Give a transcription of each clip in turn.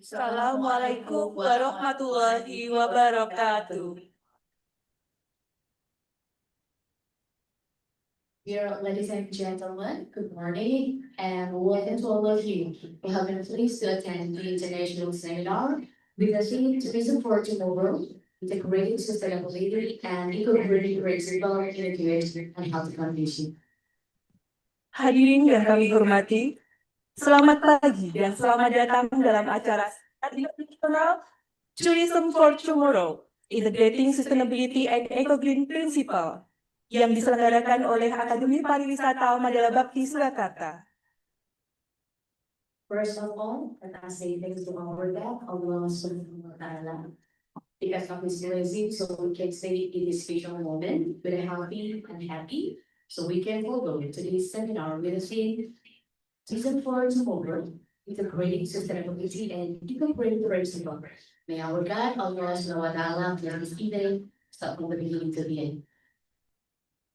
Assalamualaikum warahmatullahi wabarakatuh. Dear ladies and gentlemen, good morning and welcome to all of you. We have been pleased to attend the international seminar with the theme to be supporting the world, integrating sustainability and eco-green principle in education and health condition. Hadirin yang kami hormati, selamat pagi dan selamat datang dalam acara International Tourism for Tomorrow, Integrating Sustainability and Eco-Green Principle, yang diselenggarakan oleh Akademi Pariwisata Mandala Bhakti Surakarta. First of all, let us say thanks to our God, Allah subhanahu wa ta'ala, because of His blessing, so we can stay in this special moment with a happy and happy, so we can follow today's seminar with a theme Vision for tomorrow, integrating sustainability and incorporating principle. May our God, Allah Subhanahu wa Ta'ala, bless this evening, start from the beginning to the end.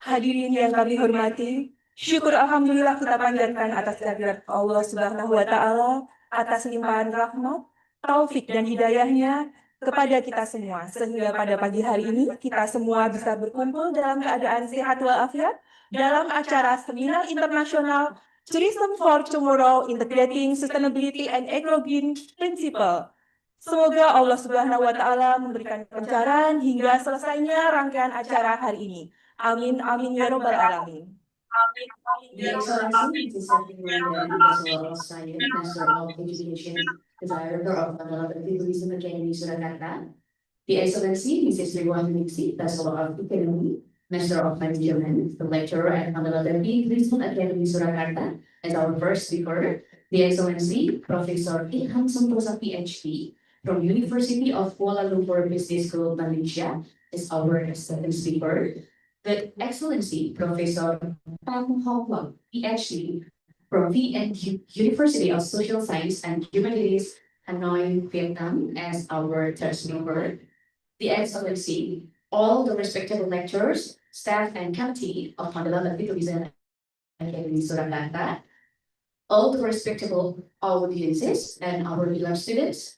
Hadirin yang kami hormati, syukur alhamdulillah kita panjatkan atas kehadirat Allah Subhanahu wa Ta'ala, atas limpahan rahmat, taufik dan hidayahnya kepada kita semua, sehingga pada pagi hari ini kita semua bisa berkumpul dalam keadaan sehat walafiat dalam acara seminar internasional Tourism for Tomorrow Integrating Sustainability and Eco-Green Principle. Semoga Allah Subhanahu wa Ta'ala memberikan kelancaran hingga selesainya rangkaian acara hari ini. Amin, amin ya robbal alamin. The Excellency, Mrs. Septi Wulandari, Bachelor of Science, Master of Education, the Director of Mandala Tourism Academy, Surakarta. The Excellency, Mrs. Wahyuningsih, Bachelor of Akademi, Master of Management, the Lecturer at Mandala Tourism Academy, Surakarta, as our first speaker. The Excellency, Professor Ilham Sentosa, Ph.D. from University of Kuala Lumpur Business School, Malaysia, is our second speaker. The Excellency, Professor M.Hum, Ph.D. from University of Social Science and Humanities, Hanoi, Vietnam, as our third speaker. The Excellency, all the respective lecturers, staff, and committee of Mandala Tourism Academy, Surakarta, all the respectable audiences and our beloved students.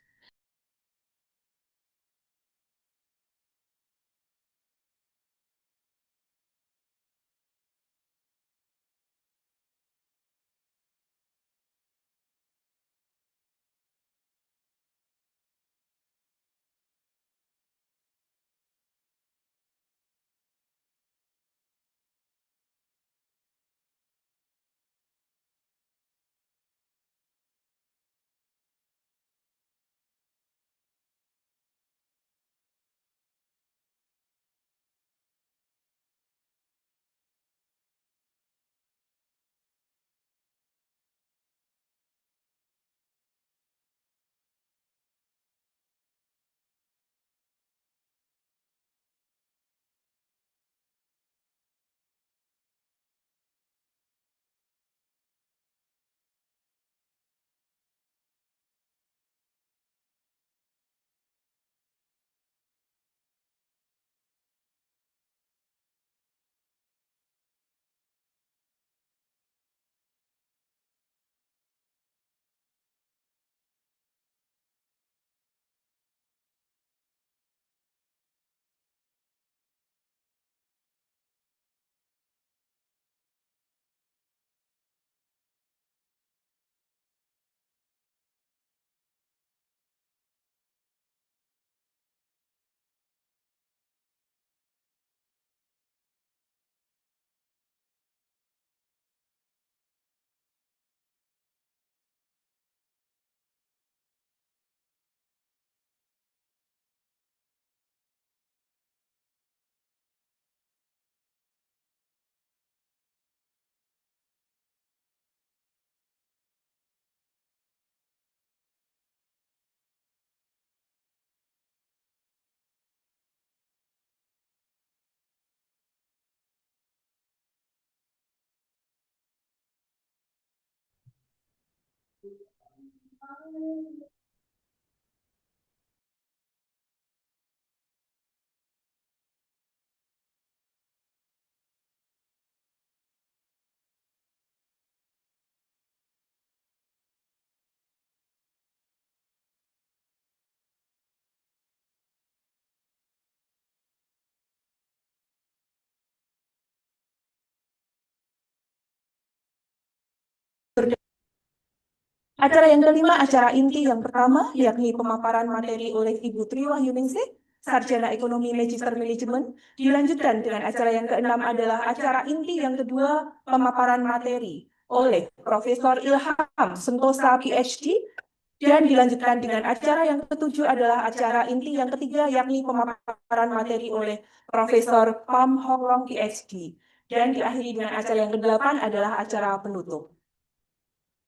Acara yang kelima, acara inti yang pertama, yakni pemaparan materi oleh Ibu Tri Wahyuningsih, Sarjana Ekonomi Magister Management. Dilanjutkan dengan acara yang keenam adalah acara inti yang kedua, pemaparan materi oleh Profesor Ilham Sentosa Ph.D. Dan dilanjutkan dengan acara yang ketujuh adalah acara inti yang ketiga, yakni pemaparan materi oleh Profesor M.Hum Ph.D. Dan diakhiri dengan acara yang kedelapan adalah acara penutup.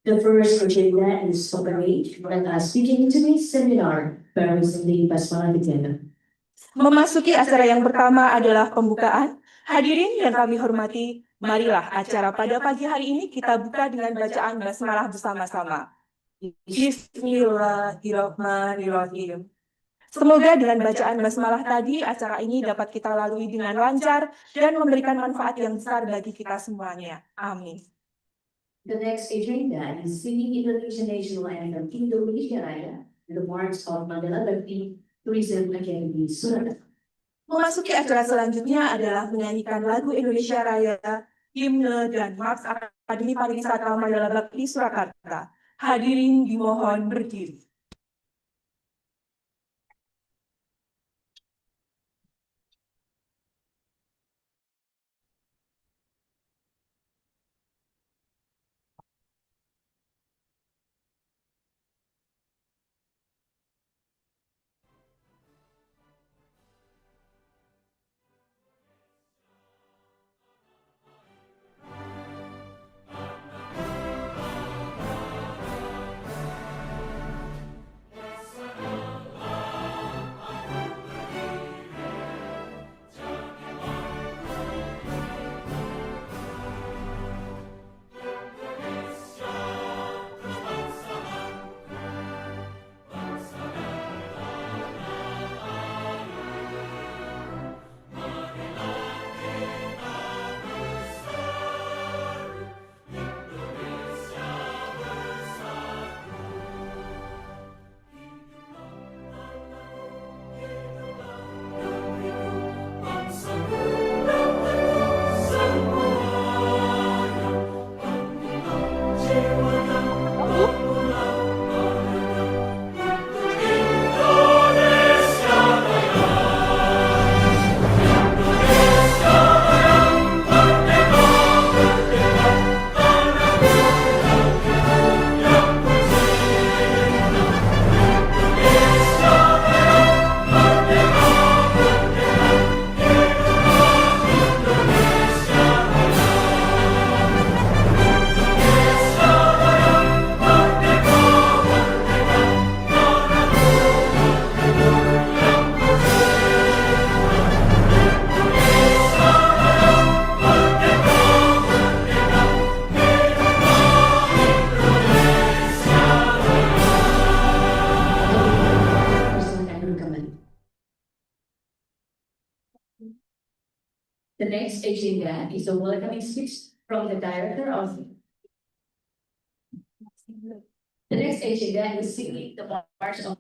The first agenda is operate. Let us begin today's seminar. Pariwisata Basmala. Memasuki acara yang pertama adalah pembukaan. Hadirin yang kami hormati, Marilah acara pada pagi hari ini kita buka dengan bacaan basmalah bersama-sama. Bismillahirrahmanirrahim. Semoga dengan bacaan basmalah tadi, acara ini dapat kita lalui dengan lancar dan memberikan manfaat yang besar bagi kita semuanya. Amin. The next agenda is singing Indonesian national anthem Indonesia Raya in the march of Mandala Bhakti Tourism Academy Surakarta. Memasuki acara selanjutnya adalah menyanyikan lagu Indonesia Raya, himne dan mars Akademi Pariwisata Mandala Bhakti Surakarta. Hadirin dimohon berdiri. The next agenda is a welcoming speech from the director of. The next agenda is singing the march of.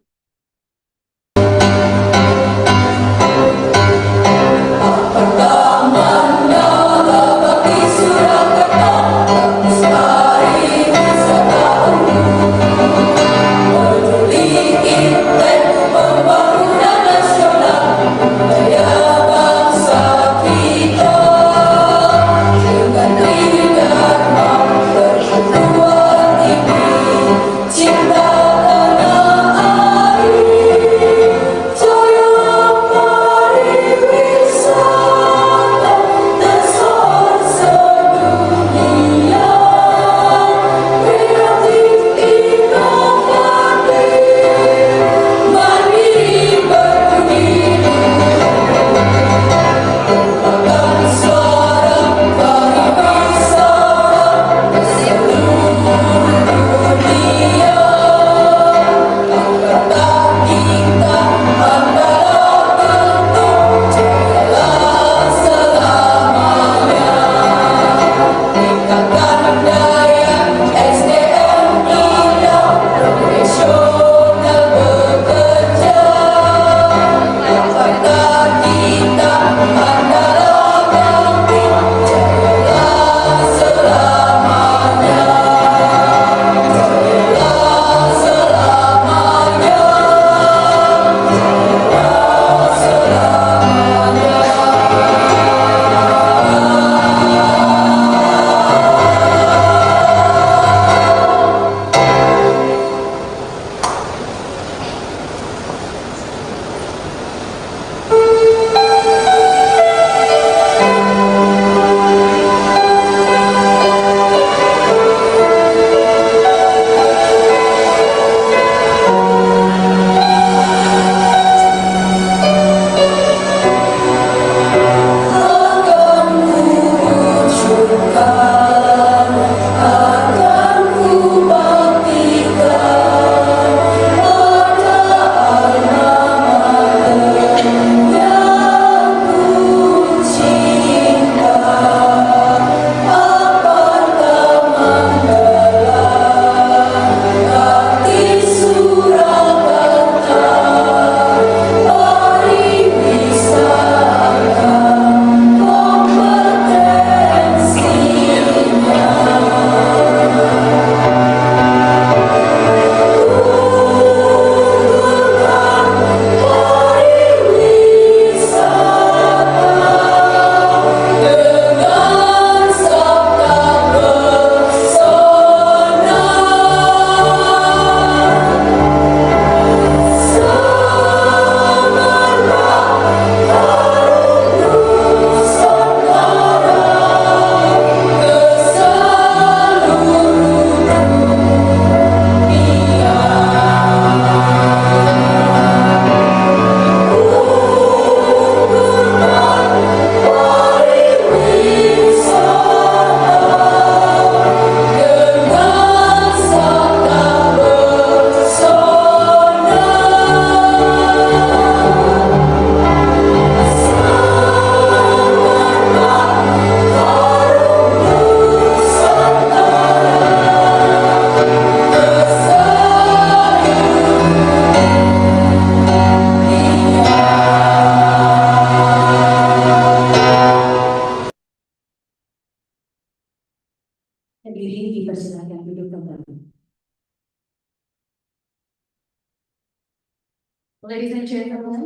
Cinta tanah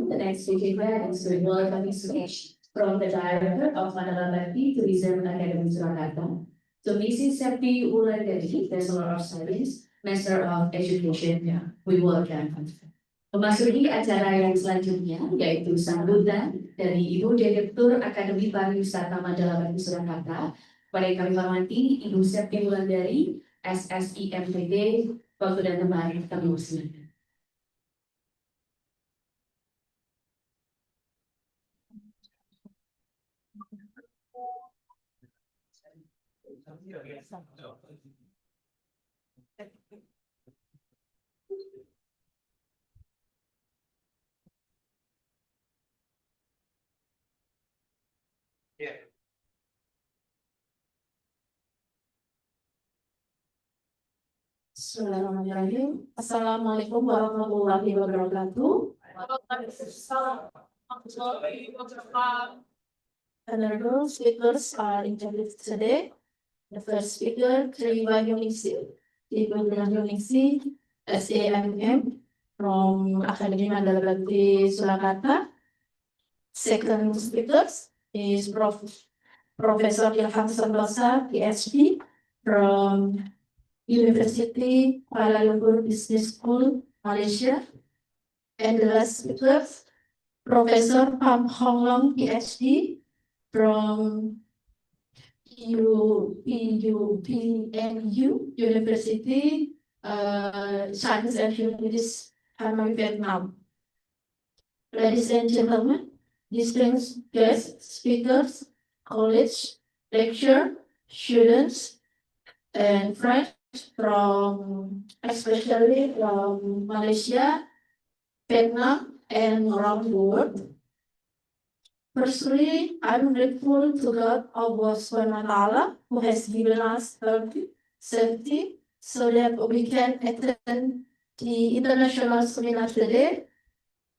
the next speaker is a welcoming speech from the Director of Mandala Bhakti Tourism Academy Surakarta to Mrs. Septi Wulandari, Bachelor of Science, Master of Education. We welcome. Memasuki acara yang selanjutnya, yaitu sambutan dari Ibu Direktur Akademi Pariwisata Mandala Bhakti Surakarta. Pada yang kami hormati, Ibu Septi Wulandari, S.Si M.Pd, waktu dan tempat kami persilakan. Bismillahirrahmanirrahim. Assalamualaikum warahmatullahi wabarakatuh. Honorable speakers are introduced today. The first speaker, Wahyuningsih, Wahyuningsih, S.Si from Akademi Mandala Bhakti Surakarta. Second speaker is Professor Ilham Sentosa, Ph.D. from Universiti Kuala Lumpur Business School, Malaysia. And the last speaker, Professor M.Hum, Ph.D. from University, Science and Humanities, Hanoi, Vietnam. Ladies and gentlemen, distinguished guest speakers, college, lecturer, students, and friends from, especially from Malaysia, Vietnam, and around the world. Firstly, I'm grateful to God our Mandala, who has given us health, safety, so that we can attend the international seminar today.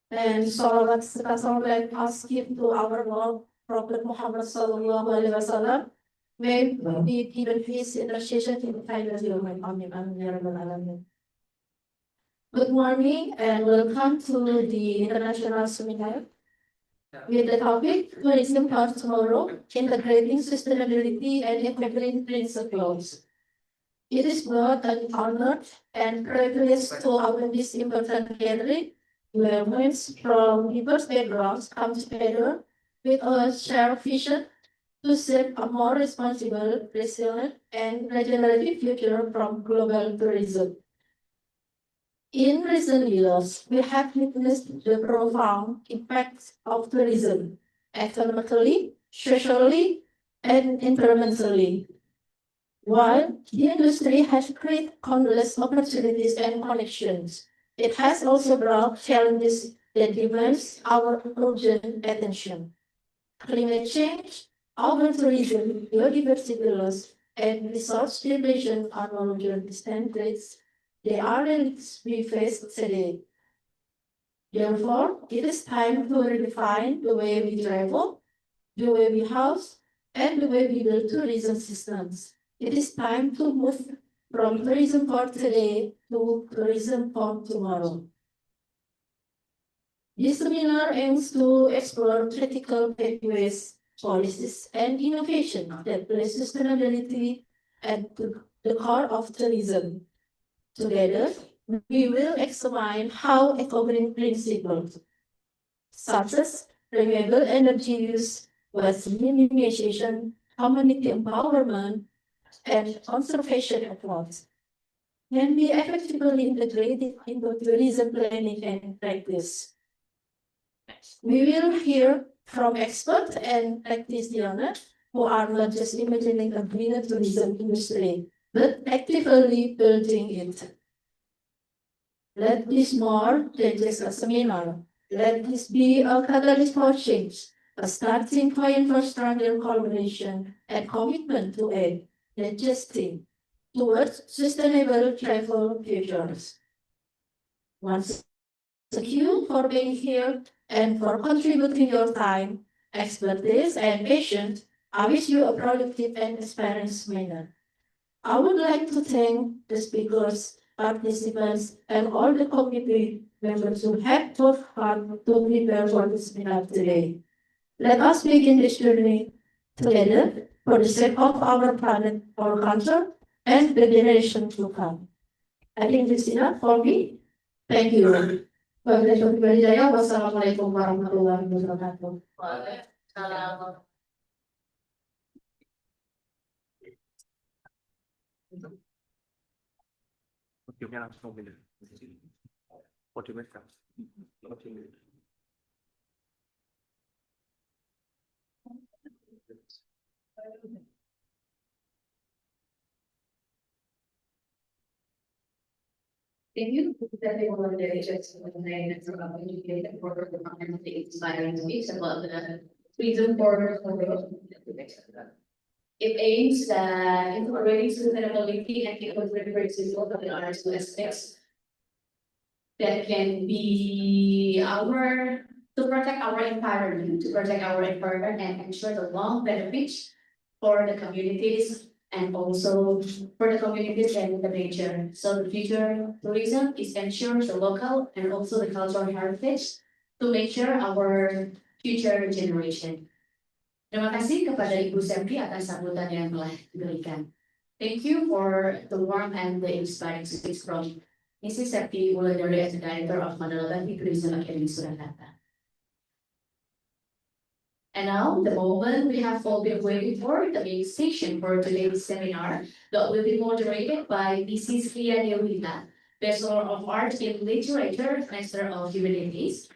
And salawat serta salam us give to our Lord Prophet Muhammad Sallallahu Alaihi Wasallam. May we given his intercession in the time of Amin. Amin. Ya Rabbal Alamin. Good morning and welcome to the international seminar with the topic Tourism for Tomorrow, Integrating Sustainability and Equitable Principles. It is both an honor and privilege to open this important gathering where minds from diverse backgrounds come together with a shared vision to shape a more responsible, resilient, and regenerative future from global tourism. In recent years, we have witnessed the profound impacts of tourism, economically, socially, and environmentally. While the industry has created countless opportunities and connections, it has also brought challenges that demand our urgent attention. Climate change, over-tourism, biodiversity loss, and resource depletion are no longer distant threats. They are the risks we face today. Therefore, it is time to redefine the way we travel, the way we house, and the way we build tourism systems. It is time to move from tourism for today to tourism for tomorrow. This seminar aims to explore critical pathways, policies, and innovation that place sustainability at the core of tourism. Together, we will examine how eco-green principles, such as renewable energy use, waste minimization, community empowerment, and conservation efforts can be effectively integrated into tourism planning and practice. We will hear from experts and practitioners who are not just imagining a greener tourism industry, but actively building it. Let this more than just a seminar. Let this be a catalyst for change, a starting point for stronger collaboration and commitment to aid, not just think, towards sustainable travel futures. Once thank you for being here and for contributing your time, expertise, and patience. I wish you a productive and inspiring seminar. I would like to thank the speakers, participants, and all the committee members who have worked hard to prepare for this seminar today. Let us begin this journey together for the sake of our planet, our culture, and the generation to come. I think this is enough for me. Thank you. Wassalamualaikum warahmatullahi wabarakatuh. Podiumnya langsung pindah. Podiumnya sekarang. Thank you that they were very just mengenai about education for the community inspiring speaks about the reason for growth. It aims that incorporating sustainability and contemporary both of the arts to aspects that can be our to protect our environment and ensure the long benefits for the communities and also for the communities and the nature. So the future tourism is ensure the local and also the cultural heritage to make sure our future generation. Terima kasih kepada Ibu Septi atas sambutan yang telah diberikan. Thank you for the warm and the inspiring speech from Mrs. Septi Wulandari as the Director of Mandala Tourism Academy Surakarta. And now, the moment we have all been waiting for, the main session for today's seminar that will be moderated by Mrs. Lia Dewinta, Bachelor of Arts in Literature, Master of Humanities.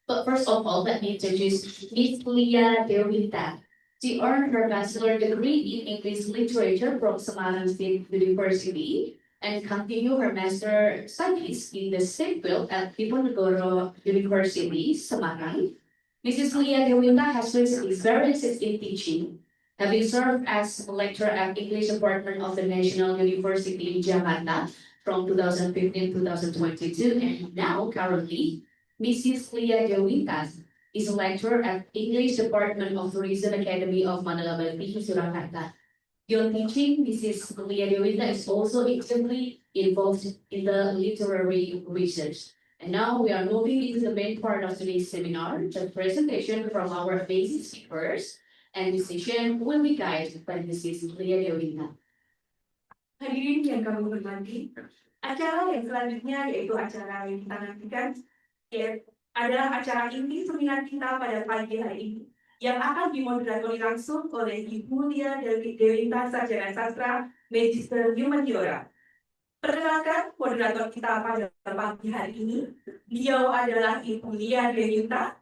But first of all, let me introduce Miss Lia Dewinta. She earned her bachelor degree in English literature from Semarang State University and continued her master studies in the same field at Diponegoro University, Semarang. Mrs. Lia Dewinta has recently experiences in teaching, having served as a lecturer at English Department of the National University in Jakarta from 2015-2022, and now currently Mrs. Lia Dewinta is a lecturer at English Department of Tourism Academy of Mandala, Surakarta. Beyond teaching, Mrs. Lia Dewinta is also actively involved in the literary research. And now we are moving into the main part of today's seminar, the presentation from our basic speakers, and this session will be guided by Mrs. Lia Dewinta. Hadirin yang kami hormati, acara yang selanjutnya yaitu acara yang kita nantikan adalah acara inti seminar kita pada pagi hari ini yang akan dimoderatori langsung oleh Ibu Lia Dewinta, Sarjana Sastra Magister Humaniora. Perkenalkan moderator kita pada pagi hari ini. Beliau adalah Ibu Lia Dewinta,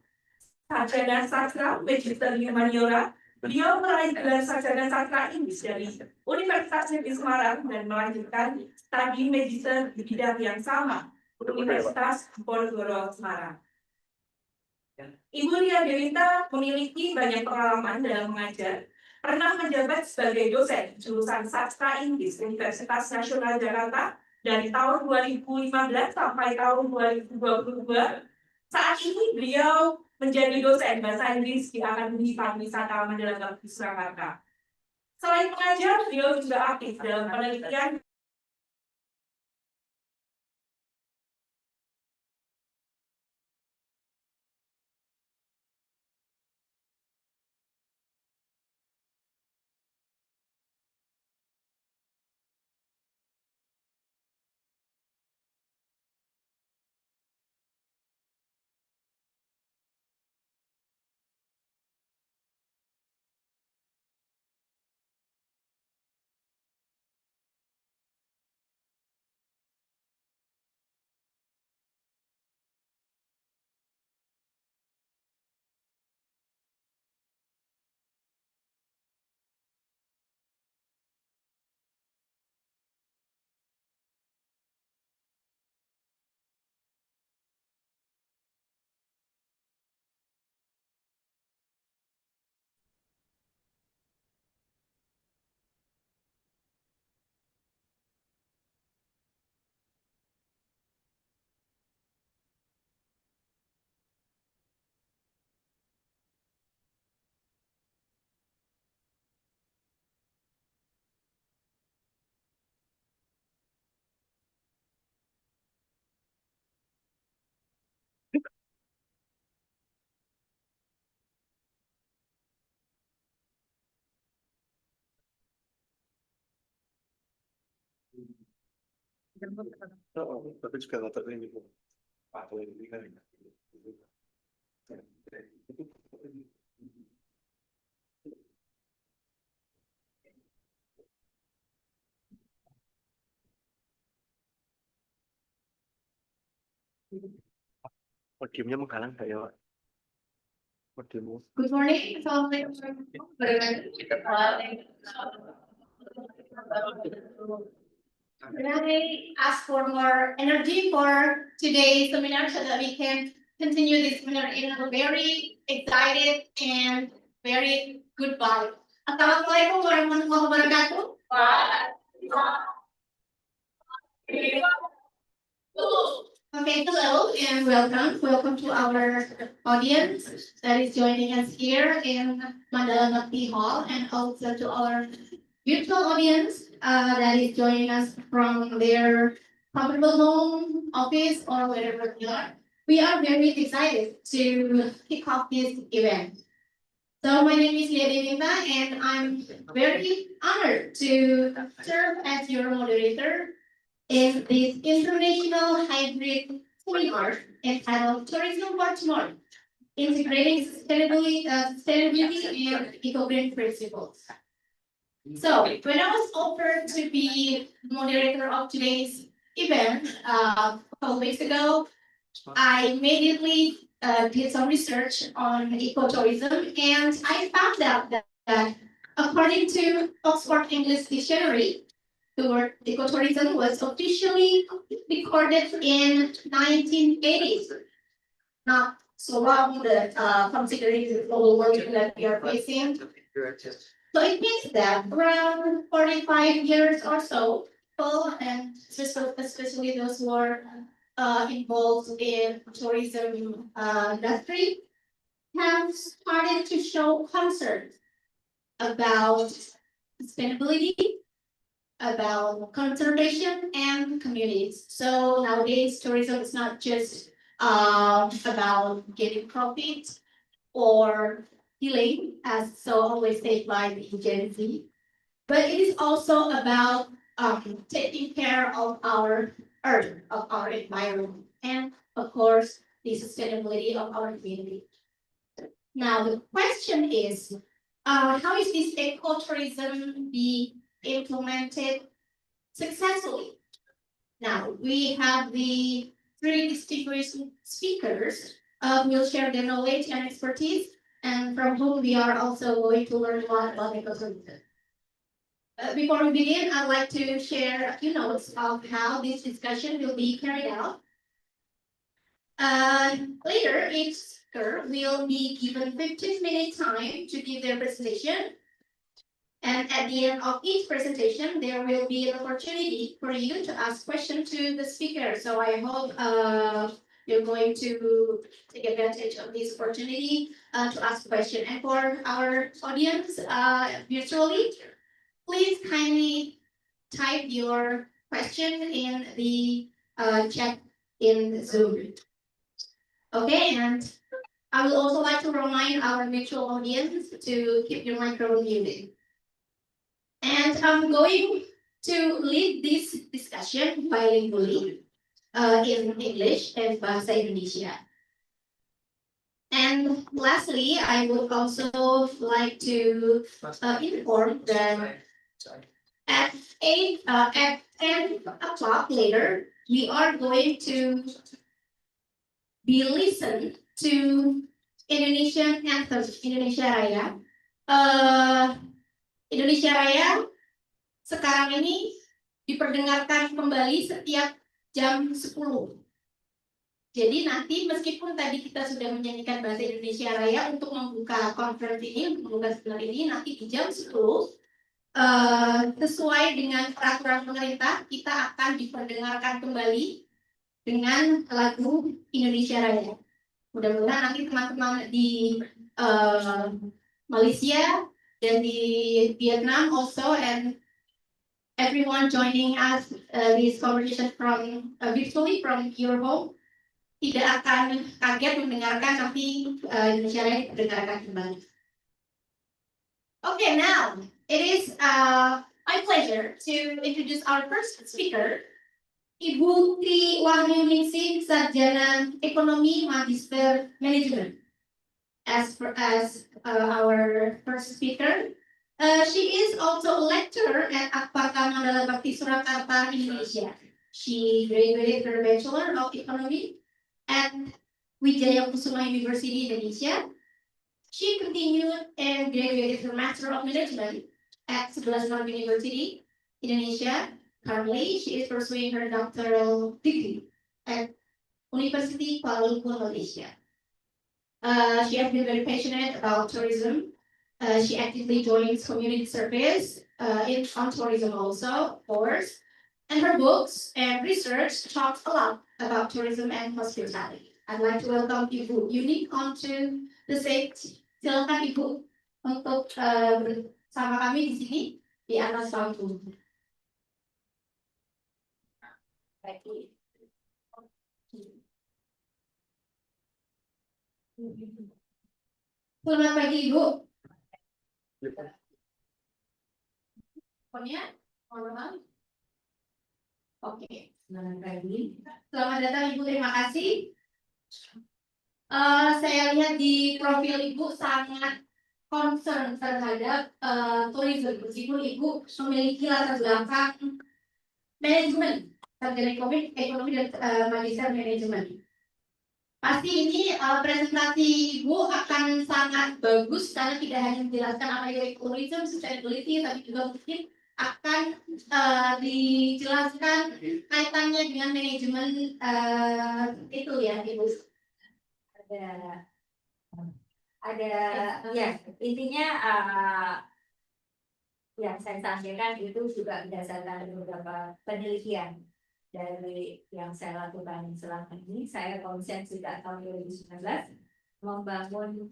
Sarjana Sastra Magister Humaniora. Beliau meraih gelar Sarjana Sastra Inggris dari Universitas Negeri Semarang dan melanjutkan studi Magister di bidang yang sama Universitas Diponegoro Semarang. Ibu Lia Dewinta memiliki banyak pengalaman dalam mengajar, pernah menjabat sebagai dosen jurusan Sastra Inggris Universitas Nasional Jakarta dari tahun 2015 sampai tahun 2022. Saat ini beliau menjadi dosen bahasa Inggris di Akademi Pariwisata Mandala Surakarta. Selain mengajar, beliau juga aktif dalam penelitian Oh, tapi juga nggak tahu ini kok. Apa ini kan? Podiumnya menghalang nggak ya, Pak? Podiummu. Good morning. Assalamualaikum. Can I ask for more energy for today's seminar so that we can continue this seminar in a very excited and very good vibe. Assalamualaikum warahmatullahi wabarakatuh. Okay, hello and welcome. Welcome to our audience that is joining us here in Mandala Bhakti Hall, and also to our virtual audience that is joining us from their comfortable home, office, or wherever they are. We are very excited to kick off this event. So my name is Lia Dewinta, and I'm very honored to serve as your moderator in this international hybrid seminar entitled Tourism for Tomorrow, Integrating Sustainability and Eco-Green Principles. So when I was offered to be moderator of today's event a couple weeks ago, I immediately did some research on ecotourism, and I found out that according to Oxford English Dictionary, the word ecotourism was officially recorded in 1980s. Not so long that considering the global warming that we are facing. So it means that around 45 years or so, people, and especially those who are involved in tourism industry, have started to show concern about sustainability, about conservation and communities. So nowadays, tourism is not just about getting profit or healing, as so always said by the Gen Z, but it is also about taking care of our earth, of our environment, and of course, the sustainability of our community. Now, the question is, how is this ecotourism be implemented successfully? Now, we have the three distinguished speakers who will share their knowledge and expertise, and from whom we are also going to learn a lot about ecotourism. Before we begin, I'd like to share a few notes of how this discussion will be carried out. Later, each speaker will be given 15-minute time to give their presentation. And at the end of each presentation, there will be an opportunity for you to ask questions to the speaker. So I hope you're going to take advantage of this opportunity to ask questions. And for our audience virtually, please kindly type your question in the chat in Zoom. Okay, and I would also like to remind our virtual audience to keep your microphone muted. And I'm going to lead this discussion bilingually in English and Bahasa Indonesia. And lastly, I would also like to inform that at 10 o'clock later, we are going to be listened to Indonesian anthem, Indonesia Raya. Indonesia Raya sekarang ini diperdengarkan kembali setiap jam 10. Jadi nanti meskipun tadi kita sudah menyanyikan bahasa Indonesia Raya untuk membuka konferensi ini, untuk membuka seminar ini, nanti di jam 10 sesuai dengan peraturan pemerintah, kita akan diperdengarkan kembali dengan lagu Indonesia Raya. Mudah-mudahan nanti teman-teman di Malaysia dan di Vietnam also, and everyone joining us this conversation from virtually from your home, tidak akan kaget mendengarkan nanti Indonesia Raya diperdengarkan kembali. Okay, now it is my pleasure to introduce our first speaker, Ibu Tri Wahyuningsih, Sarjana Ekonomi Magister Manajemen. As our first speaker, she is also a lecturer at Mandala Bhakti Surakarta, Indonesia. She graduated her Bachelor of Economy at Wijaya Kusuma University, Indonesia. She continued and graduated her Master of Management at 11 University, Indonesia. Currently, she is pursuing her doctoral degree at Universiti Kuala Lumpur, Malaysia. She has been very passionate about tourism. She actively joins community service on tourism also, of course. And her books and research talk a lot about tourism and hospitality. I'd like to welcome Ibu Yuni onto the stage. Silakan Ibu untuk bersama kami di sini di atas panggung. Selamat pagi Ibu. Pokoknya, oke, selamat pagi. Selamat datang Ibu, terima kasih. Saya lihat di profil Ibu sangat concern terhadap tourism, meskipun Ibu memiliki latar belakang manajemen, sarjana ekonomi dan magister manajemen. Pasti ini presentasi Ibu akan sangat bagus karena tidak hanya menjelaskan apa itu tourism, sustainability, tapi juga mungkin akan dijelaskan kaitannya dengan manajemen itu ya Ibu. Ada ya intinya yang saya sampaikan itu juga berdasarkan beberapa penelitian dari yang saya lakukan selama ini. Saya konsen sejak tahun 2019 membangun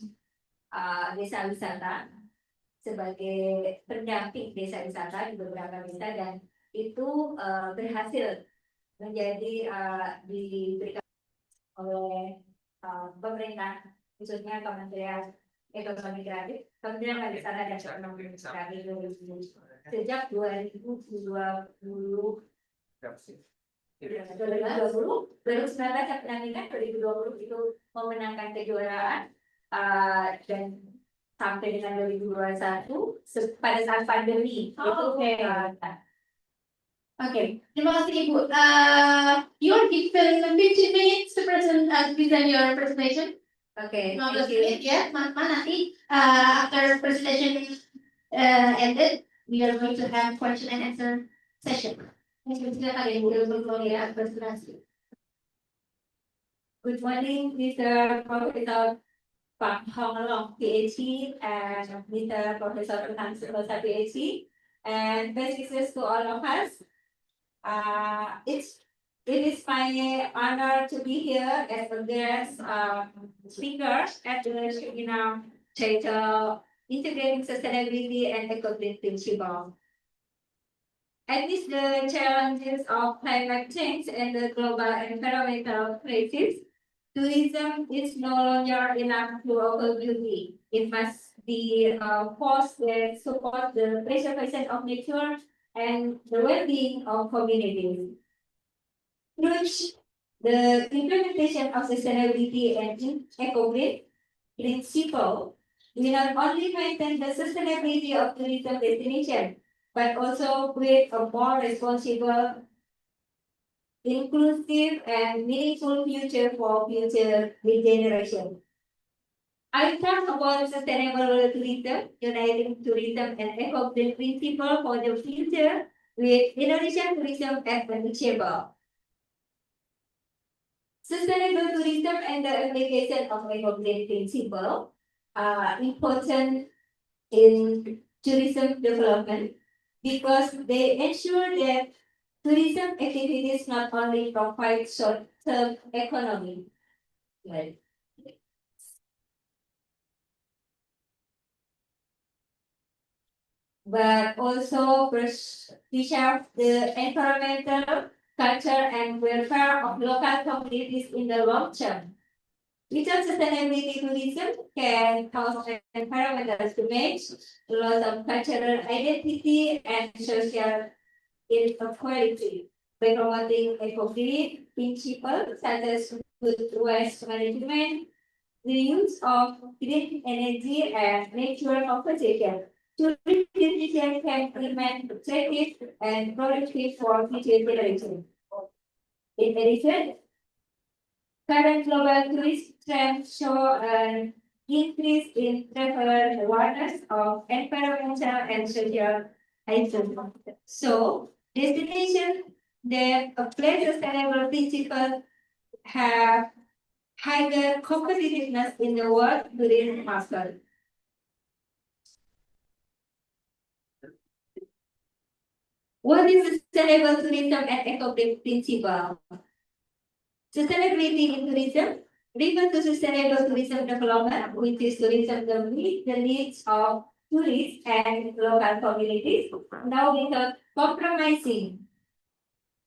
desa wisata sebagai pendamping desa wisata di beberapa desa, dan itu berhasil menjadi diberikan oleh pemerintah, khususnya Kementerian Ekonomi Kreatif, Kementerian Pariwisata dan Ekonomi Kreatif sejak 2020. 2019 saya penantikan 2020 itu memenangkan kejuaraan dan sampai dengan 2021 pada saat pandemi itu. Okay, terima kasih Ibu. You're given 15 minutes to present your presentation. Okay, 15 menit ya, teman-teman. Nanti after presentation ended, we are going to have question and answer session. Silakan Ibu untuk melihat presentasi. Good morning, Mr. Professor M.Hum, Ph.D. and Mr. Professor Ilham, Ph.D. and best wishes to all of us. It is my honor to be here as a guest speaker at the webinar titled Integrating Sustainability and Eco-Green Principles. Amidst the challenges of climate change and the global environmental crisis, tourism is no longer enough to offer beauty. It must be a force that supports the preservation of nature and the well-being of communities. Through the implementation of sustainability and eco-green principle, we not only maintain the sustainability of tourism destination, but also create a more responsible, inclusive, and meaningful future for future generation. I talk about sustainable tourism, uniting tourism and eco-green principle for the future with Indonesian tourism as achievable. Sustainable tourism and the application of eco-green principle are important in tourism development because they ensure that tourism activities not only provide short-term economy, right, but also preserve the environmental, culture, and welfare of local communities in the long term. Without sustainability, tourism can cause environmental damage, loss of cultural identity, and social inequality. by promoting eco-green principles such as good waste management, the use of green energy and natural conservation. Tourism decisions can remain attractive and productive for future generations. In addition, current global tourism trends show an increase in traveler awareness of environmental and social issues. So, destinations that apply sustainable principles have higher competitiveness in the world tourism market. What is sustainable tourism and eco-principle? Sustainability in tourism refers to sustainable tourism development, which is tourism that meets the needs of tourists and local communities, now without compromising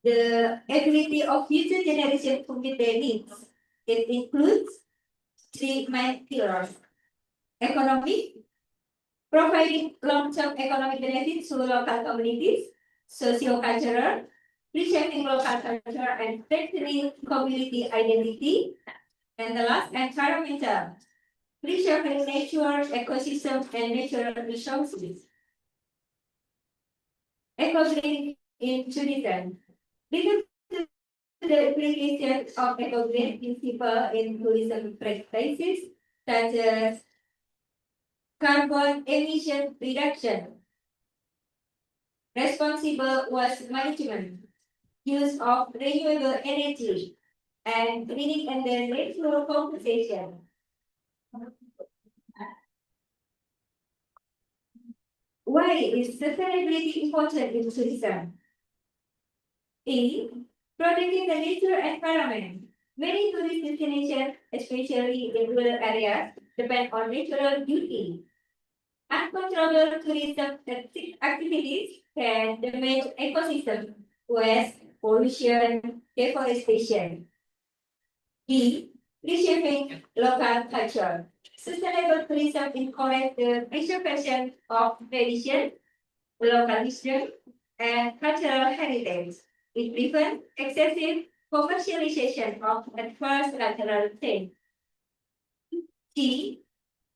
the ability of future generations to meet their needs. It includes three main pillars: economic, providing long-term economic benefits to local communities; socio-cultural, reshaping local culture and strengthening community identity; and the last, environmental, preserving nature, ecosystem, and natural resources. Eco-green in tourism. Because the application of eco-green principle in tourism practices, such as carbon emission reduction, responsible waste management, use of renewable energy, and greening and the natural compensation. Why is sustainability important in tourism? A. Protecting the nature environment. Many tourist destinations, especially in rural areas, depend on natural beauty. Uncontrolled tourism activities can damage ecosystems, waste, pollution, deforestation. B. Reshaping local culture. Sustainable tourism encourages the preservation of tradition, local history, and cultural heritage. It prevents excessive commercialization of adverse cultural things. C.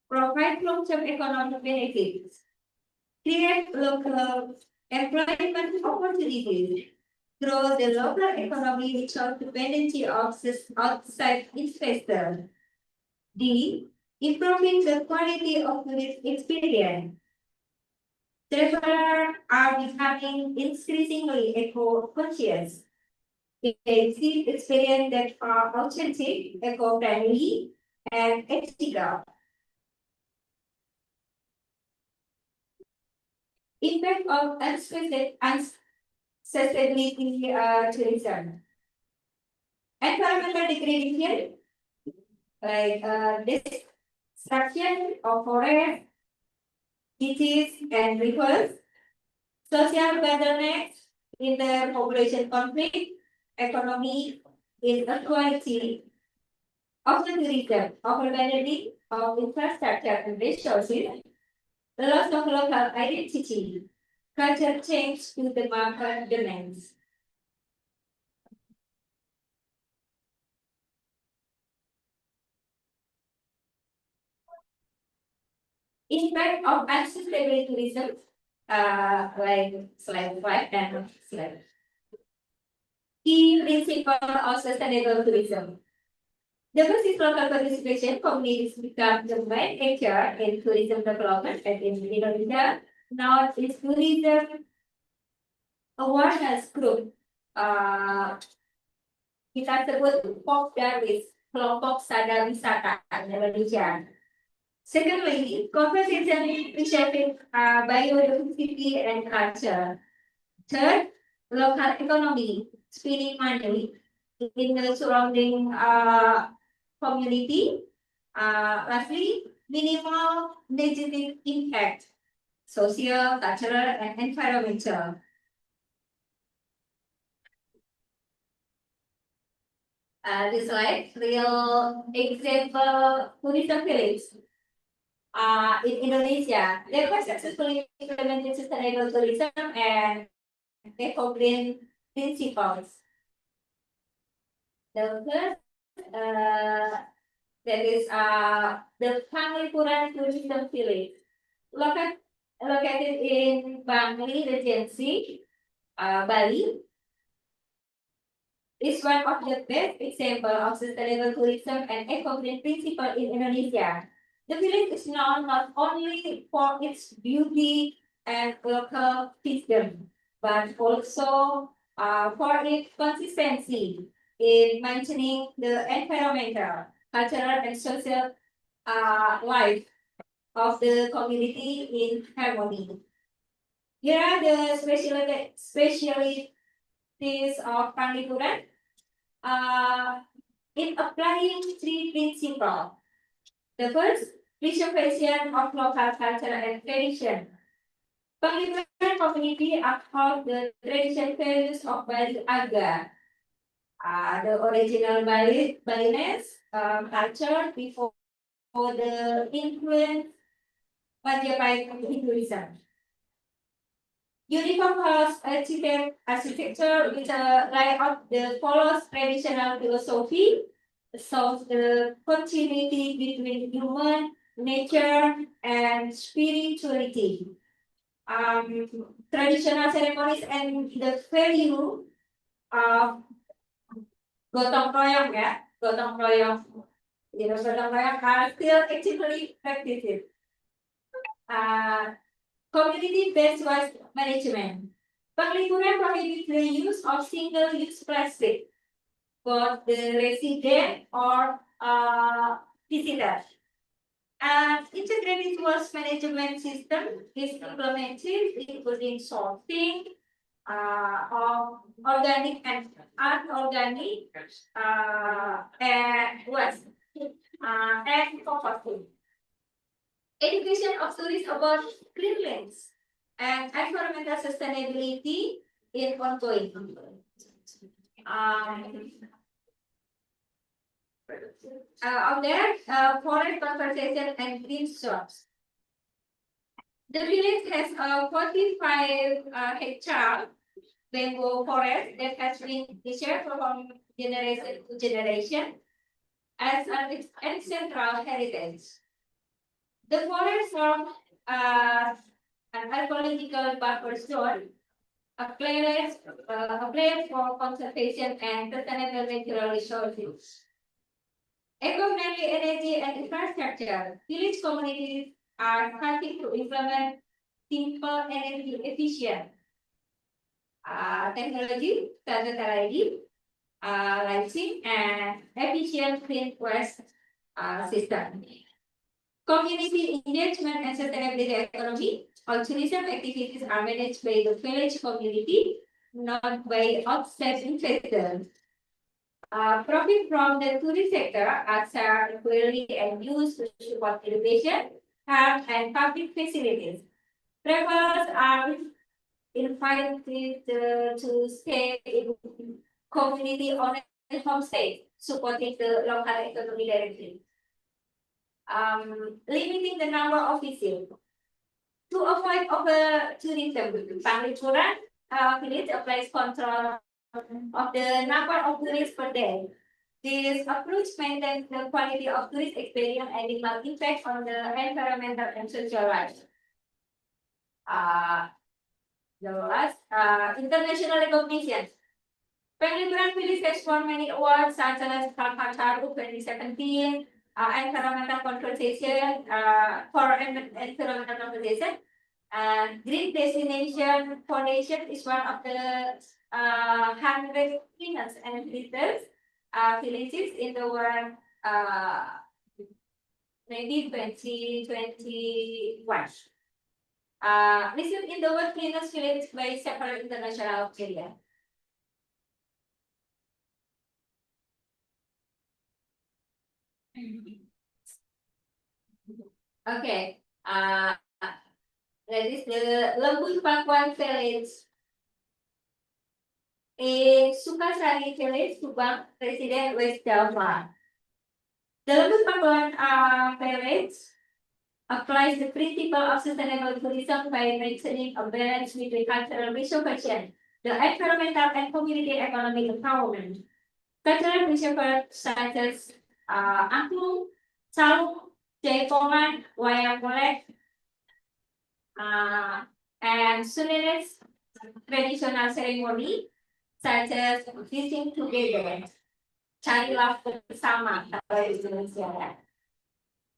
Provide long-term economic benefits. Create local employment opportunities. Grow the local economy without dependency of outside investors. D. Improving the quality of tourist experience. Travelers are becoming increasingly eco-conscious. They seek experiences that are authentic, eco-friendly, and ethical. Impact of unsustainability tourism. Environmental degradation, like destruction of forests, beaches, and rivers. Social bottlenecks, interpopulation conflict, economic inequality of the tourism, overburdening of infrastructure and resources, the loss of local identity, culture change to the market demands. Impact of unsustainable tourism, like slide 5 and slide. Key principle of sustainable tourism. The first is local participation. Communities become the main actor in tourism development and in Indonesia. Now it's tourism awareness group. Kita sebut POP dari kelompok sadar wisata Indonesia. Secondly, conversation reshaping biodiversity and culture. Third, local economy, spending money in the surrounding community. Lastly, minimal negative impact, social, cultural, and environmental. This slide, real example tourism village. In Indonesia, they were successfully implemented sustainable tourism and eco-green principles. The first, that is the Panglipuran Tourism Village, located in Bangli Regency, Bali, is one of the best examples of sustainable tourism and eco-green principle in Indonesia. The village is known not only for its beauty and local wisdom, but also for its consistency in maintaining the environmental, cultural, and social life of the community in harmony. Here are the specialties of Panglipuran. In applying three principles. The first, preservation of local culture and tradition. Panglipuran community uphold the traditional values of Bali Aga. The original Balinese culture before the influence Majapahit Hinduism. Uniform house architecture with a layout that follows traditional philosophy, shows the continuity between human nature and spirituality. Traditional ceremonies and the value of gotong royong gotong royong are still actively practiced. Community-based waste management. Panglipuran prohibits the use of single-use plastic, both the resident or visitors. An integrated waste management system is implemented, including sorting of organic and unorganic and waste and composting. Education of tourists about cleanliness and environmental sustainability is ongoing. Of there, forest conservation and green shops. The village has a 45 hectare bamboo forest that has been preserved from generation to generation as an ancestral heritage. The forest forms an ecological buffer zone, a place for conservation and sustainable natural resources. Eco-friendly energy and infrastructure. Village communities are starting to implement simple energy efficient technology, such as LED, lighting, and efficient clean waste system. Community engagement and sustainability economy. All tourism activities are managed by the village community, not by outside investors. Profit from the tourist sector are shared equally and used to support education, health, and public facilities. Travelers are invited to stay in community-owned homestays, supporting the local economy directly. Limiting the number of visitors. To avoid over-tourism, Panglipuran village applies control of the number of tourists per day. This approach maintains the quality of tourist experience and minimal impact on the environmental and social life. The last, international recognition. Panglipuran village has won many awards such as Kalpataru 2017, environmental conservation for environmental conservation. Green Destination Foundation is one of the 100 cleanest and greenest villages in the world. Maybe 2021. Listed in the world cleanest village by several international media. Okay. That is the Lumpur Pakuan village. In Sukasari village, Subang, Resident West Java. The Lumpur Pakuan village applies the principle of sustainable tourism by maintaining a balance between cultural preservation, the environmental and community economic empowerment. Cultural preservers such as angklung, calung, jaipongan, wayang golek, and Sundanese traditional ceremony such as visiting together, carilah bersama kalau di Indonesia. Ya.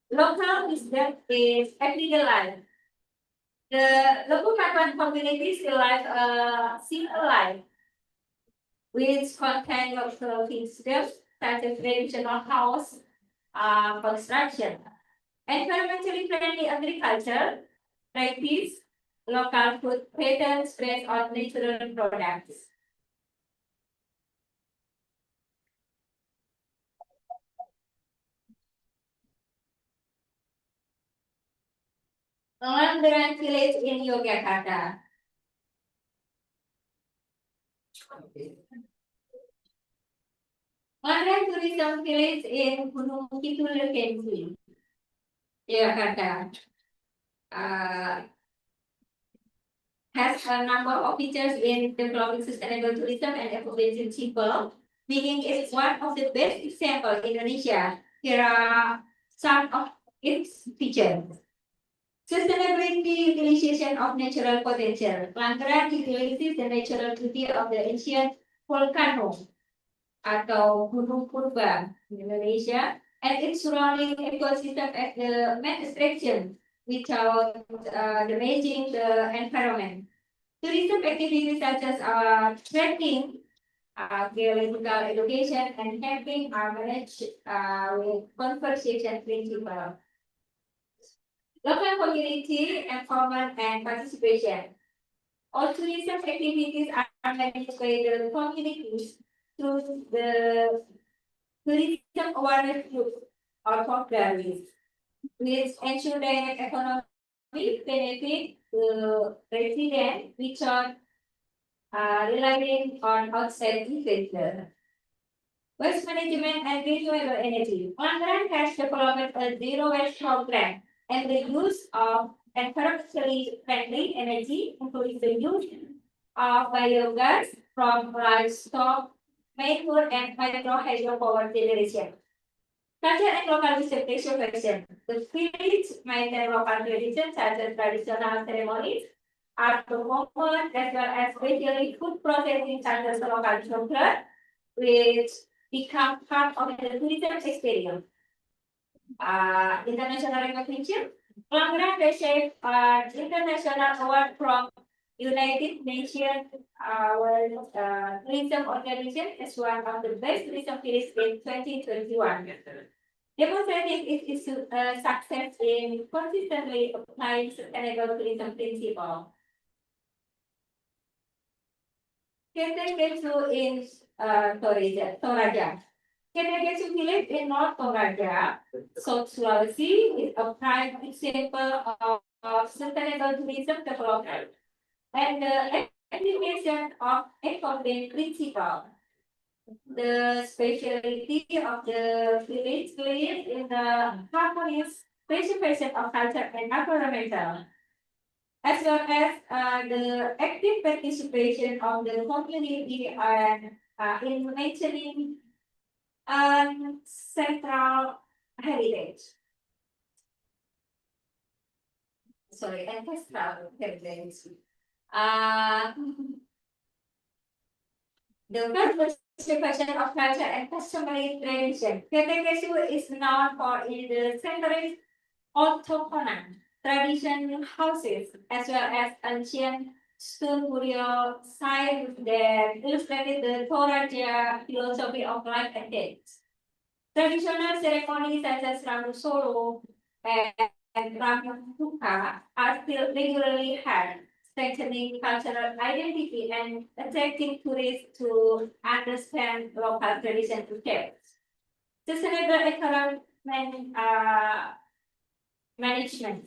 Local wisdom is everyday life. The local community still live a simple life, which contain local wisdom such as traditional house construction, environmentally friendly agriculture, practice local food patterns based on natural products. Wulandari village in Yogyakarta. Wulandari tourism village in Gunung Kidul Kensi, Yogyakarta. Has a number of features in developing sustainable tourism and accommodating people, making it one of the best examples in Indonesia. Here are some of its features. Sustainability utilization of natural potential. Wulandari utilizes the natural beauty of the ancient volcano atau Gunung Purba in Indonesia and its surrounding ecosystem as the main attraction without damaging the environment. Tourism activities such as trekking, geological education, and camping are managed with conservation principles. Local community empowerment and participation. All tourism activities are managed by the communities through the tourism awareness group or programs, which ensure that economic benefit to residents without relying on outside investors. Waste management and renewable energy. Wulandari has developed a zero waste program and the use of environmentally friendly energy, including the use of biogas from livestock, manure, and hydro power generation. Culture and local preservation. The village maintain local traditions such as traditional ceremonies, art performance, as well as specially food processing such as local chocolate, which become part of the tourism experience. International recognition. Wulandari received an international award from United Nations World Tourism Organization as one of the best tourism cities in 2021. Demonstrating its success in consistently applying sustainable tourism principles. Ketekesu in Toraja. Ketekesu village in North Toraja, South Sulawesi, is a prime example of sustainable tourism development and the application of eco-based principles. The specialty of the village lies in the harmonious preservation of culture and environmental, as well as the active participation of the community and in maintaining central heritage. Sorry, ancestral heritage. The preservation of culture and customary tradition. Ketekesu is known for its centuries old tradition houses, as well as ancient stone burial sites that illustrated the Toraja philosophy of life and death. Traditional ceremonies such as Ramu Solo and Ramu Duka are still regularly held, strengthening cultural identity and attracting tourists to understand local tradition and cultures. Sustainable environment management.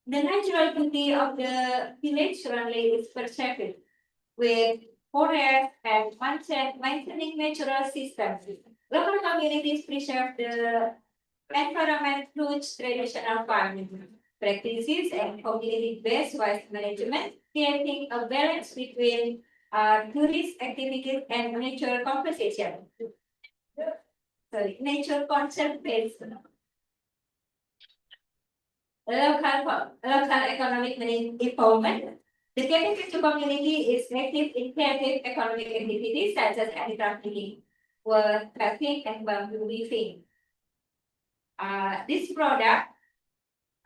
The natural beauty of the village surrounding is perceived, with forests and maintaining natural systems. Local communities preserve the environment through traditional farming practices and community-based waste management, creating a balance between tourist activities and nature conservation. Nature conservation. Local economic empowerment. The Keping community is active in creative economic activities such as handicrafting, wood crafting, and bamboo weaving. This product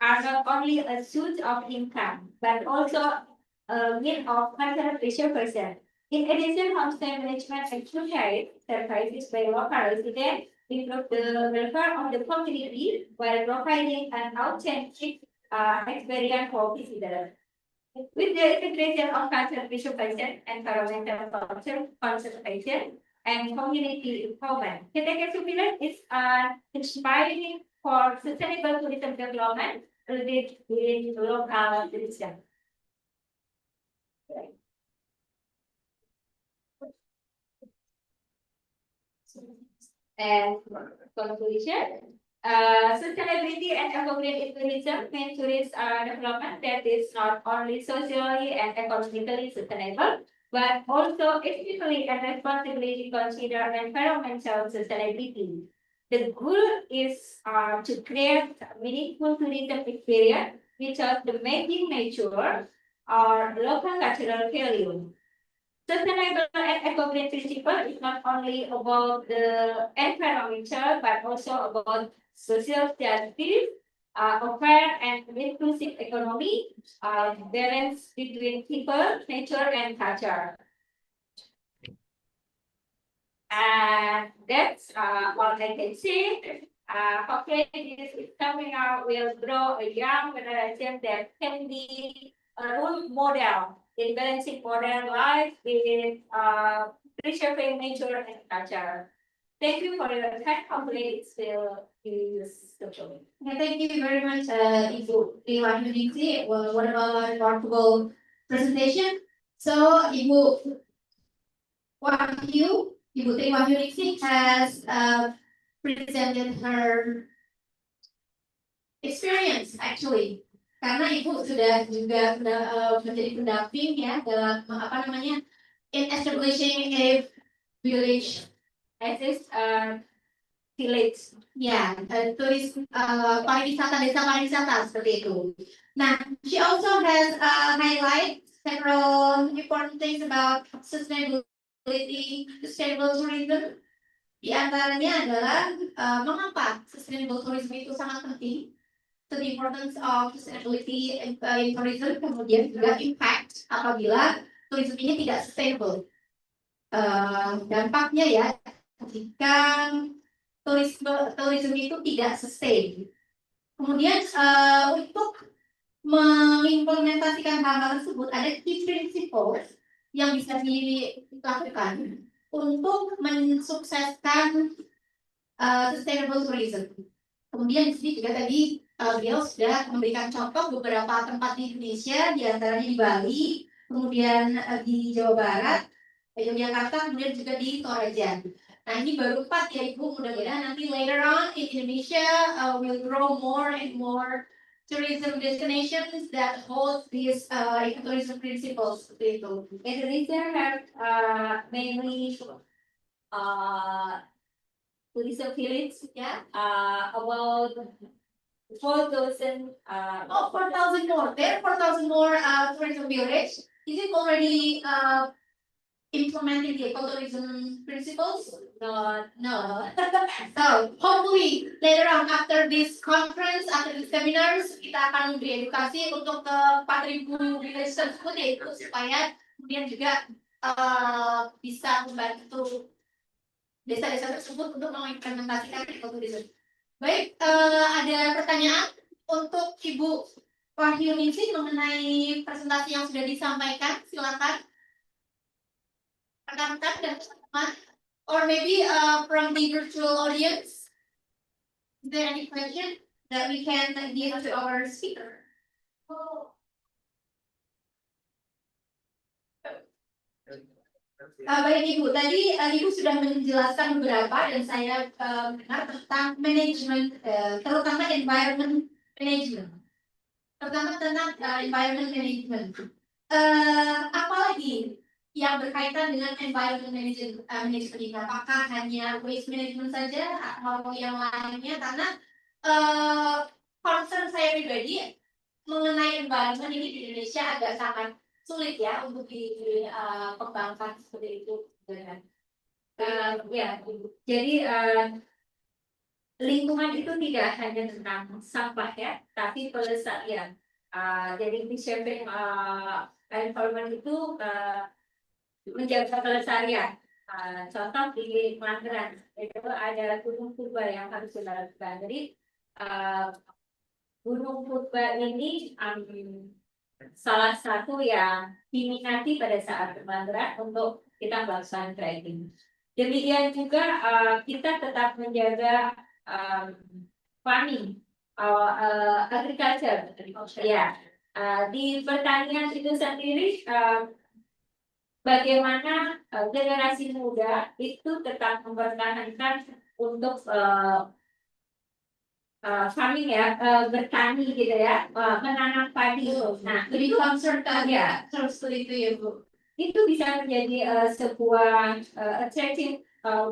are not only a source of income, but also a means of conservation person. In addition, homestay management and social services by local residents improve the welfare of the community while providing an authentic experience for visitors. With the integration of conservation, environmental conservation, and community empowerment, Ketekesu Village is inspiring for sustainable tourism development rooted in local tourism. And conclusion, sustainability and eco-green tourism mean tourist development that is not only socially and economically sustainable, but also ethically and responsibly consider environmental sustainability. The goal is to create meaningful tourism experience without damaging nature or local cultural value. Sustainable and eco-green principle is not only about the environmental, but also about social justice, a fair and inclusive economy, balance between people, nature, and culture. And that's all I can say. Hopefully, this seminar will grow a young generation that can be a role model in balancing modern life with preserving nature and culture. Thank you for your time. Hopefully, it will use the show. Thank you very much, Ibu Wahyuningsih. Well, what about a remarkable presentation? So, Ibu Wahyuningsih has presented her experience actually. Karena Ibu sudah juga menjadi pendamping ya dalam apa namanya in establishing a village Village. ya turis pariwisata desa pariwisata seperti itu. Nah, she also has highlight several important things about sustainability, sustainable tourism. Di antaranya adalah mengapa sustainable tourism itu sangat penting. So the importance of sustainability in tourism, kemudian juga impact apabila tourism ini tidak sustainable. Dampaknya ya jika tourism itu tidak sustain. Kemudian untuk mengimplementasikan hal-hal tersebut ada key principles yang bisa dilakukan untuk mensukseskan sustainable tourism. Kemudian di sini juga tadi beliau sudah memberikan contoh beberapa tempat di Indonesia, di antaranya di Bali, kemudian di Jawa Barat, Yogyakarta, kemudian juga di Toraja. Nah ini baru 4 ya Ibu, mudah-mudahan nanti later on in Indonesia will grow more and more tourism destinations that hold these ecotourism principles seperti itu. Indonesia have mainly tourism village, yeah, about 4,000. 4,000 more. There are 4,000 more tourism village. Is it already implementing the ecotourism principles? No. So hopefully later on after this conference, after the seminars, kita akan memberi edukasi untuk ke 4,000 village tersebut yaitu supaya kemudian juga bisa membantu desa-desa tersebut untuk mengimplementasikan ecotourism. Baik, ada pertanyaan untuk Ibu Wahyuningsih mengenai presentasi yang sudah disampaikan, silakan. Rekan-rekan dan teman-teman, or maybe from the virtual audience, is there any question that we can give to our speaker? Baik Ibu, tadi Ibu sudah menjelaskan beberapa dan saya mendengar tentang manajemen, terutama environment management. Terutama tentang environment management. Apalagi yang berkaitan dengan environment management ini. Apakah hanya waste management saja atau yang lainnya? Karena concern saya pribadi mengenai environment ini di Indonesia agak sangat sulit ya untuk dikembangkan seperti itu. Ya, jadi lingkungan itu tidak hanya tentang sampah ya, tapi pelestarian. Jadi di shaping environment itu menjaga pelestarian. Contoh di Mandala itu ada gunung purba yang harus dilakukan. Jadi gunung purba ini salah satu yang diminati pada saat Mandala untuk kita melakukan trekking. Demikian juga kita tetap menjaga farming, agriculture, ya. Di pertanian itu sendiri bagaimana generasi muda itu tetap mempertahankan untuk farming ya, bertani gitu ya, menanam padi. Nah, Lebih concern kan ya, terus itu ya Bu. itu bisa menjadi sebuah attractive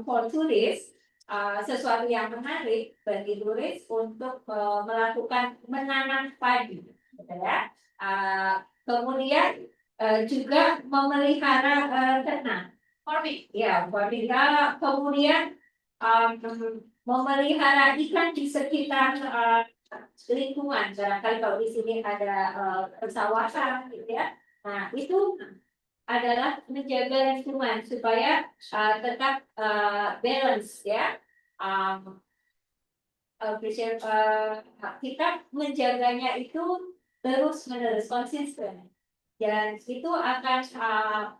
for tourists, sesuatu yang menarik bagi turis untuk melakukan menanam padi, gitu ya. Kemudian juga memelihara ternak, Farming. ya, farming. Kemudian memelihara ikan di sekitar lingkungan. Barangkali kalau di sini ada persawahan, gitu ya. Nah, itu adalah menjaga lingkungan supaya tetap balance ya. Kita menjaganya itu terus-menerus konsisten, dan itu akan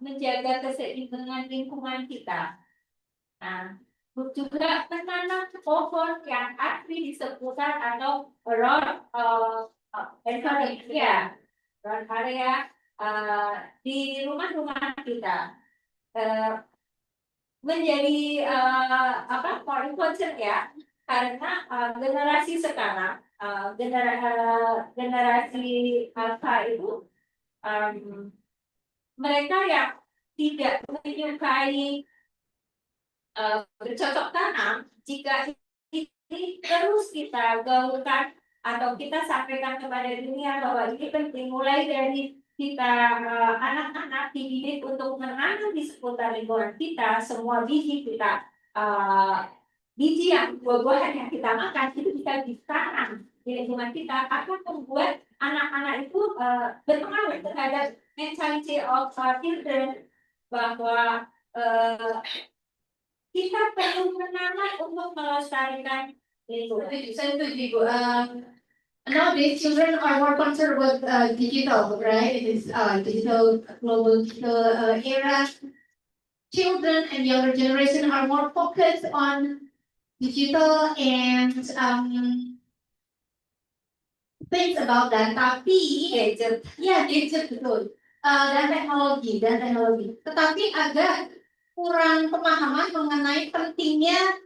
menjaga keseimbangan lingkungan kita. Nah, juga menanam pohon yang asli di seputar atau around ya, around area di rumah-rumah kita. Menjadi more important ya, karena generasi sekarang, generasi alpha itu mereka yang tidak menyukai bercocok tanam, jika ini terus kita gaulkan atau kita sampaikan kepada dunia bahwa ini penting, mulai dari kita anak-anak dididik untuk menanam di seputar lingkungan kita, semua biji kita, biji yang buah-buahan yang kita makan itu bisa ditanam di lingkungan kita, akan membuat anak-anak itu berpengaruh terhadap mentality of children, bahwa kita perlu menanam untuk melestarikan lingkungan. Saya setuju Bu. Nowadays, children are more concerned with digital, right? It is digital, global digital era. Children and younger generation are more focused on digital and things about that. Tapi gadget, ya gadget betul. Dan teknologi. Tetapi agak kurang pemahaman mengenai pentingnya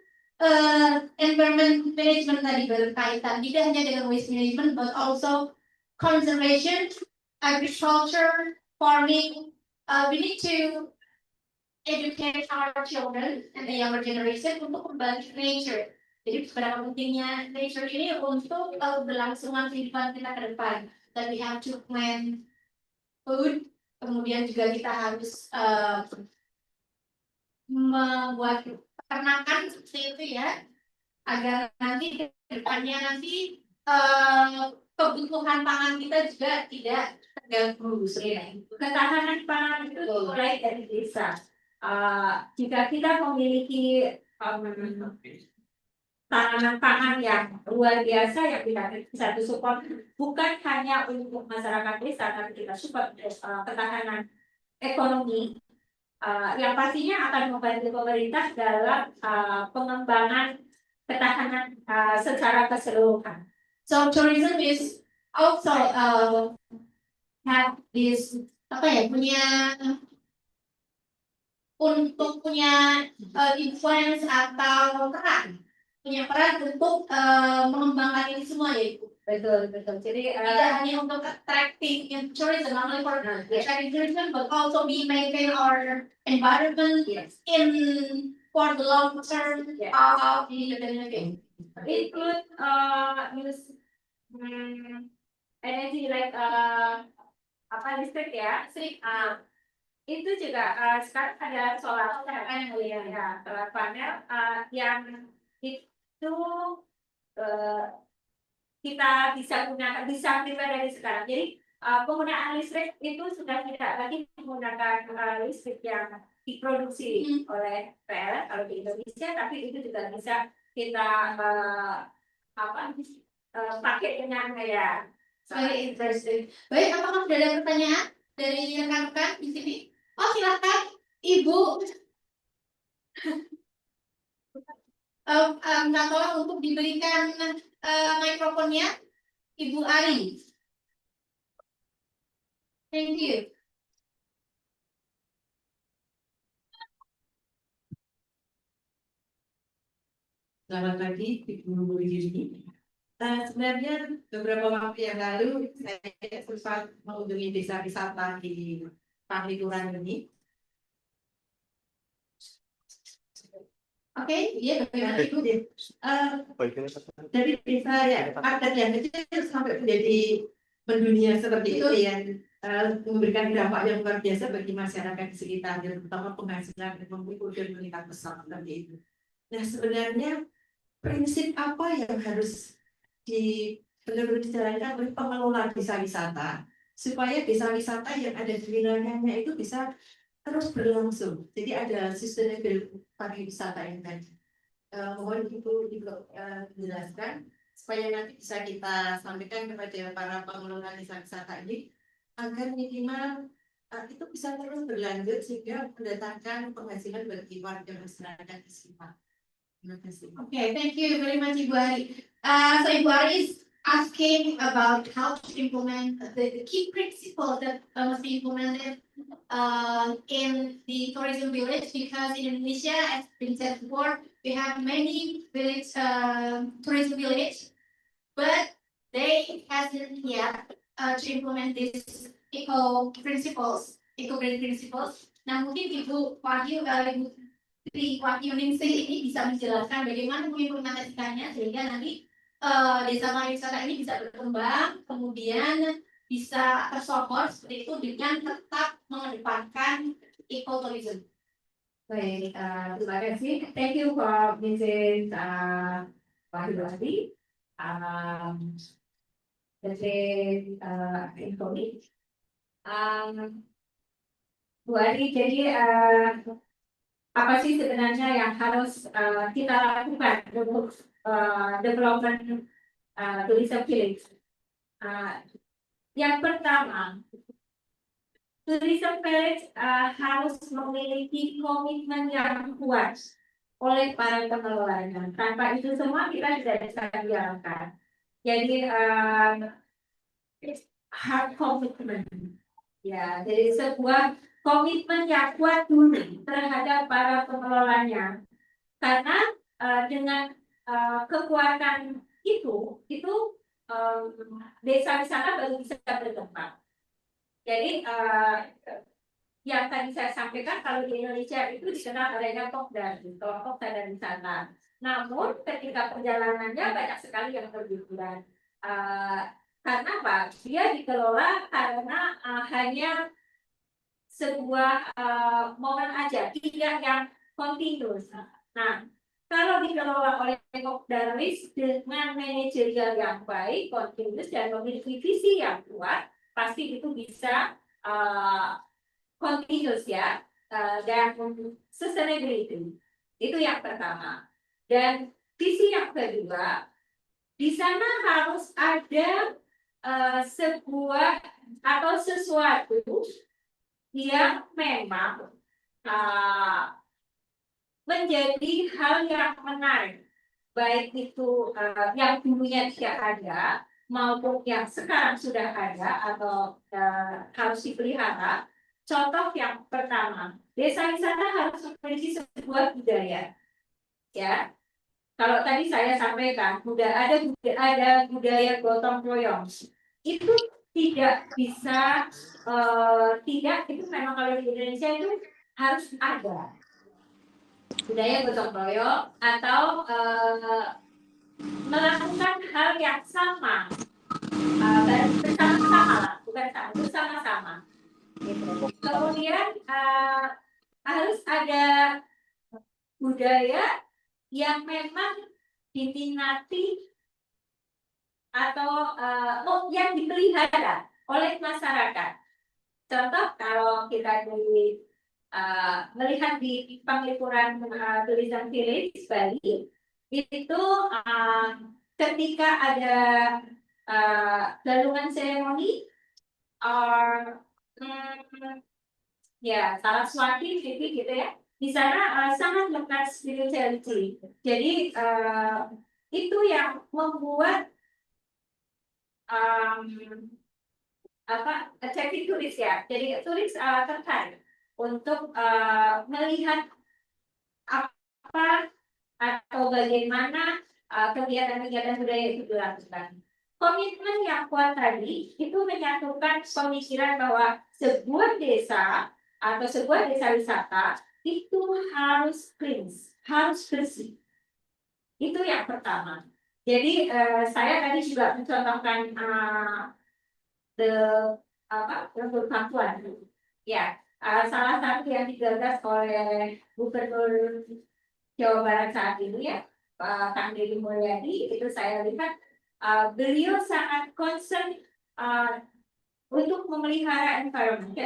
environment management tadi, berkaitan tidak hanya dengan waste management but also conservation, agriculture, farming. We need to educate our children and the younger generation untuk kembali ke nature. Jadi seberapa pentingnya nature ini untuk berlangsungan kehidupan kita ke depan. Dan we have to plant food. Kemudian juga kita harus membuat peternakan seperti itu ya, agar nanti ke depannya nanti kebutuhan pangan kita juga tidak terganggu. Ketahanan pangan itu mulai dari desa. Jika kita memiliki tanaman pangan yang luar biasa yang kita bisa support, bukan hanya untuk masyarakat desa, tapi kita support ketahanan ekonomi, yang pastinya akan membantu pemerintah dalam pengembangan ketahanan secara keseluruhan. So tourism is also have this punya influence atau peran untuk mengembangkan ini semua ya Ibu. Betul, betul. Jadi Tidak hanya untuk attracting in tourism, not only for attracting tourism, but also we maintain our environment yes, in for the long term Yes. of the development. include use energy like apa listrik ya, listrik. Itu juga sekarang ada solar panel ya, solar panel yang itu kita bisa gunakan, bisa kita dari sekarang. Jadi penggunaan listrik itu sudah tidak lagi menggunakan listrik yang diproduksi oleh PLN kalau di Indonesia, tapi itu juga bisa kita pakai dengan ya. Very interesting. Baik, apakah sudah ada pertanyaan dari rekan-rekan di sini? Oh, silakan, Ibu. Minta tolong untuk diberikan mikrofonnya, Ibu Ari. Thank you. Selamat pagi, Ibu Wulandari. Sebenarnya beberapa waktu yang lalu saya sempat mengunjungi desa wisata di Pariwisata ini. Oke, iya, bagaimana Ibu? Dari desa ya, padat yang kecil sampai menjadi mendunia seperti itu yang memberikan dampak yang luar biasa bagi masyarakat di sekitar, terutama penghasilan ekonomi dan meningkat pesat seperti itu. Nah, sebenarnya prinsip apa yang harus dijalankan oleh pengelola desa wisata supaya desa wisata yang ada di wilayahnya itu bisa terus berlangsung. Jadi ada sustainable pariwisata yang tadi. Mohon Ibu jelaskan supaya nanti bisa kita sampaikan kepada para pengelola desa wisata ini agar minimal itu bisa terus berlanjut sehingga mendatangkan penghasilan bagi warga masyarakat di sekitar. Okay, thank you very much, Ibu Ari. So Ibu Ari is asking about how to implement the key principles that must be implemented in the tourism village, because in Indonesia, as been said before, we have many village tourism village, but they hasn't yet to implement these eco-green principles. Nah, mungkin Ibu Wahyuningsih ini bisa menjelaskan bagaimana mengimplementasikannya sehingga nanti desa pariwisata ini bisa berkembang, kemudian bisa tersokor seperti itu dengan tetap mengedepankan ekoturism. Baik, terima kasih. Thank you for Mrs. Wahyuningsih. Informasi. Bu Ari, jadi apa sih sebenarnya yang harus kita lakukan untuk development tourism village? Yang pertama, tourism village harus memiliki komitmen yang kuat oleh para pengelolanya. Tanpa itu semua kita tidak bisa jalankan. Jadi hard commitment. Ya, jadi sebuah komitmen yang kuat dulu terhadap para pengelolanya, karena dengan kekuatan itu desa wisata baru bisa berkembang. Jadi yang tadi saya sampaikan, kalau di Indonesia itu dikenal adanya kelompok sadar wisata. Namun ketika perjalanannya banyak sekali yang berguguran. Karena apa? Dia dikelola karena hanya sebuah momen aja, tidak yang continuous. Nah, kalau dikelola oleh kopdaris dengan manajerial yang baik, continuous, dan memiliki visi yang kuat, pasti itu bisa continuous ya, dan sustainability. Itu yang pertama. Dan visi yang kedua, di sana harus ada sebuah atau sesuatu yang memang menjadi hal yang menarik, baik itu yang dulunya tidak ada maupun yang sekarang sudah ada atau harus dipelihara. Contoh yang pertama, desa wisata harus memiliki sebuah budaya, ya. kalau tadi saya sampaikan, ada budaya gotong royong, itu tidak bisa tidak itu memang kalau di Indonesia itu harus ada budaya gotong royong atau melakukan hal yang sama bersama-sama lah, bukan sama, bersama-sama. Gitu. Kemudian harus ada budaya yang memang diminati atau yang dipelihara oleh masyarakat. Contoh kalau kita melihat di penglipuran tulisan village Bali, itu ketika ada galungan seremoni or ya Saraswati gitu ya, di sana sangat lekat spirituality. Jadi itu yang membuat attractive turis ya. Jadi turis tertarik untuk melihat apa atau bagaimana kegiatan-kegiatan budaya itu dilakukan. Komitmen yang kuat tadi itu menyatukan pemikiran bahwa sebuah desa atau sebuah desa wisata itu harus clean, harus bersih. Itu yang pertama. Jadi saya tadi juga mencontohkan Lembur Pakuan. Ya, salah satu yang digagas oleh Gubernur Jawa Barat saat ini ya, Kang Deddy Mulyadi, itu saya lihat beliau sangat concern untuk memelihara environment.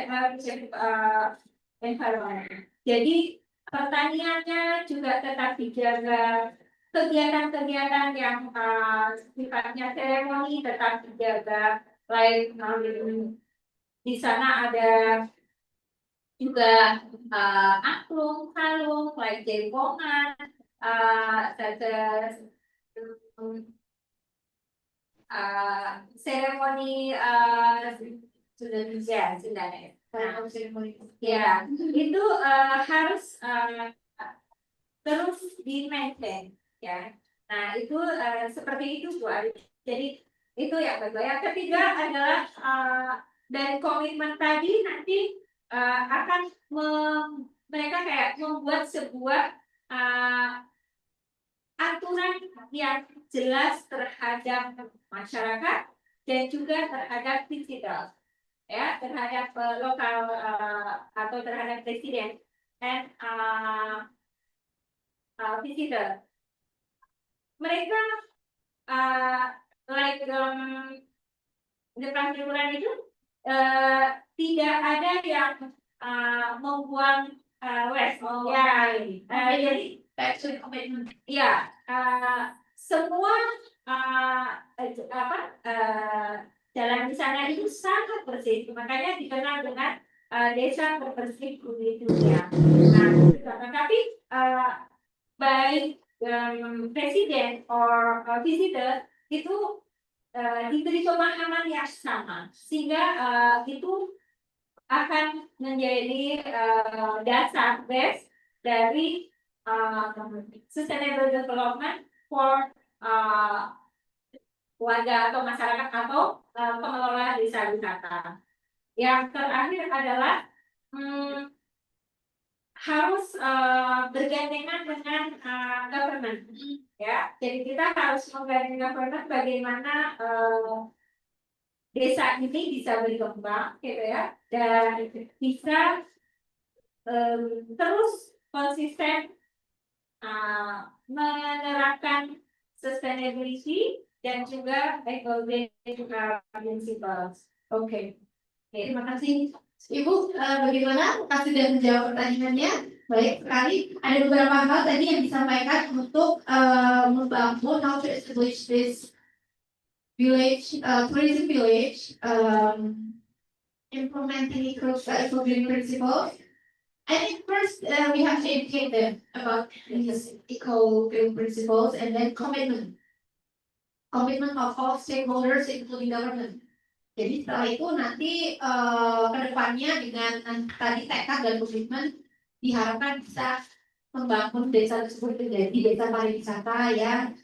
Jadi pertaniannya juga tetap dijaga, kegiatan-kegiatan yang sifatnya seremoni tetap dijaga. Lain di sana ada juga angklung, kalung, like jaipongan, seremoni Indonesia sebenarnya. Ya, itu harus terus di-maintain ya. Nah, itu seperti itu Bu Ari. Jadi itu yang kedua. Yang ketiga adalah dari komitmen tadi nanti akan mereka kayak membuat sebuah aturan yang jelas terhadap masyarakat dan juga terhadap visitor, ya, terhadap lokal atau terhadap presiden dan visitor. Mereka like di peraturan itu tidak ada yang membuang waste. Jadi ya semua jalan di sana itu sangat bersih, makanya dikenal dengan desa terbersih di dunia. Nah, tapi baik presiden or visitor itu diberi pemahaman yang sama, sehingga itu akan menjadi dasar base dari sustainable development for warga atau masyarakat atau pengelola desa wisata. Yang terakhir adalah harus bergandengan dengan government, ya. Jadi kita harus menggandeng government bagaimana desa ini bisa berkembang, gitu ya, dan bisa terus konsisten menerapkan sustainability dan juga principles. Oke. Terima kasih Ibu. Bagaimana? Kasih sudah menjawab pertanyaannya. Baik sekali. Ada beberapa hal tadi yang disampaikan untuk membangun how to establish this village, tourism village, implementing eco-green principles. I think first we have to educate them about these eco-green principles and then commitment of all stakeholders including government. Jadi setelah itu nanti kedepannya dengan tadi tekad dan komitmen diharapkan bisa membangun desa tersebut menjadi desa pariwisata yang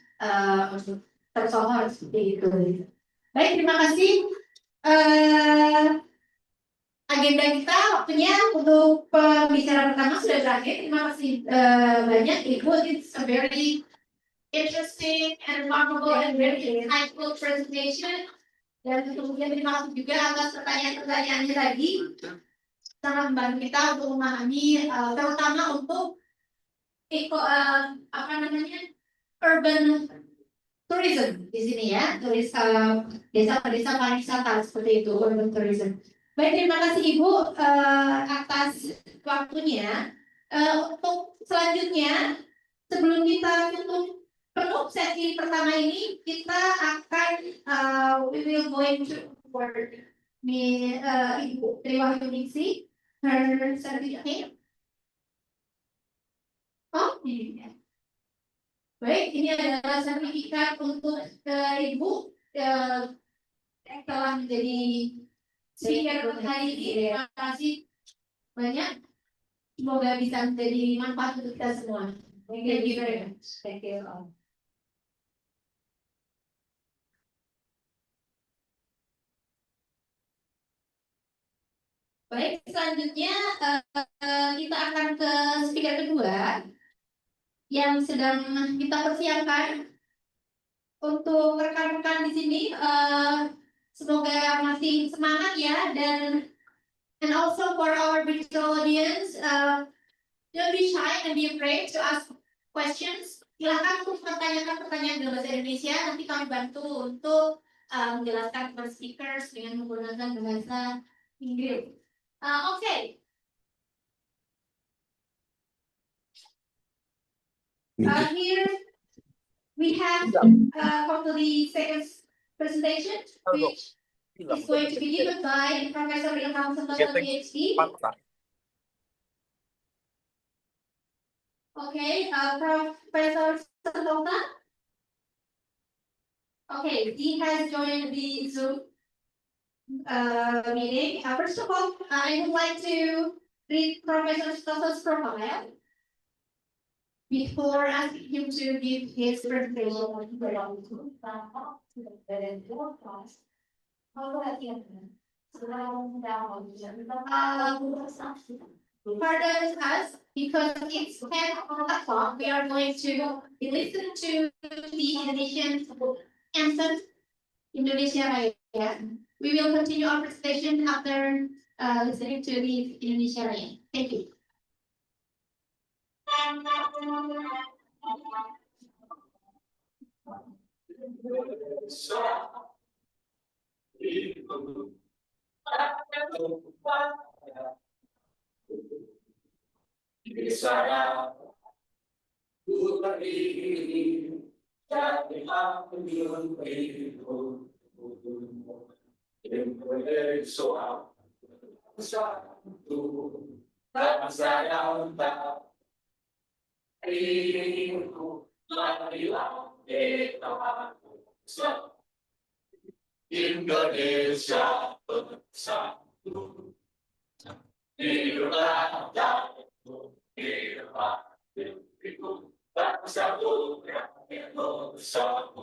tersohor seperti itu. Baik, terima kasih. Agenda kita waktunya untuk pembicaraan pertama sudah berakhir. Terima kasih banyak Ibu. It's a very interesting and remarkable and very insightful presentation. Dan kemudian terima kasih juga atas pertanyaan-pertanyaannya tadi. Sangat membantu kita untuk memahami, terutama untuk urban tourism di sini ya, desa-desa pariwisata seperti itu, urban tourism. Baik, terima kasih Ibu atas waktunya. Untuk selanjutnya, sebelum kita tutup penuh sesi pertama ini, kita akan we will going to forward Ibu Tri Wahyuningsih her certificate. Oh, ini. Baik, ini adalah sertifikat untuk Ibu yang telah menjadi speaker hari ini. Terima kasih banyak. Semoga bisa menjadi manfaat untuk kita semua. Thank you very much. Thank you all. Baik, selanjutnya kita akan ke speaker kedua yang sedang kita persiapkan untuk rekan-rekan di sini. Semoga masih semangat ya, dan and also for our virtual audience, don't be shy and be afraid to ask questions. Silakan untuk mempertanyakan pertanyaan dalam bahasa Indonesia. Nanti kami bantu untuk menjelaskan kepada speakers dengan menggunakan bahasa Inggris. Okay. Here we have come to the second presentation, which is going to be given by Professor Ilham, Ph.D. Okay, Professor Sentosa. Okay, he has joined the Zoom meeting. First of all, I would like to read Professor Sentosa's profile before asking him to give his presentation. Pardon us, because it's 10:00, we are going to listen to the Indonesian anthem, Indonesia Raya. We will continue our presentation after listening to the Indonesia Raya. Thank you. Indonesia bersatu, hidup bersatu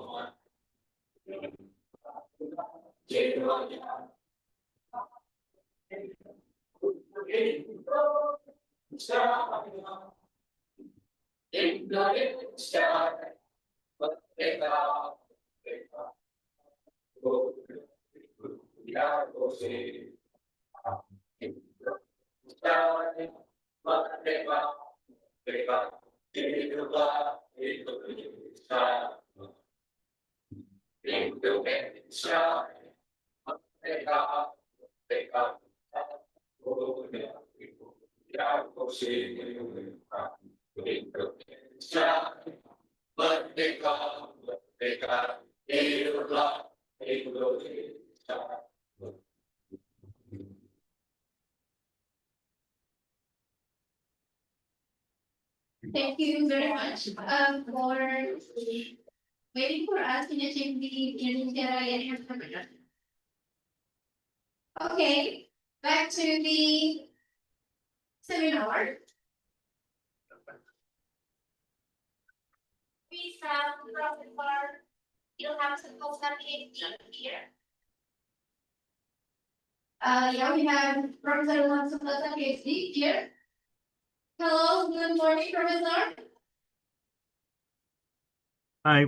bersama. Indonesia merdeka, ya Gusti. Merdeka, merdeka, hiduplah Indonesia. Indonesia merdeka, merdeka, ya Gusti. Indonesia merdeka, merdeka, hiduplah Indonesia. Thank you very much for waiting for us to achieve the Indonesia Raya. Okay, back to the seminar. please have Professor Ilham Sentosa, Ph.D. here. Yeah, we have Professor Ilham Sentosa, Ph.D. here. Hello, good morning, Professor. Hi,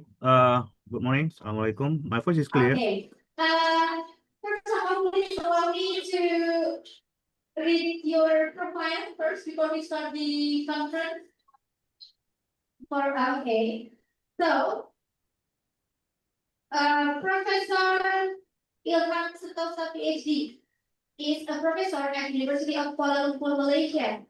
good morning. Assalamualaikum. My voice is clear. Okay. First of all, please allow me to read your profile first before we start the conference. Okay. So, Professor Ilham Sentosa, Ph.D. is a professor at University of Kuala Lumpur, Malaysia.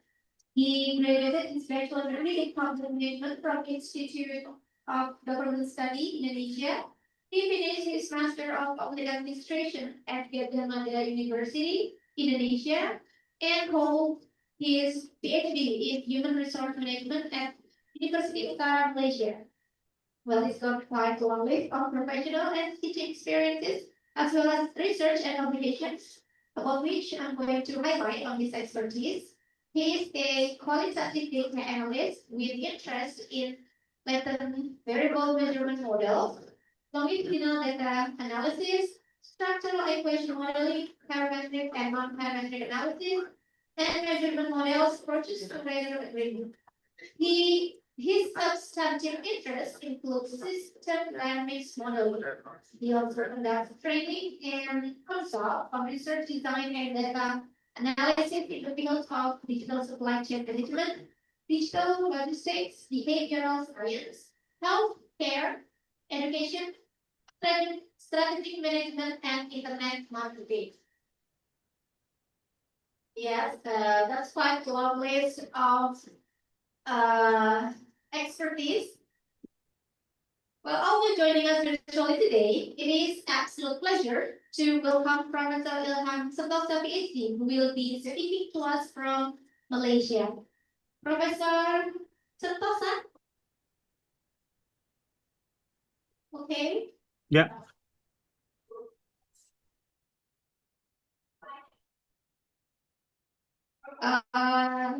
He graduated his bachelor's degree in public management from Institute of Government Study, Indonesia. He finished his Master of Public Administration at Mandala University, Indonesia, and holds his Ph.D. in Human Resource Management at University of Malaysia. Well, he's got quite a long list of professional and teaching experiences, as well as research and publications, about which I'm going to highlight on his expertise. He is a qualitative data analyst with interest in latent variable measurement models, longitudinal data analysis, structural equation modeling, parametric and non-parametric analysis, and measurement models approaches to radar agreement. His substantive interests include system dynamics modeling. He also conducts training and consult on research design and data analysis in the field of digital supply chain management, digital logistics, behavioral science, healthcare, education, strategic management, and internet marketing. Yes, that's quite a long list of expertise. Well, also joining us virtually today, it is absolute pleasure to welcome Professor Ilham Sentosa, Ph.D., who will be speaking to us from Malaysia. Professor Sentosa? Okay. Yeah.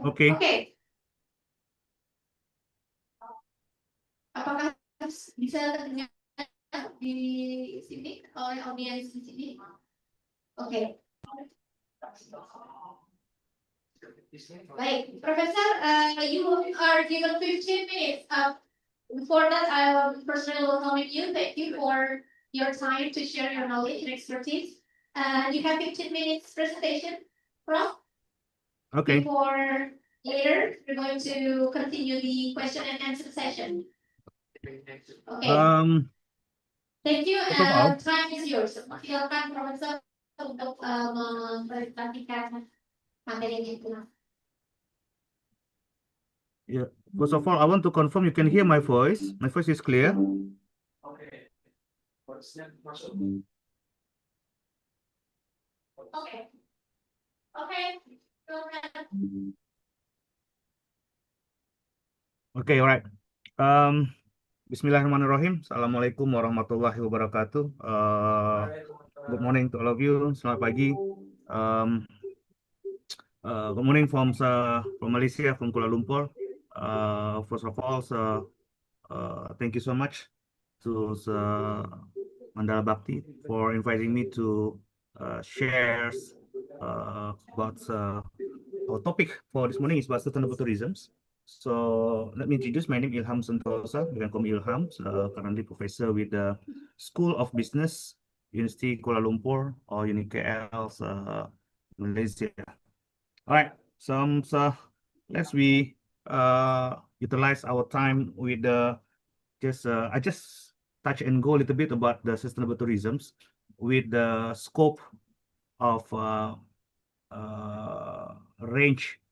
Okay. Okay. Apakah bisa terdengar di sini oleh audiens di sini? Oke. Baik, Professor, you are given 15 minutes. Before that, I will personally welcome you. Thank you for your time to share your knowledge and expertise. You have 15 minutes presentation, Prof. Okay. Before later, we're going to continue the question and answer session. Okay. Thank you. First of all, Time is yours. Silakan Profesor untuk mempresentasikan materinya. yeah. First of all, I want to confirm you can hear my voice. My voice is clear. Okay. Okay. Okay. Go ahead. Okay, all right. Bismillahirrahmanirrahim. Assalamualaikum warahmatullahi wabarakatuh. Good morning to all of you. Selamat pagi. Good morning from Malaysia, from Kuala Lumpur. First of all, thank you so much to Mandala Bhakti for inviting me to share about our topic for this morning is about sustainable tourism. So let me introduce my name Ilham Sentosa. You can call me Ilham. Currently professor with the School of Business, Universiti Kuala Lumpur or UniKL, Malaysia. All right. So let's utilize our time with the I just touch and go a little bit about the sustainable tourism with the scope of range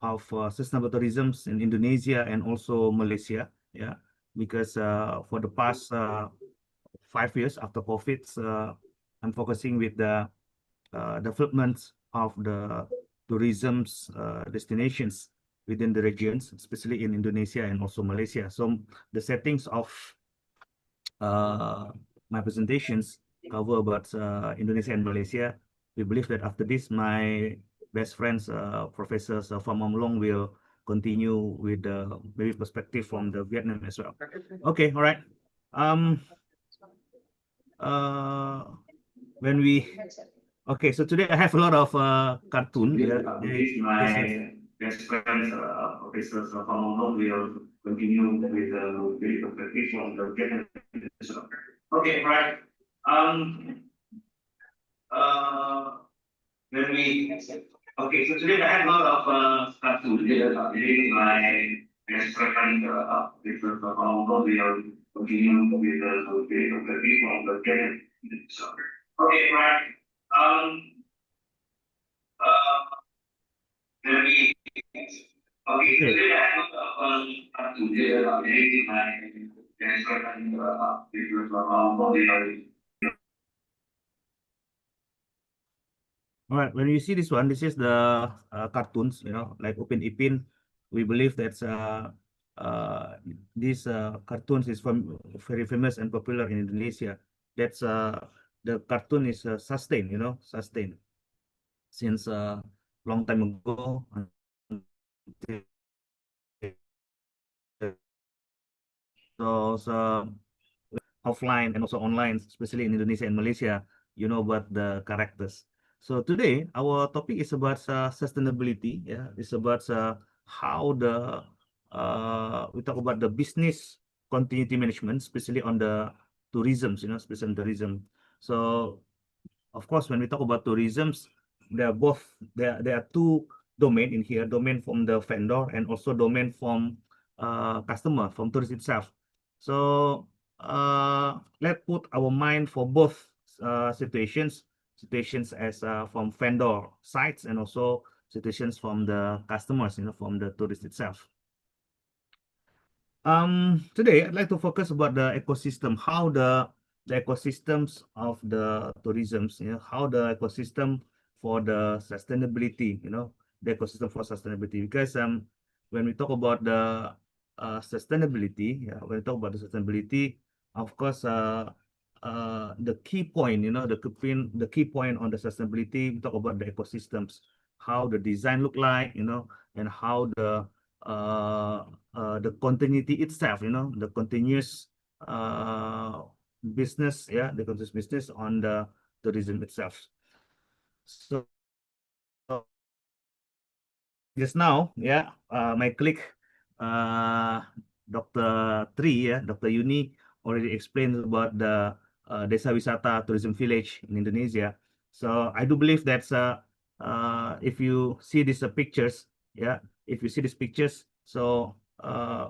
of sustainable tourism in Indonesia and also Malaysia. Yeah, because for the past 5 years after COVID, I'm focusing with the development of the tourism destinations within the regions, especially in Indonesia and also Malaysia. So the settings of my presentations cover about Indonesia and Malaysia. We believe that after this, my best friends, Professor Long will continue with the maybe perspective from the Vietnam as well. Okay, all right. When we Okay, so today I have a lot of cartoon. This is my best friend, Professor Safamono will continue with the perspective from the Vietnamese. Okay, right. When we Okay, so today I have a lot of cartoon. This is my best friend, Professor Safamono will continue with the perspective from the Vietnamese. Okay, right. When we Okay, so today I have cartoon. This is my best friend, Professor Safamono will. All right, when you see this one, this is the cartoons, like Upin Ipin. We believe that these cartoons is very famous and popular in Indonesia. That's the cartoon is sustained, sustained since a long time ago. So offline and also online, especially in Indonesia and Malaysia, you know about the characters. So today our topic is about sustainability. Yeah, it's about how we talk about the business continuity management, especially on the tourism. Especially on tourism. So of course, when we talk about tourism, there are two domain in here: domain from the vendor and also domain from customer, from tourist itself. So let's put our mind for both situations as from vendor sides and also situations from the customers, from the tourist itself. Today I'd like to focus about the ecosystem, how the ecosystems of the tourism, how the ecosystem for the sustainability, the ecosystem for sustainability. Because when we talk about the sustainability, when we talk about the sustainability, of course, the key point, the key point on the sustainability, we talk about the ecosystems, how the design look like, and how the continuity itself, the continuous business, the continuous business on the tourism itself. So just now, my colleague, Dr. Tri, Dr. Yuni already explained about the Desa Wisata Tourism Village in Indonesia. So I do believe that if you see these pictures, if you see these pictures, so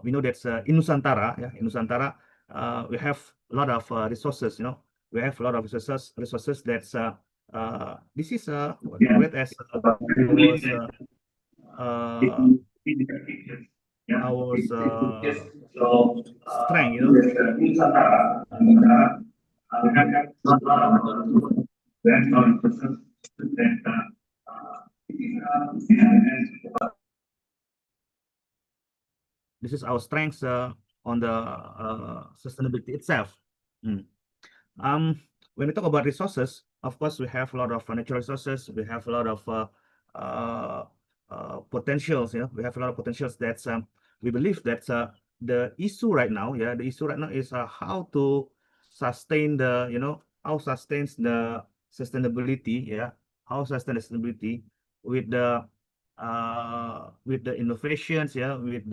we know that in Nusantara, in Nusantara, we have a lot of resources, we have a lot of resources that's this is what we call it as our strength, this is our strengths on the sustainability itself. When we talk about resources, of course, we have a lot of natural resources. We have a lot of potentials. We have a lot of potentials that we believe that the issue right now, the issue right now is how to sustain the, how sustains the sustainability, how sustain sustainability with the innovations, with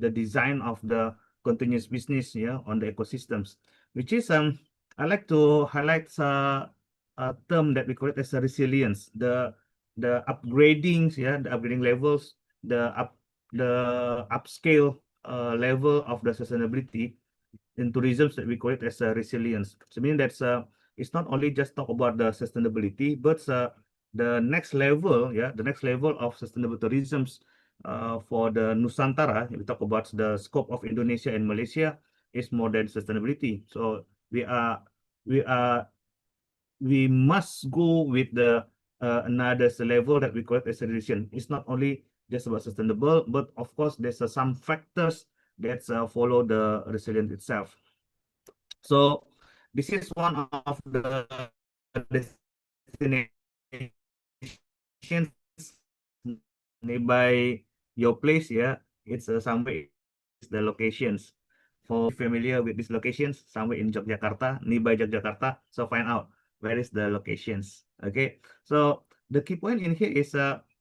the design of the continuous business, on the ecosystems, which is I like to highlight a term that we call it as a resilience, the upgrading, the upgrading levels, the upscale level of the sustainability in tourism, that we call it as a resilience. So meaning that it's not only just talk about the sustainability, but the next level, the next level of sustainable tourism for the Nusantara, we talk about the scope of Indonesia and Malaysia, is more than sustainability. So we must go with the another level that we call it as a resilience. It's not only just about sustainable, but of course there's some factors that follow the resilience itself. So this is one of the destinations neighbor nearby your place, yeah, it's somewhere the locations. For familiar with these locations, somewhere in Yogyakarta, nearby Yogyakarta, so find out where is the locations. Okay, so the key point in here is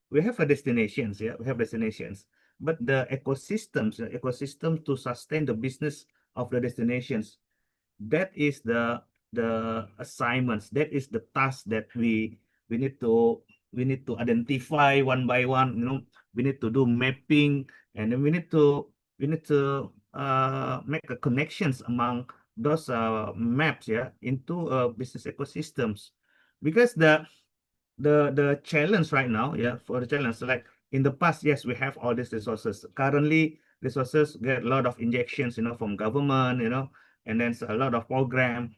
we have a destinations, yeah, we have destinations, but the ecosystem to sustain the business of the destinations, that is the assignments, that is the task that we need to identify one by one, you know. We need to do mapping, and then we need to make a connections among those maps, yeah, into business ecosystems. Because the challenge right now, yeah, for the challenge, like in the past, yes, we have all these resources. Currently, resources get a lot of injections, you know, from government, you know, and then a lot of program.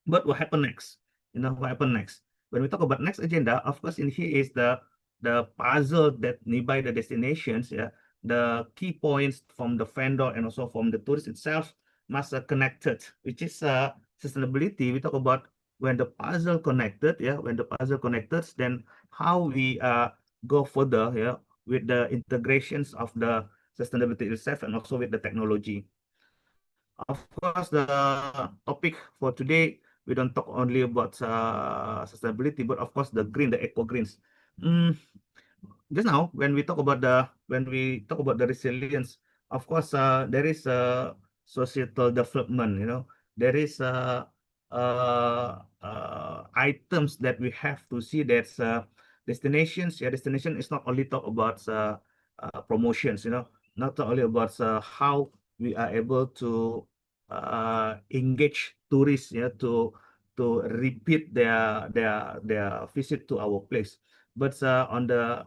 But what happened next? You know, what happened next? When we talk about next agenda, of course, in here is the puzzle that nearby the destinations, yeah, the key points from the vendor and also from the tourist itself must connected, which is sustainability. We talk about when the puzzle connected, yeah, when the puzzle connected, then how we go further, yeah, with the integrations of the sustainability itself and also with the technology. Of course, the topic for today, we don't talk only about sustainability, but of course the green, the eco greens. Just now, when we talk about the resilience, of course, there is a societal development. You know, there is items that we have to see. That's destinations. Yeah, destination is not only talk about promotions. You know, not only about how we are able to engage tourists, yeah, to repeat their visit to our place, but on the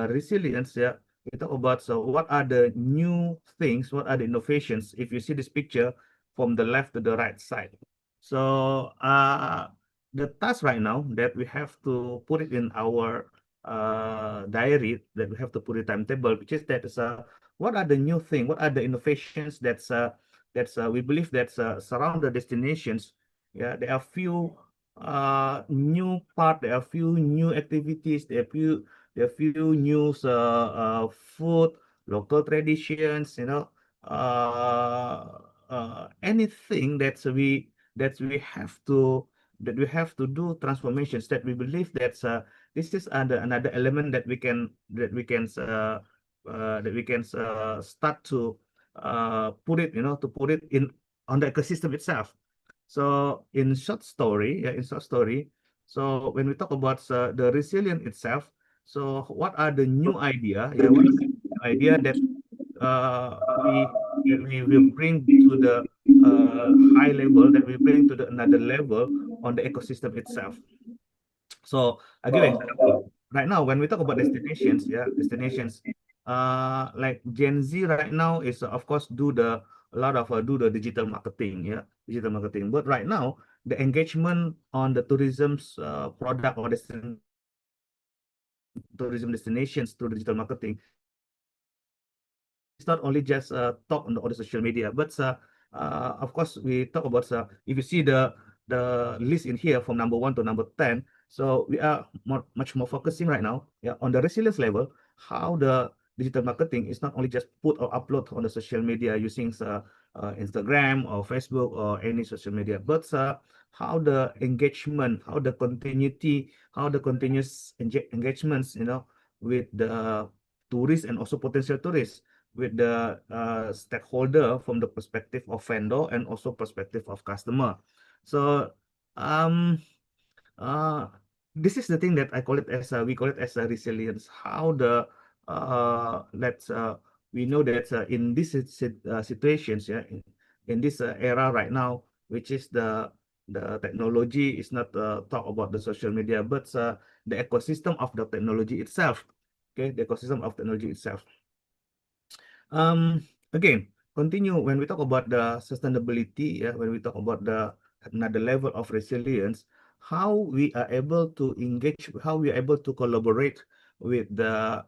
resilience, yeah, we talk about what are the new things, what are the innovations. If you see this picture from the left to the right side, so the task right now that we have to put it in our diary, that we have to put a timetable, which is that what are the new thing, what are the innovations that's we believe that's surround the destinations. Yeah, there are few new part, there are few new activities, there are few new food, local traditions, you know, anything that we have to do transformations, that we believe that this is another element that we can start to put it, you know, to put it in on the ecosystem itself. So in short story, yeah, so when we talk about the resilient itself, so what are the new idea? Yeah, what are the new idea that we will bring to the high level, that we bring to the another level on the ecosystem itself. So I'll give an example. Right now, when we talk about destinations, yeah, destinations, like Gen Z right now is of course a lot of do the digital marketing, yeah, digital marketing. But right now, the engagement on the tourism's product or tourism destinations through digital marketing, it's not only just talk on the social media, but of course we talk about if you see the list in here from number 1 to number 10, so we are much more focusing right now, yeah, on the resilience level, how the digital marketing is not only just put or upload on the social media using Instagram or Facebook or any social media, but how the engagement, how the continuity, how the continuous engagements, you know, with the tourists and also potential tourists, with the stakeholder from the perspective of vendor and also perspective of customer. So um uh this is the thing that I call it as we call it as a resilience. How the let's we know that in this situations, yeah, in this era right now, which is the technology is not talk about the social media, but the ecosystem of the technology itself. Okay, the ecosystem of technology itself. Again, continue when we talk about the sustainability, yeah, when we talk about the another level of resilience, how we are able to engage, how we are able to collaborate with the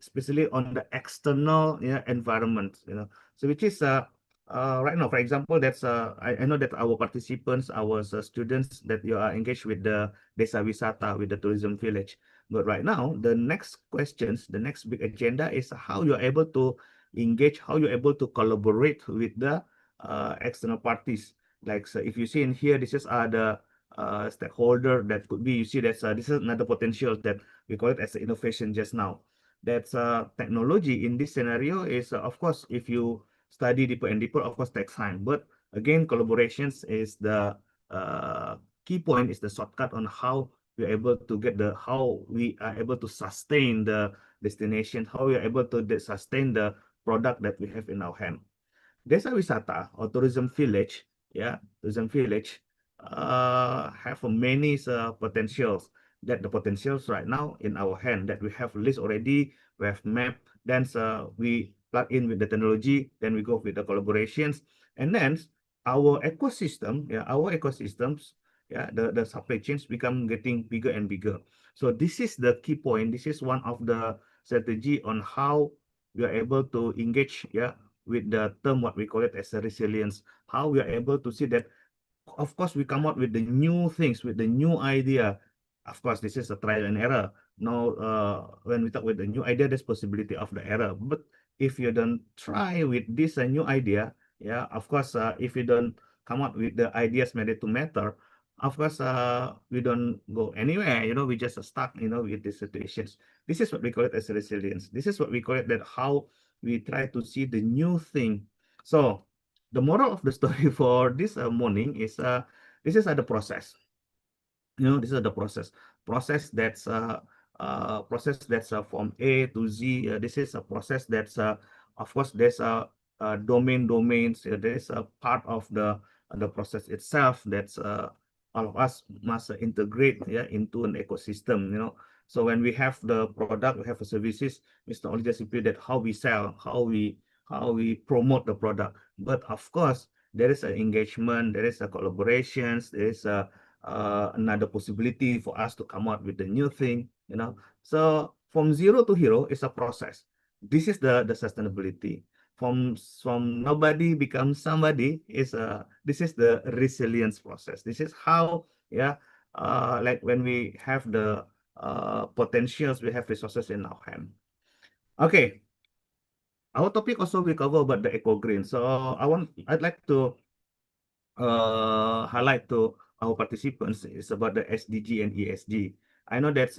especially on the external, yeah, environment, you know. So which is right now, for example, that's I know that our participants, our students, that you are engaged with the Desa Wisata, with the tourism village. But right now, the next questions, the next big agenda is how you are able to engage, how you're able to collaborate with the external parties. Like, so if you see in here, this is the stakeholder that could be, you see that's this is another potential that we call it as innovation just now. That's technology in this scenario is, of course, if you study deeper and deeper, of course, takes time. But again, collaborations is the key point, is the shortcut on how we're able to get how we are able to sustain the destination, how we are able to sustain the product that we have in our hand. Desa wisata or tourism village, tourism village have many potentials. That the potentials right now in our hand, that we have list already, we have map, then we plug in with the technology, then we go with the collaborations, and then our ecosystem, our ecosystems, the supply chains become getting bigger and bigger. So this is the key point. This is one of the strategy on how we are able to engage, with the term what we call it as a resilience. How we are able to see that, of course, we come up with the new things, with the new idea. Of course, this is a trial and error. Now, when we talk with the new idea, there's possibility of the error. But if you don't try with this new idea, of course, if you don't come up with the ideas made to matter, of course, we don't go anywhere. We just stuck, with these situations. This is what we call it as resilience. This is what we call it, that how we try to see the new thing. So the moral of the story for this morning is this is the process. This is the process that's from A to Z. This is a process that's of course there's a domains. There is a part of the process itself that's all of us must integrate into an ecosystem. So when we have the product, we have the services, it's not only just simply that how we sell, how we promote the product, but of course there is an engagement, there is a collaborations, there is another possibility for us to come out with the new thing. So from zero to hero is a process. This is the sustainability. From nobody becomes somebody is this is the resilience process. This is how like when we have the potentials, we have resources in our hand. Okay, our topic also we cover about the eco green. So I'd like to highlight to our participants is about the SDG and ESG. I know that's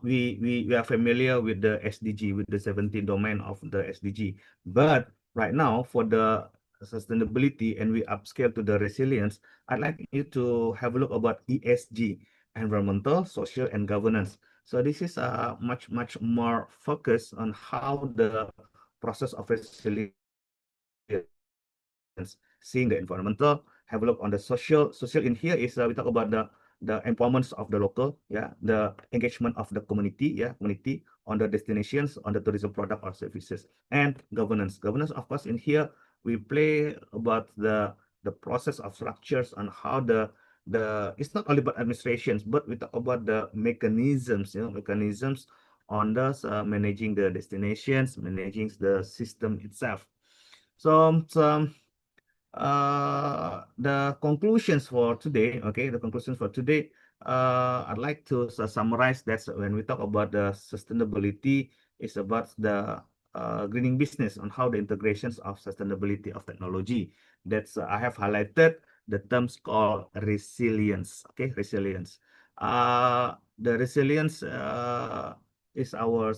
we are familiar with the SDG, with the 17 domain of the SDG, but right now for the sustainability and we upscale to the resilience, I'd like you to have a look about ESG, environmental, social, and governance. So this is much more focused on how the process of resilience, seeing the environmental, have a look on the social. Social in here is we talk about the empowerment of the local, the engagement of the community, community on the destinations, on the tourism product or services, and governance. Governance, of course, in here we play about the process of structures on how the it's not only about administrations, but we talk about the mechanisms, mechanisms on the managing the destinations, managing the system itself. So the conclusions for today, the conclusions for today, I'd like to summarize that when we talk about the sustainability, it's about the greening business, on how the integrations of sustainability of technology. That's I have highlighted the terms called resilience. Resilience. The resilience is our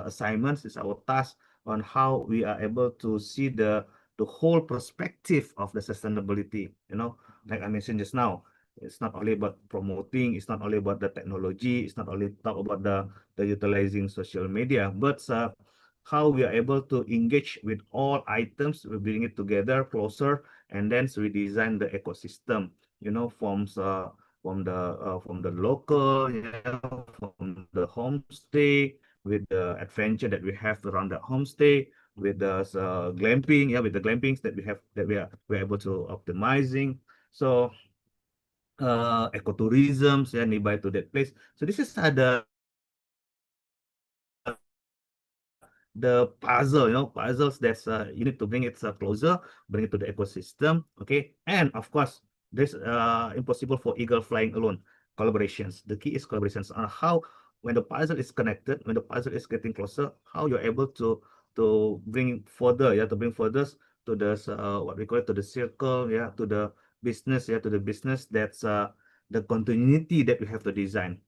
assignments, is our task on how we are able to see the whole perspective of the sustainability. Like I mentioned just now, it's not only about promoting, it's not only about the technology, it's not only talk about the utilizing social media, but how we are able to engage with all items, we bring it together closer, and then we design the ecosystem, from the local, from the homestay, with the adventure that we have around the homestay, with the glamping, with the glampings that we have, that we're able to optimizing. So ecotourism, nearby to that place. So this is the the puzzle, puzzles that's you need to bring it closer, bring it to the ecosystem. Okay, and of course, this impossible for eagle flying alone. Collaborations. The key is collaborations on how when the puzzle is connected, when the puzzle is getting closer, how you're able to bring further, to bring further to the what we call it, to the circle, to the business, to the business that's the continuity that we have to design.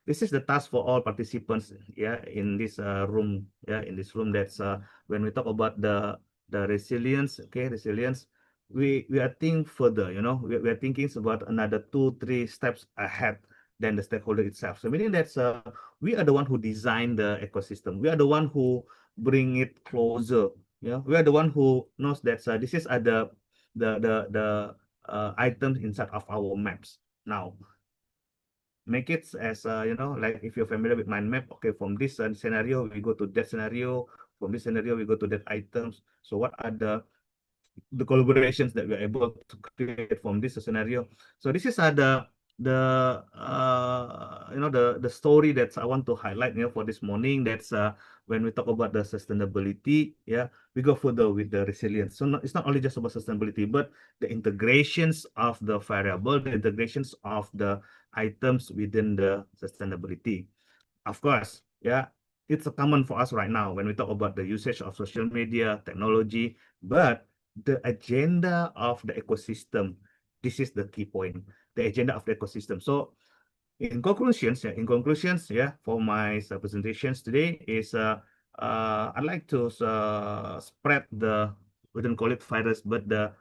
This is the task for all participants, in this room, in this room. That's when we talk about the resilience. Okay, resilience. We are thinking further. We are thinking about another 2-3 steps ahead than the stakeholder itself. So meaning that we are the one who design the ecosystem. We are the one who bring it closer. We are the one who knows that this is the items inside of our maps now. Make it as like if you're familiar with mind map. Okay, from this scenario we go to that scenario, from this scenario we go to that items. So what are the collaborations that we're able to create from this scenario? So this is the story that I want to highlight for this morning. That's when we talk about the sustainability, we go further with the resilience. So it's not only just about sustainability, but the integrations of the variable, the integrations of the items within the sustainability. Of course, it's a common for us right now when we talk about the usage of social media, technology, but the agenda of the ecosystem, this is the key point, the agenda of the ecosystem. So in conclusions, for my presentations today is I'd like to spread we don't call it virus, but the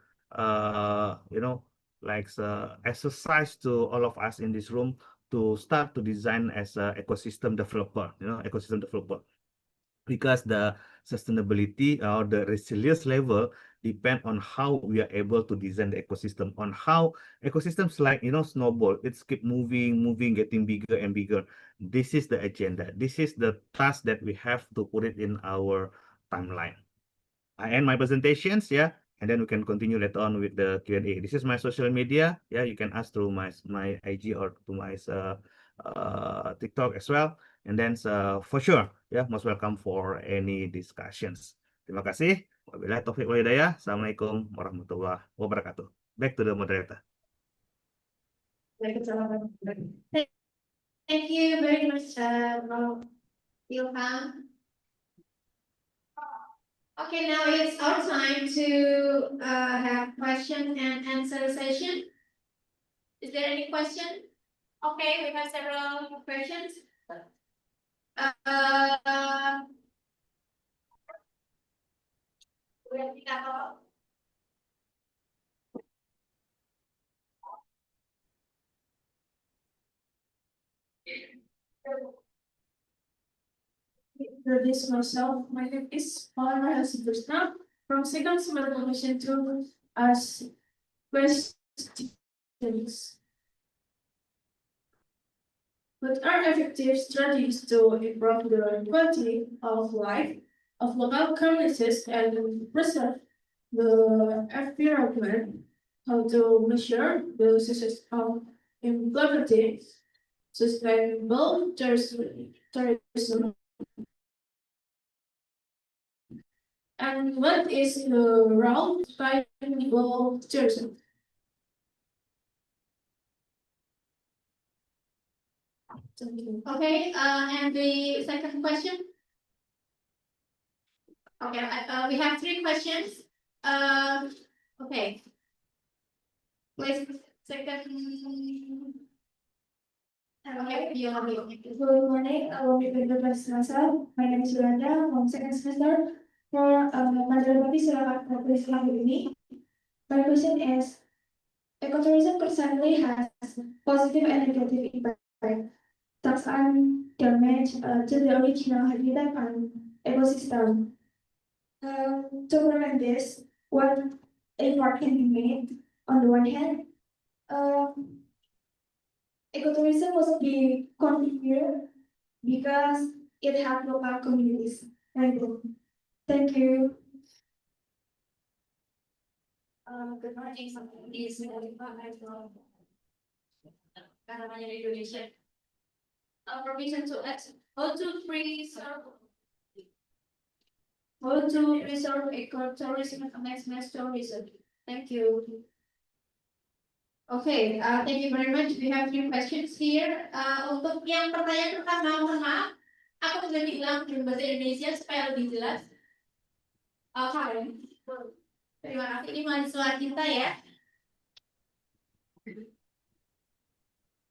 exercise to all of us in this room to start to design as a ecosystem developer, because the sustainability or the resilience level depend on how we are able to design the ecosystem, on how ecosystems like snowball, it's keep moving, getting bigger and bigger. This is the agenda, this is the task that we have to put it in our timeline. I end my presentations, and then we can continue later on with the Q&A. This is my social media, you can ask through my IG or to my TikTok as well. And then for sure, most welcome for any discussions. Terima kasih. Wabillahi taufiq wal hidayah. Assalamualaikum warahmatullahi wabarakatuh. Back to the moderator. Thank you very much, Ilham. Okay, now it's our time to have question and answer session. Is there any question? Okay, we have several questions. Introduce myself. My name is Kuala from second semester commission to ask questions. What are effective strategies to improve the quality of life of local communities and preserve the environment? How to measure the success of implementing sustainable tourism? And what is the role of sustainable tourism? Okay, and the second question? Okay, we have 3 questions. Okay. Please, second. Okay, Good morning. I will be introduce myself. My name is Yolanda from second semester for Mandala Please ini. My question is, ecotourism personally has positive and negative impact. Tax and damage to the original habitat and ecosystem. To prevent this, what effort can be made? On the one hand, ecotourism must be configured because it helps local communities. Thank you. Good morning. Is Indonesia. Permission to add 2, 3, How to preserve ecotourism and maximize tourism. Thank you. Okay, thank you very much. We have few questions here. Untuk yang pertanyaan pertama, mohon maaf, aku sudah diulang di bahasa Indonesia supaya lebih jelas. Karen, terima kasih. Ini mahasiswa kita ya.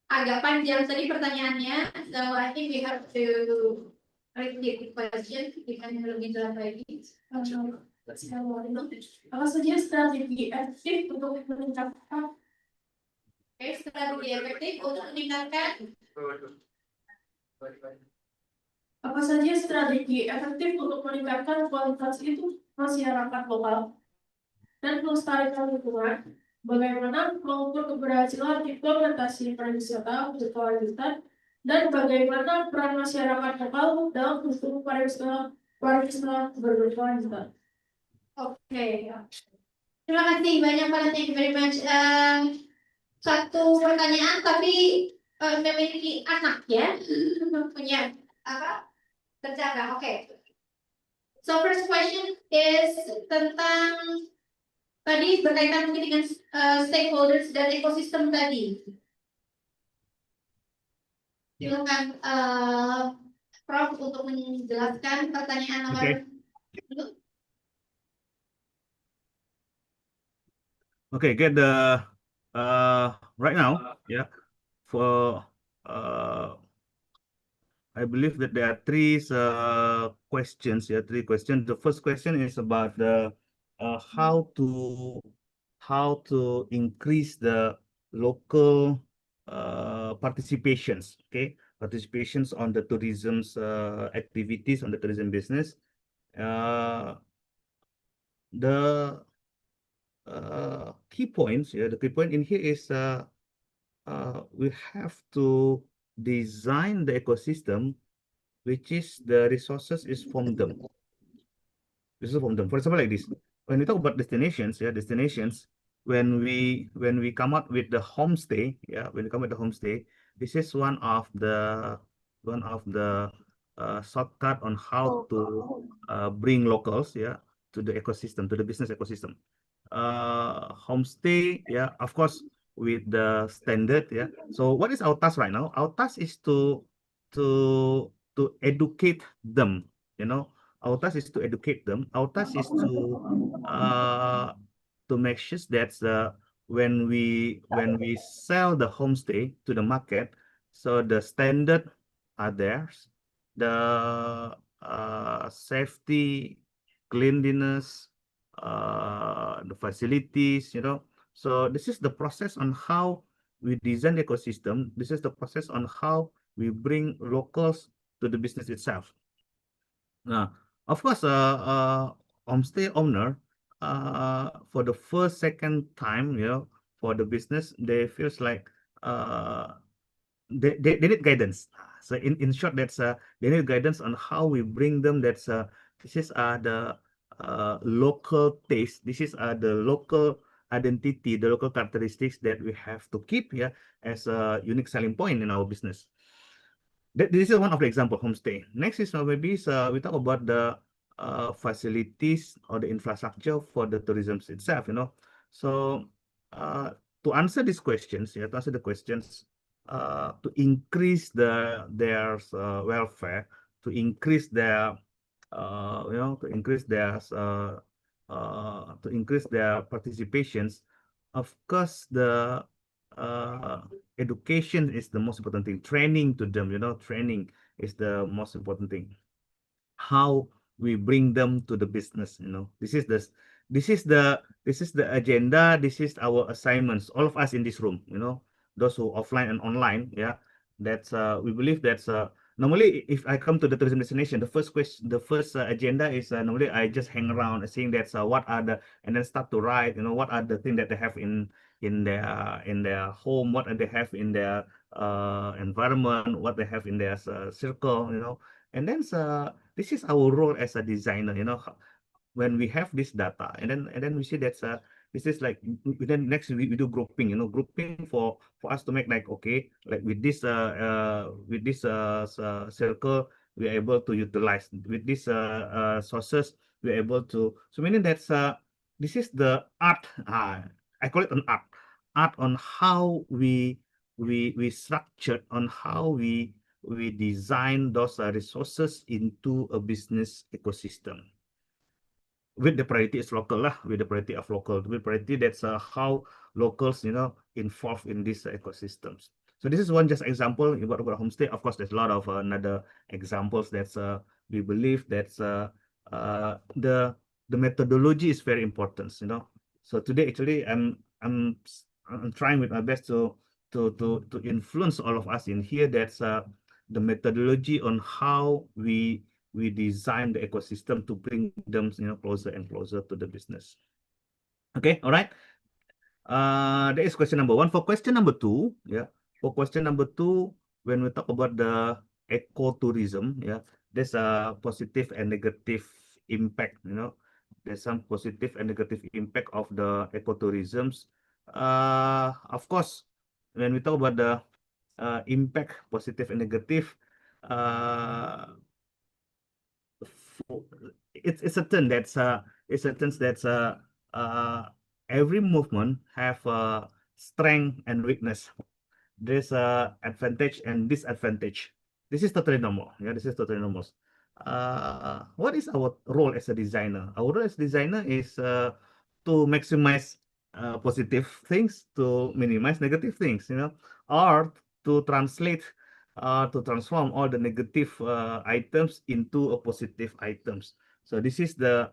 Agak panjang tadi pertanyaannya, so I think we have to repeat the question dengan lebih jelas lagi. Apa saja strategi efektif untuk meningkatkan Strategi efektif untuk meningkatkan apa saja strategi efektif untuk meningkatkan kualitas itu masyarakat lokal dan melestarikan lingkungan? Bagaimana mengukur keberhasilan implementasi pariwisata berkelanjutan dan bagaimana peran masyarakat lokal dalam mendukung pariwisata berkelanjutan? Oke. Terima kasih banyak Pak, thank you very much. Satu pertanyaan tapi memiliki anak ya, punya apa? Terjaga. Oke. So first question is tentang tadi berkaitan mungkin dengan stakeholders dan ekosistem tadi. Silakan Prof untuk menjelaskan pertanyaan nomor. Okay, get the right now, yeah, for I believe that there are three questions. Yeah, three questions. The first question is about the how to increase the local participations. Okay, participations on the tourism's activities on the tourism business. The key points. Yeah, the key point in here is we have to design the ecosystem, which is the resources is from them. This is from them. For example, like this, when we talk about destinations, yeah, destinations, when we come up with the homestay, yeah, when we come with the homestay, this is one of the shortcut on how to bring locals, yeah, to the ecosystem, to the business ecosystem. Homestay, yeah, of course, with the standard, yeah. So what is our task right now? Our task is to educate them, you know. Our task is to educate them. Our task is to make sure that when we sell the homestay to the market, so the standard are there, the safety, cleanliness, the facilities, you know. So this is the process on how we design the ecosystem. This is the process on how we bring locals to the business itself. Now, of course, homestay owner, for the first, second time, you know, for the business, they feels like they need guidance. So in short, that's they need guidance on how we bring them. That's this is the local taste. This is the local identity, the local characteristics that we have to keep here as a unique selling point in our business. This is one of the example homestay. Next is maybe we talk about the facilities or the infrastructure for the tourism itself. You know, so to answer these questions, yeah, to answer the questions, to increase their welfare, to increase their you know, to increase their participations. Of course, the education is the most important thing. Training to them, you know, training is the most important thing. How we bring them to the business, you know, this is the agenda. This is our assignments, all of us in this room, you know, those who offline and online, yeah. That's we believe that's normally if I come to the tourism destination, the first agenda is normally I just hang around seeing that's what are the, and then start to write, you know, what are the things that they have in their home, what they have in their environment, what they have in their circle, you know. And then this is our role as a designer, you know, when we have this data, and then we see that's this is like, then next we do grouping, you know, grouping for us to make like, okay, like with this circle we are able to utilize, with these sources we're able to. So meaning that's this is the art. I call it an art on how we structured, on how we design those resources into a business ecosystem. With the priority is local lah, with the priority of local, with priority that's how locals, involved in these ecosystems. So this is one just example about homestay. Of course, there's a lot of another examples that's we believe that's the methodology is very important, So today actually I'm trying with my best to influence all of us in here. That's the methodology on how we design the ecosystem to bring them closer and closer to the business. Okay, all right. That is question number 1. For question number 2, for question number 2, when we talk about the ecotourism, there's a positive and negative impact. There's some positive and negative impact of the ecotourisms. Of course, when we talk about the impact, positive and negative, it's certain that's every movement have strength and weakness. There's a advantage and disadvantage. This is totally normal. This is totally normal. What is our role as a designer? Our role as a designer is to maximize positive things, to minimize negative things, or to translate, to transform all the negative items into a positive items. So this is the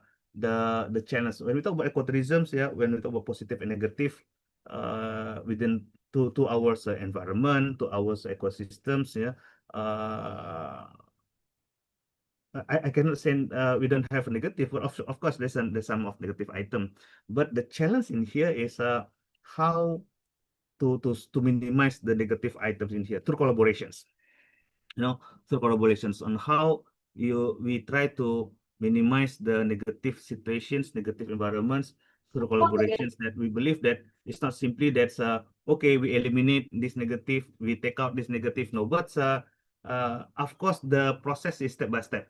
challenge. When we talk about ecotourism, when we talk about positive and negative, within to our environment, to our ecosystems, I cannot say we don't have a negative, but of course there's some of negative item. But the challenge in here is how to minimize the negative items in here through collaborations. Through collaborations on how we try to minimize the negative situations, negative environments through collaborations that we believe that it's not simply that's okay, we eliminate this negative, we take out this negative, no, but of course the process is step by step.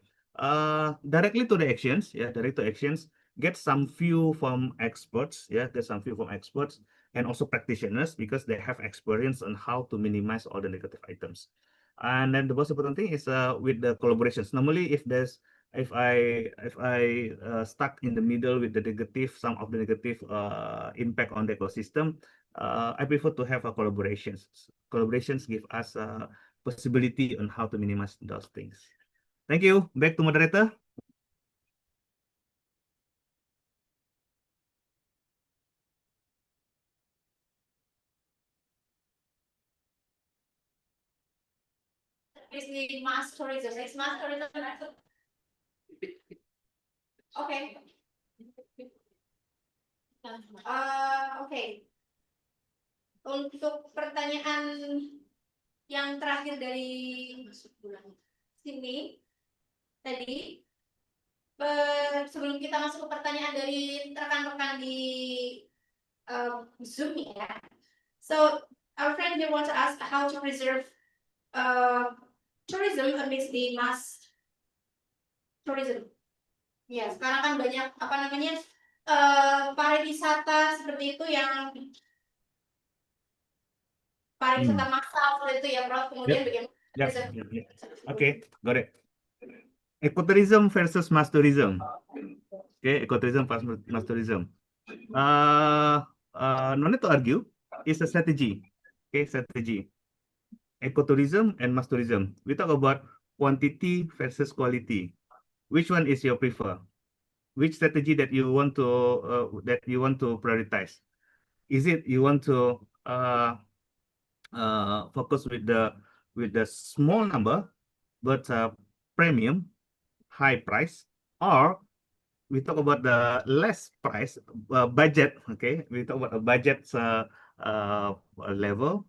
Directly to the actions, direct to actions, get some view from experts, get some view from experts and also practitioners because they have experience on how to minimize all the negative items. And then the most important thing is with the collaborations. Normally, if I stuck in the middle with the negative, some of the negative impact on the ecosystem, I prefer to have a collaborations. Collaborations give us a possibility on how to minimize those things. Thank you. Back to moderator. Is the mass tourism. It's mass tourism. Okay. Okay. Untuk pertanyaan yang terakhir dari sini tadi, sebelum kita masuk ke pertanyaan dari rekan-rekan di Zoom ya. So our friend here wants to ask how to preserve tourism amidst the mass tourism. Ya, sekarang kan banyak pariwisata seperti itu yang pariwisata massal seperti itu ya, Prof. Kemudian bagaimana? Okay, got it. Ecotourism versus mass tourism. Okay, ecotourism versus mass tourism. No need to argue. It's a strategy. Okay, strategy. Ecotourism and mass tourism. We talk about quantity versus quality. Which one is your prefer? Which strategy that you want to prioritize? Is it you want to focus with the small number but premium, high price, or we talk about the less price budget? Okay, we talk about a budget level,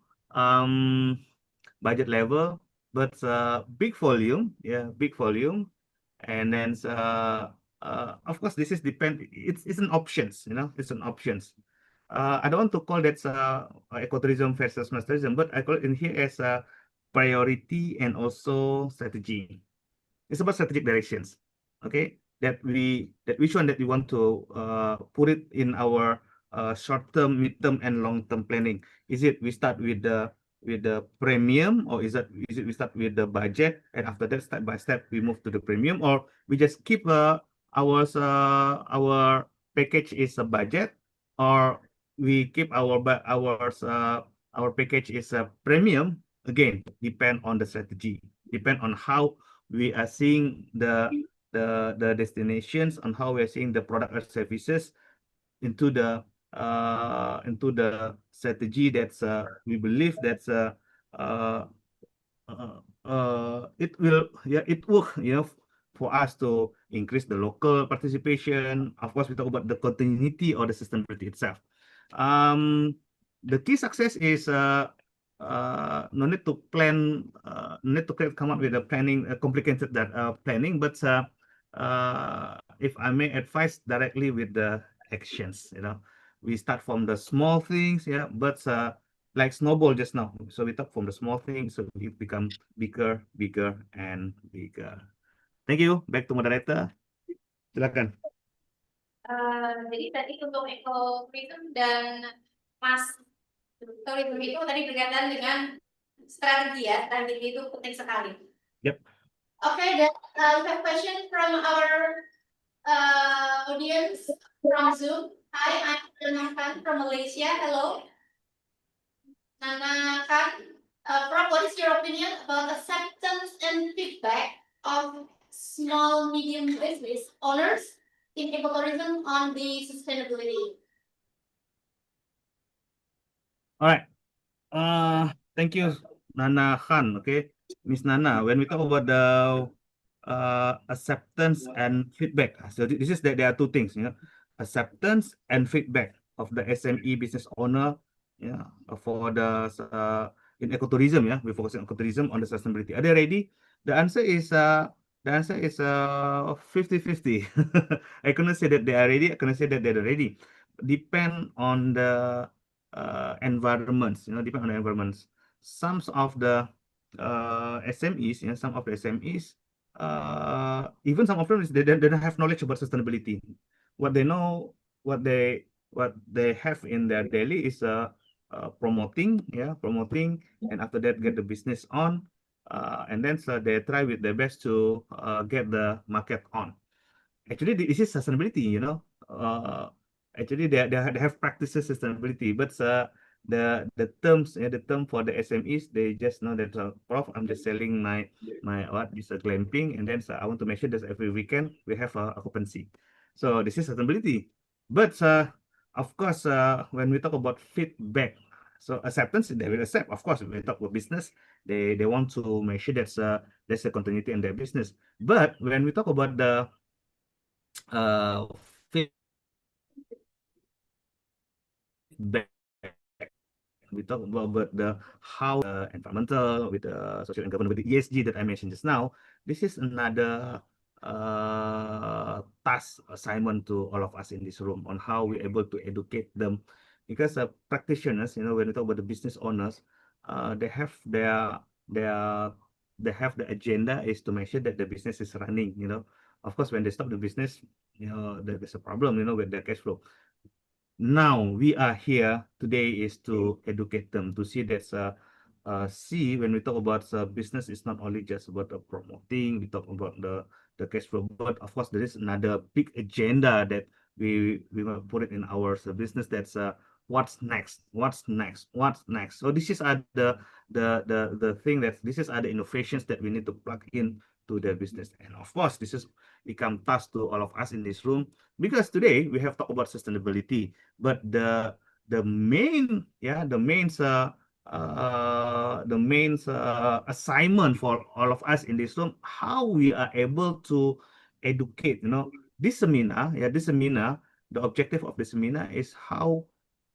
budget level, but big volume, big volume, and then of course this is it's an options, it's an options. I don't want to call that ecotourism versus mass tourism, but I call it in here as a priority and also strategy. It's about strategic directions. Okay, that which one that we want to put it in our short-term, mid-term, and long-term planning. Is it we start with the premium, or is it we start with the budget, and after that step by step we move to the premium, or we just keep our package is a budget, or we keep our package is a premium. Again, depend on the strategy, depend on how we are seeing the destinations, on how we are seeing the product or services into the strategy that's we believe that's uh, it will, yeah, it work, for us to increase the local participation. Of course, we talk about the continuity or the sustainability itself. The key success is no need to plan, come up with a planning, complicated that planning, but if I may advise directly with the actions, we start from the small things, yeah, but like snowball just now. So we talk from the small things, so it become bigger, bigger, and bigger. Thank you. Back to moderator. Silakan. Jadi tadi untuk ekotourism dan tourism itu tadi berkaitan dengan strategi ya, strategi itu penting sekali. Yep. Okay, then we have question from our audience from Zoom. Hi, I'm Nana Khan from Malaysia. Hello. Nana Khan, Prof, what is your opinion about acceptance and feedback of small, medium business owners in ecotourism on the sustainability? All right. Thank you, Nana Khan. Okay, Miss Nana. When we talk about the acceptance and feedback, so this is that there are two things, acceptance and feedback of the SME business owner, for the in ecotourism, we focus on ecotourism on the sustainability. Are they ready? The answer is 50-50. I cannot say that they are ready. I cannot say that they're ready. Depend on the environments, depend on the environments. Some of the SMEs, some of the SMEs, even some of them, they don't have knowledge about sustainability. What they know, what they have in their daily is promoting, and after that get the business on, and then so they try with their best to get the market on. Actually, this is sustainability, actually they have practices sustainability, but the terms, the term for the SMEs, they just know that, Prof, I'm just selling my this glamping, and then so I want to make sure that every weekend we have occupancy. So this is sustainability. But of course, when we talk about feedback, so acceptance, they will accept. Of course, when we talk about business, they want to make sure that's there's a continuity in their business. But when we talk about the feedback, we talk about the how environmental, with the social and government, with the ESG that I mentioned just now. This is another task assignment to all of us in this room on how we're able to educate them, because practitioners, when we talk about the business owners, they have the agenda is to make sure that the business is running. Of course, when they stop the business, there's a problem, with their cash flow. Now we are here today is to educate them, to see that see, when we talk about business, it's not only just about promoting, we talk about the cash flow, but of course there is another big agenda that we will put it in our business, that's what's next. So this is the thing, that this is other innovations that we need to plug in to the business. And of course this is become task to all of us in this room, because today we have talked about sustainability, but the main assignment for all of us in this room, how we are able to educate, this seminar, the objective of the seminar is how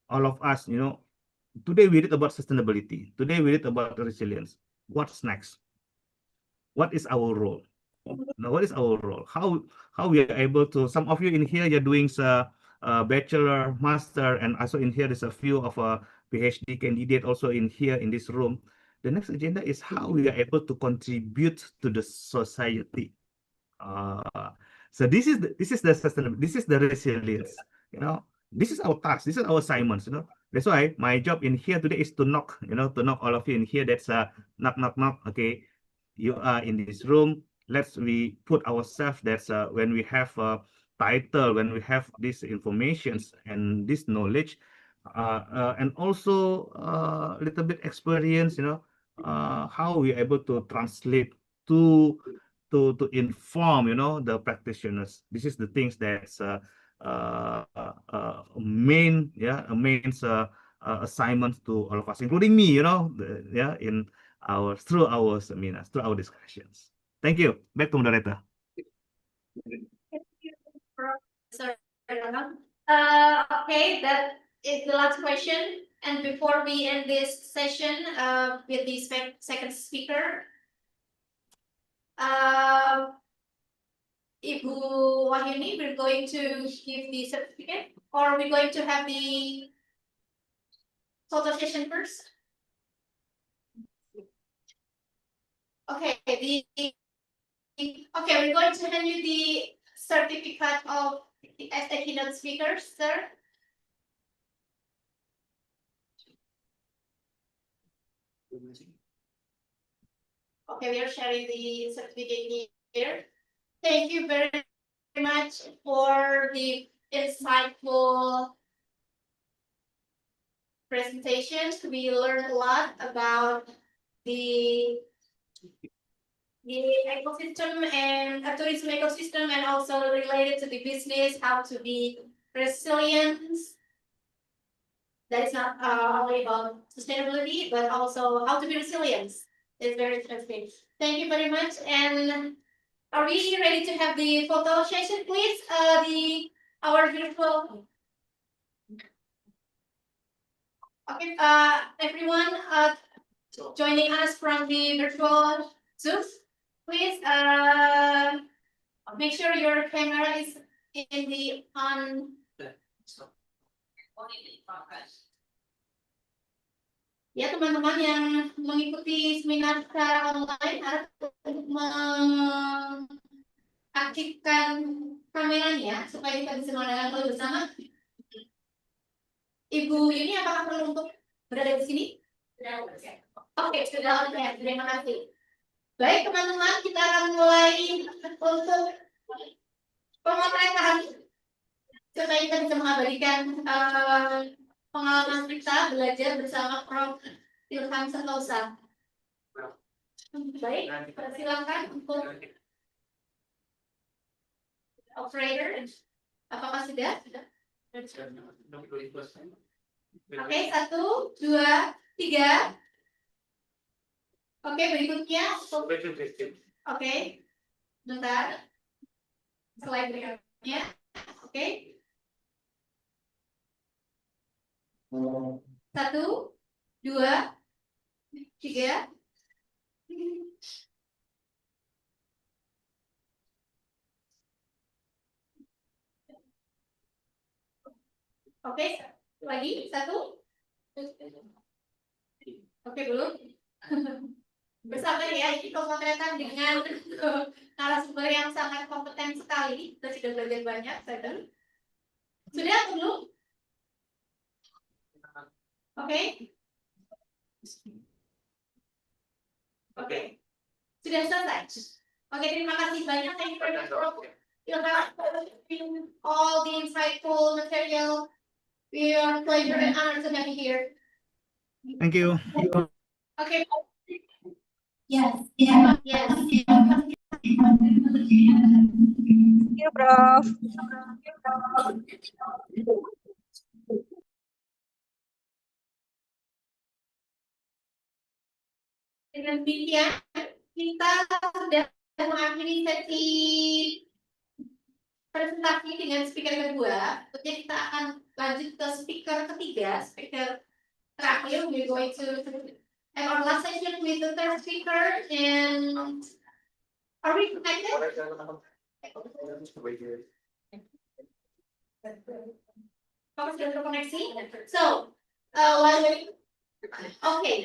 all of us, today we read about sustainability, today we read about resilience. What's next? What is our role? Now, what is our role? How we are able to, some of you in here, you're doing bachelor, master, and also in here there's a few of a PhD candidate also in here in this room. The next agenda is how we are able to contribute to the society. So this is the sustainability. This is the resilience. You know, this is our task. This is our assignments. You know, that's why my job in here today is to knock. You know, to knock all of you in here. That's knock knock knock. Okay, you are in this room. We put ourselves. That's when we have a title, when we have this informations and this knowledge, and also a little bit experience. You know, how we able to translate to inform, you know, the practitioners. This is the things that's main, yeah, a main assignment to all of us, including me, you know, in through our seminars, through our discussions. Thank you. Back to moderator. Sorry, okay, that is the last question. And before we end this session with the second speaker, Ibu Wahyuni, we're going to give the certificate, or we're going to have the photo session first. Okay, okay, we're going to hand you the certificate of the S.Si keynote speakers, sir. Okay, we are sharing the certificate here. Thank you very much for the insightful presentations. We learned a lot about the ecosystem and tourism ecosystem, and also related to the business, how to be resilient. That is not only about sustainability, but also how to be resilient. It's very interesting. Thank you very much. And are we ready to have the photo session, please? Our virtual. Okay, everyone joining us from the virtual Zoom, please make sure your camera is in the on. Ya, teman-teman yang mengikuti seminar secara online harus mengaktifkan kameranya supaya kita bisa mengadakan bersama. Ibu ini apakah perlu untuk berada di sini? Oke, sudah oke. Terima kasih. Baik, teman-teman, kita akan mulai untuk pemotretan supaya kita bisa mengabadikan pengalaman kita belajar bersama Prof. Ilham Sentosa. Baik, silakan untuk operator. Apakah sudah? Oke, 1, 2, 3. Oke, berikutnya. Oke, bentar. Slide berikutnya. Oke. 1, 2, 3. Oke, lagi 1. Oke, belum. Bersabar ya, ini pemotretan dengan narasumber yang sangat kompeten sekali. Kita sudah belajar banyak, sudah atau belum? Oke. Oke. Sudah selesai. Oke, terima kasih banyak. Thank you very much for all the insightful material. We are pleasure and honor to have you here. Thank you. Okay. Yes. Yes. Thank you, Prof. Dengan demikian, kita sudah mengakhiri sesi presentasi dengan speaker kedua. Berikutnya kita akan lanjut ke speaker ketiga, speaker terakhir. We're going to have our last session with the third speaker. And are we connected? Fokus dan terkoneksi. So, okay.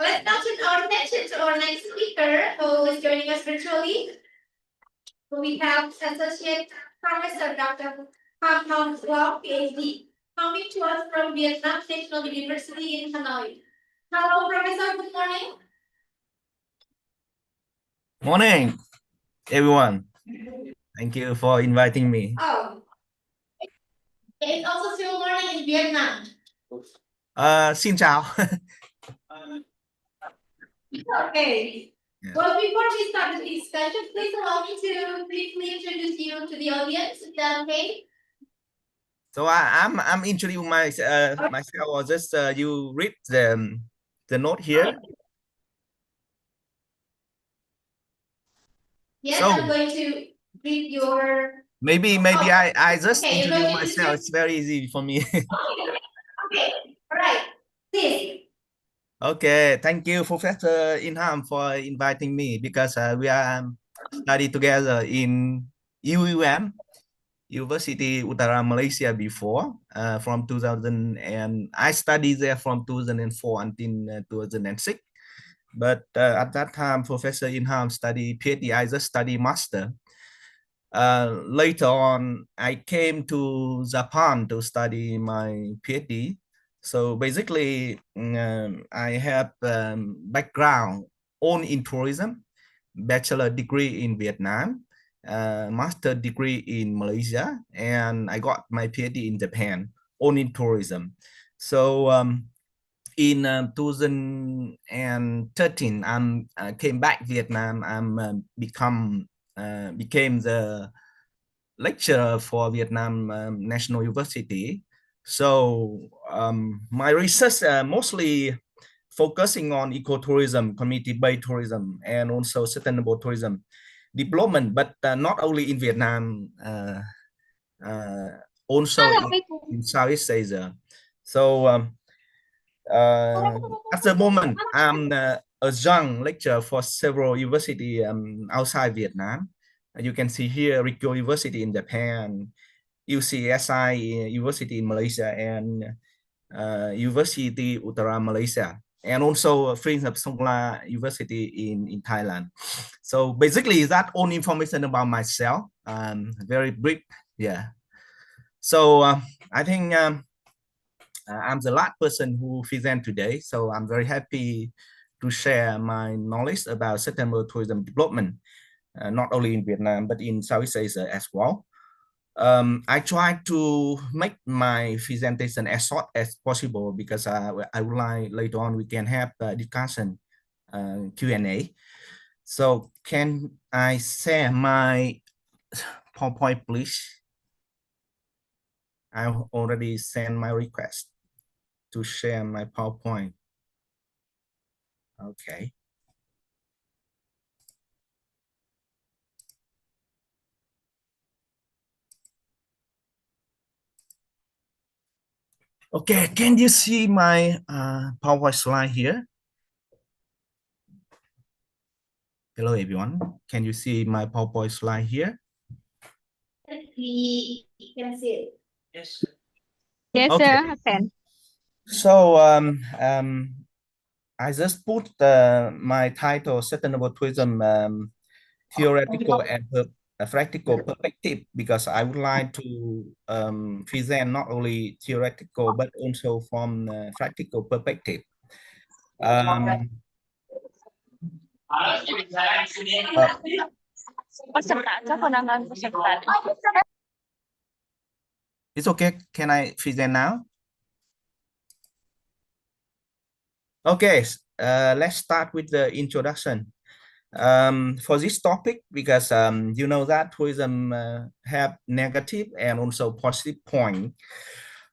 Let's now turn our attention to our next speaker who is joining us virtually. We have Associate Professor Dr. M.Hum, Ph.D., coming to us from Vietnam National University in Hanoi. Hello, Professor. Good morning. Morning, everyone. Thank you for inviting me. Oh, it's also still morning in Vietnam. Xin chào. Okay. Yeah. Well, before we start the discussion, please allow me to briefly introduce you to the audience. Is that okay? So I'm introducing myself, or just you read the note here. Yes, So I'm going to read your. maybe I just Okay, introduce going to myself. It's very easy for me. Okay, all right. Please. Okay, thank you, Professor Ilham, for inviting me, because we are study together in UUM, University Utara Malaysia before, from 2000, and I studied there from 2004 until 2006. But at that time, Professor Ilham studied Ph.D. I just studied master. Later on, I came to Japan to study my Ph.D. So basically, I have background on in tourism, bachelor degree in Vietnam, master degree in Malaysia, and I got my PhD in Japan on in tourism. So in 2013, I came back Vietnam. I'm became the lecturer for Vietnam National University. So my research mostly focusing on ecotourism, community-based tourism, and also sustainable tourism development, but not only in Vietnam, also in Southeast Asia. So at the moment, I'm a young lecturer for several universities outside Vietnam. You can see here Rikyo University in Japan, S.Si University in Malaysia, and University Utara Malaysia, and also Prince of Songkla University in Thailand. So basically, that all information about myself. Very brief, yeah. So I think I'm the last person who present today. So I'm very happy to share my knowledge about sustainable tourism development, not only in Vietnam but in Southeast Asia as well. I try to make my presentation as short as possible, because I would like later on we can have a discussion, Q&A. So can I share my PowerPoint, please? I already sent my request to share my PowerPoint. Okay. Okay, can you see my PowerPoint slide here? Hello, everyone. Can you see my PowerPoint slide here? We can see it. Yes. Yes, Okay. sir. I can. So I just put my title Sustainable Tourism Theoretical and Practical Perspective, because I would like to present not only theoretical but also from practical perspective. It's okay. Can I present now? Okay, let's start with the introduction. For this topic, because you know that tourism have negative and also positive point.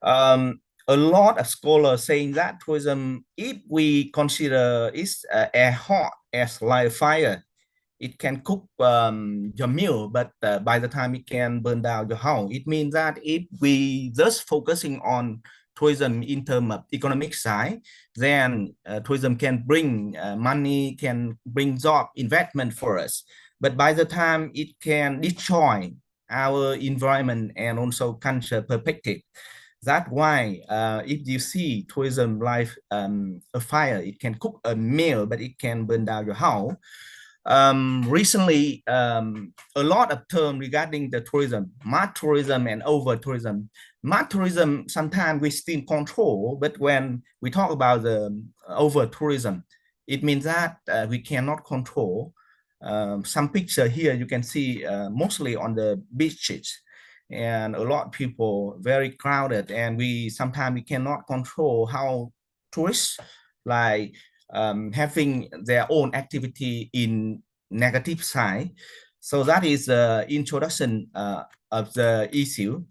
A lot of scholars saying that tourism, if we consider it's as hot as live fire, it can cook your meal, but by the time it can burn down your house. It means that if we just focusing on tourism in terms of economic side, then tourism can bring money, can bring job, investment for us. But by the time it can destroy our environment and also culture perspective. That's why if you see tourism like a fire, it can cook a meal, but it can burn down your house. Recently, a lot of term regarding the tourism, mass tourism and over tourism. Mass tourism, sometimes we still control, but when we talk about the over tourism, it means that we cannot control. Some picture here you can see mostly on the beaches, and a lot of people very crowded, and we sometimes we cannot control how tourists like having their own activity in negative side. So that is the introduction of the issue.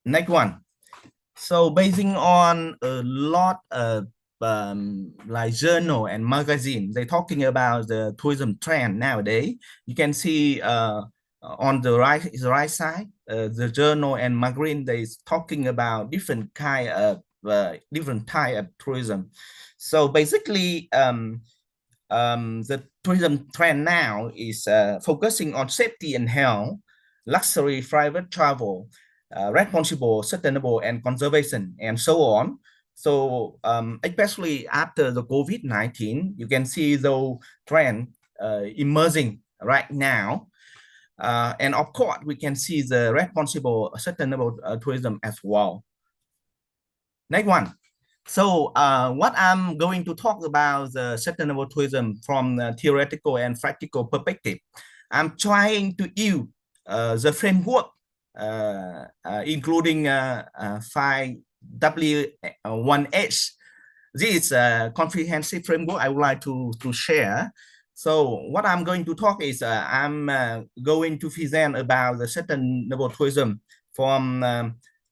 Next one. So basing on a lot of like journal and magazine, they're talking about the tourism trend nowadays. You can see on the right side, the journal and magazine, they talking about different kind of different type of tourism. So basically, the tourism trend now is focusing on safety and health, luxury private travel, responsible, sustainable, and conservation, and so on. So especially after the COVID-19, you can see the trend emerging right now. And of course, we can see the responsible, sustainable tourism as well. Next one. So what I'm going to talk about the sustainable tourism from the theoretical and practical perspective. I'm trying to use the framework, including 5W1H. This is a comprehensive framework I would like to share. So what I'm going to talk is I'm going to present about the sustainable tourism from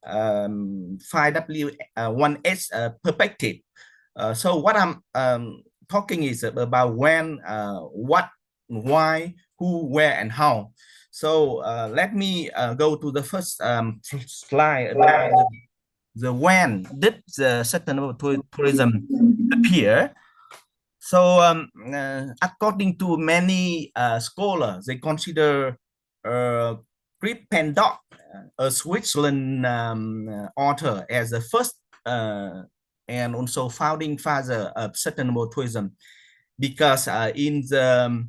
5W1H perspective. So what I'm talking is about when, what, why, who, where, and how. So let me go to the first slide about the when did the sustainable tourism appear. So according to many scholars, they consider Grip Pendock, a Switzerland author, as the first and also founding father of sustainable tourism, because in the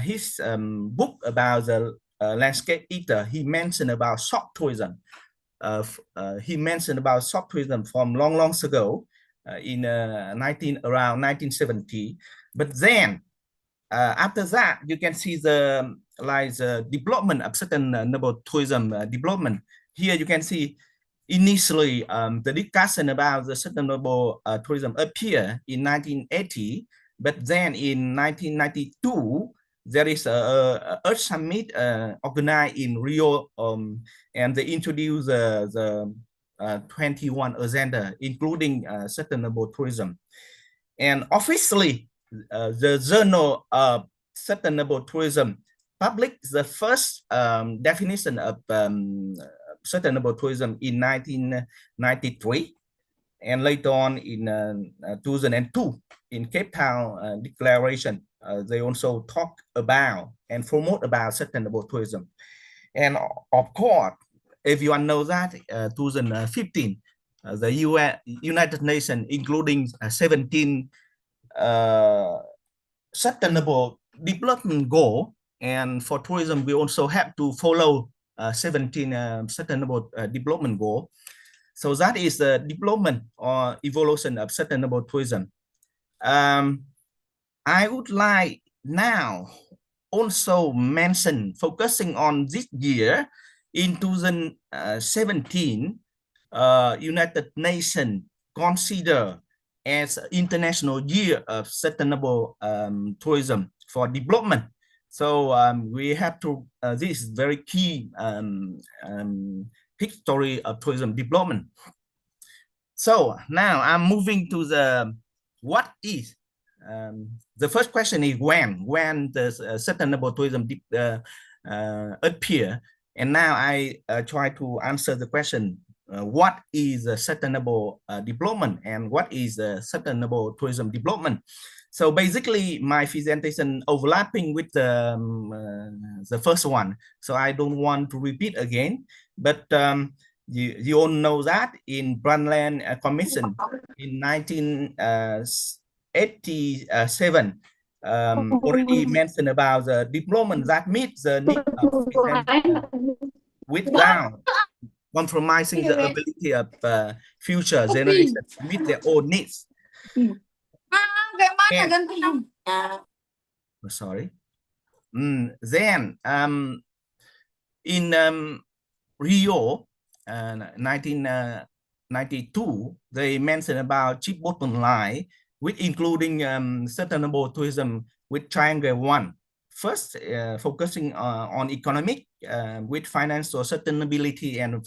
his book about the landscape eater, he mentioned about soft tourism. He mentioned about soft tourism from long ago, in around 1970. But then after that, you can see the development of sustainable tourism development. Here you can see initially the discussion about the sustainable tourism appeared in 1980, but then in 1992 there is a Earth Summit organized in Rio, and they introduced the 21 agenda, including sustainable tourism. And officially, the Journal of Sustainable Tourism published the first definition of sustainable tourism in 1993, and later on in 2002 in Cape Town Declaration, they also talk about and promote about sustainable tourism. And of course, everyone knows that 2015, the United Nations, including 17 sustainable development goal, and for tourism we also have to follow 17 sustainable development goal. So that is the development or evolution of sustainable tourism. I would like now also mention, focusing on this year, in 2017, United Nations consider as International Year of Sustainable Tourism for Development. So we have to, this is very key history of tourism development. So now I'm moving to the what is. The first question is when does sustainable tourism appear? And now I try to answer the question, what is sustainable development and what is sustainable tourism development? So basically my presentation overlapping with the first one, so I don't want to repeat again, but you all know that in Brundtland Commission in 1987, already mentioned about the development that meets the need of without compromising the ability of future generations to meet their own needs. Sorry. Then in Rio, 1992, they mentioned about cheap bottom line, with including sustainable tourism with triangle 1. First, focusing on economic with financial sustainability and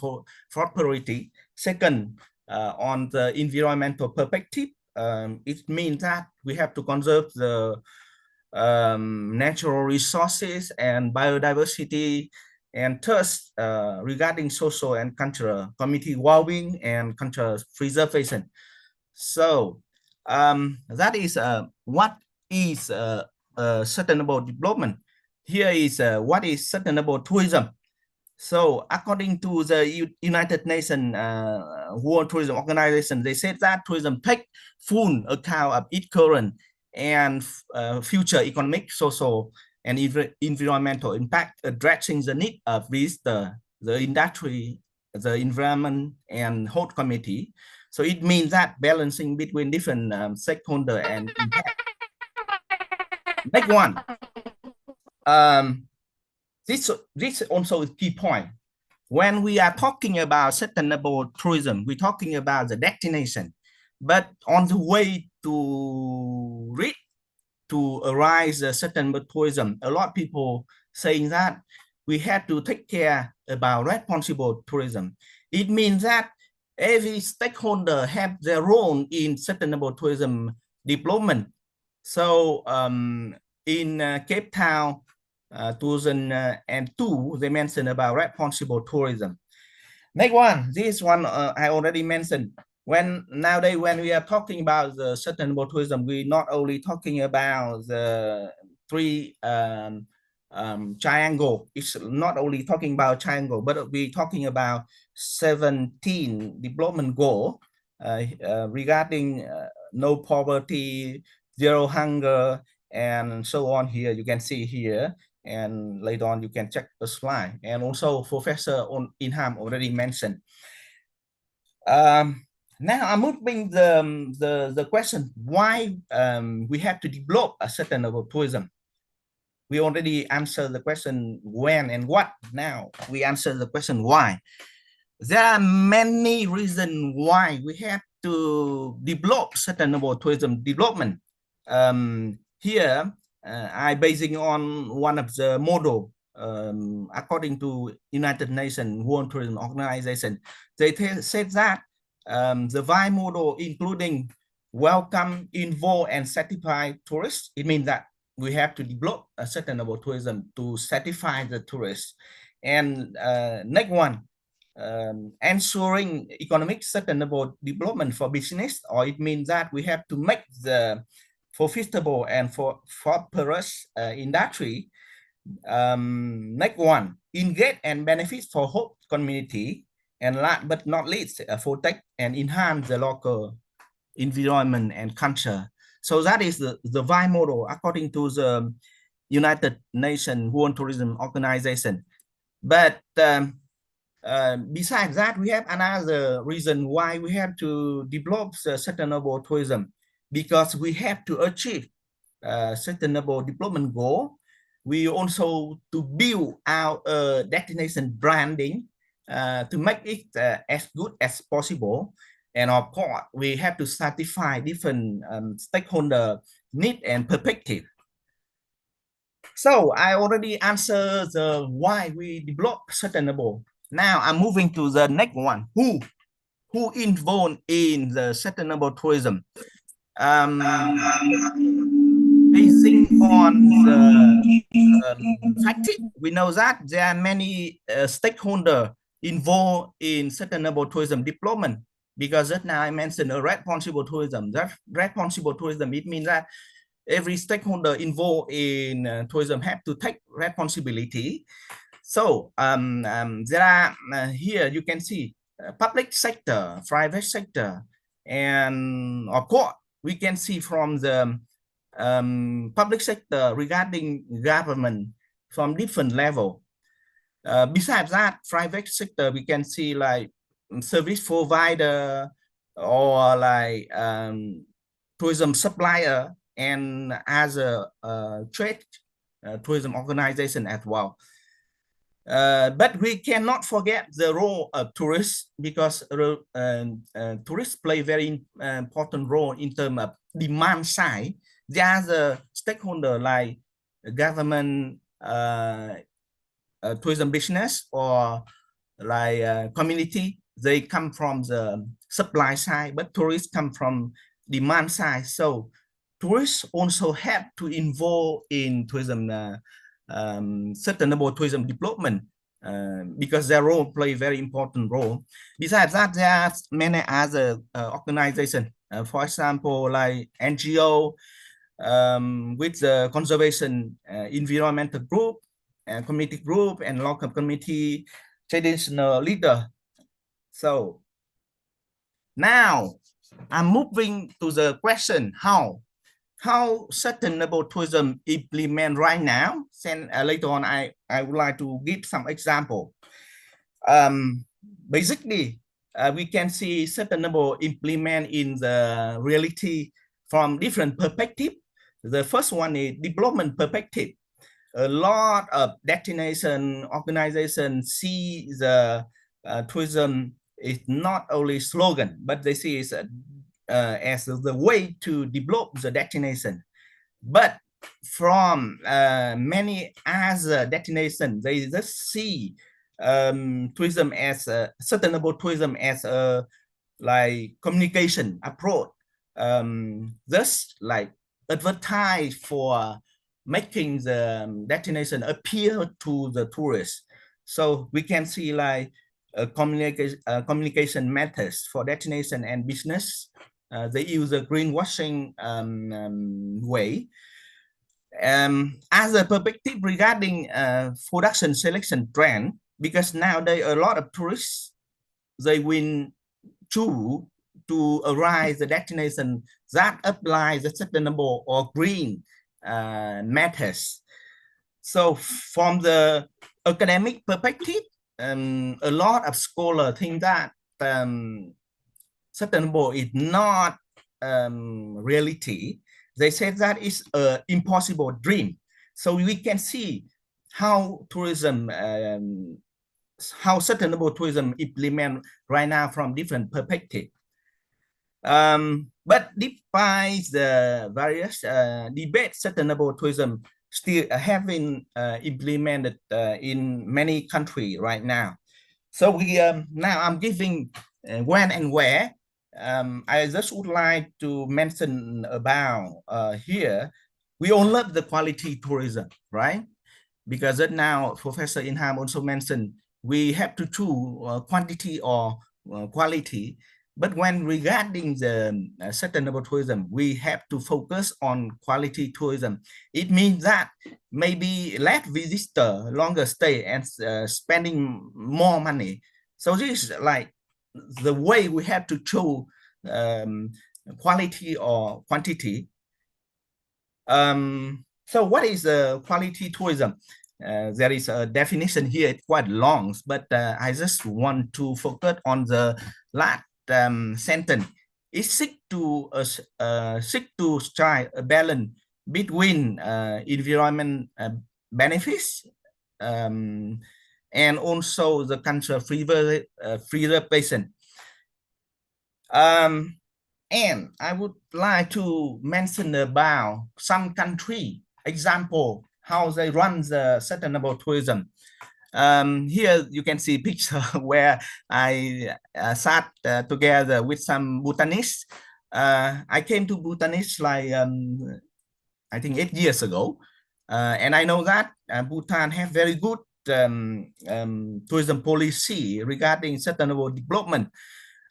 prosperity. Second, on the environmental perspective, it means that we have to conserve the natural resources and biodiversity, and thus regarding social and cultural community well-being and cultural preservation. So that is what is sustainable development. Here is what is sustainable tourism. So according to the United Nations World Tourism Organization, they said that tourism takes full account of its current and future economic, social, and environmental impact, addressing the need of the industry, the environment, and host community. So it means that balancing between different stakeholder and impact. Next one. This also is key point. When we are talking about sustainable tourism, we're talking about the destination, but on the way to reach to arise sustainable tourism, a lot of people saying that we have to take care about responsible tourism. It means that every stakeholder have their role in sustainable tourism development. So in Cape Town, 2002, they mentioned about responsible tourism. Next one, this one I already mentioned. Nowadays, when we are talking about the sustainable tourism, we're not only talking about the three triangle. It's not only talking about triangle, but we're talking about 17 development goals regarding no poverty, zero hunger, and so on. Here you can see here, and later on you can check the slide. And also Professor Ilham already mentioned. Now I'm moving the question why we have to develop a sustainable tourism. We already answered the question when and what. Now we answer the question why. There are many reasons why we have to develop sustainable tourism development. Here, I basing on one of the model according to United Nations World Tourism Organization. They said that the VI model including welcome, involve, and satisfy tourists. It means that we have to develop a sustainable tourism to satisfy the tourists. And next one, ensuring economic sustainable development for business, or it means that we have to make the profitable and for prosperous industry. Next one, engage and benefit for host community, and last but not least, protect and enhance the local environment and culture. So that is the VI model according to the United Nations World Tourism Organization. But besides that, we have another reason why we have to develop sustainable tourism, because we have to achieve sustainable development goal. We also to build our destination branding to make it as good as possible. And of course, we have to satisfy different stakeholder need and perspective. So I already answered the why we develop sustainable. Now I'm moving to the next one. Who involved in the sustainable tourism? Basing on the fact, we know that there are many stakeholders involved in sustainable tourism development, because just now I mentioned a responsible tourism. That responsible tourism, it means that every stakeholder involved in tourism have to take responsibility. So there are here you can see public sector, private sector, and of course we can see from the public sector regarding government from different level. Besides that, private sector, we can see like service provider or like tourism supplier and as a trade tourism organization as well. But we cannot forget the role of tourists because tourists play very important role in terms of demand side. They are the stakeholder like government, tourism business or like community. They come from the supply side, but tourists come from demand side. So tourists also have to involve in tourism, sustainable tourism development because their role play very important role. Besides that, there are many other organizations, for example, like NGO with the conservation environmental group, community group, and local community traditional leader. So now I'm moving to the question how sustainable tourism implement right now. And later on, I would like to give some example. Basically, we can see sustainable implement in the reality from different perspective. The first one is development perspective. A lot of destination organizations see the tourism is not only slogan, but they see it as the way to develop the destination. But from many other destinations, they just see tourism as sustainable tourism as a like communication approach, just like advertise for making the destination appeal to the tourists. So we can see like communication methods for destination and business. They use a greenwashing way. As a perspective regarding production selection trend, because nowadays a lot of tourists, they will choose to arrive the destination that applies the sustainable or green methods. So from the academic perspective, a lot of scholars think that sustainable is not reality. They said that it's an impossible dream. So we can see how tourism, how sustainable tourism implement right now from different perspectives. But despite the various debates, sustainable tourism still having implemented in many countries right now. So we now I'm giving when and where. I just would like to mention about here. We all love the quality tourism, right? Because that now Professor Ilham also mentioned we have to choose quantity or quality. But when regarding the sustainable tourism, we have to focus on quality tourism. It means that maybe less visitor, longer stay, and spending more money. So this is like the way we have to choose quality or quantity. So what is quality tourism? There is a definition here, it's quite long, but I just want to focus on the last sentence. It seek to strike a balance between environment benefits and also the cultural preservation. And I would like to mention about some country example how they run the sustainable tourism. Here you can see picture where I sat together with some Bhutanese. I came to Bhutanese like I think 8 years ago, and I know that Bhutan have very good tourism policy regarding sustainable development.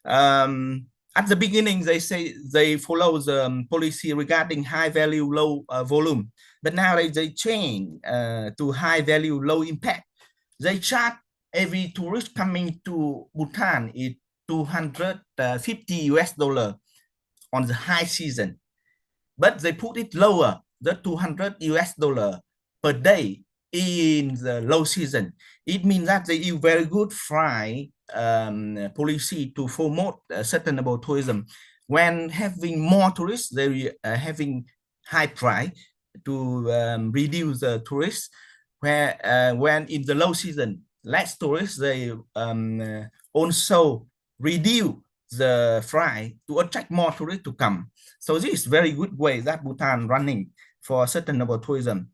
At the beginning, they say they follow the policy regarding high value, low volume, but now they change to high value, low impact. They charge every tourist coming to Bhutan is $250 on the high season. but they put it lower, the $200 per day in the low season. It means that they use very good flight policy to promote sustainable tourism. When having more tourists, they are having high price to reduce the tourists. When in the low season, less tourists, they also reduce the flight to attract more tourists to come. So this is very good way that Bhutan running for sustainable tourism.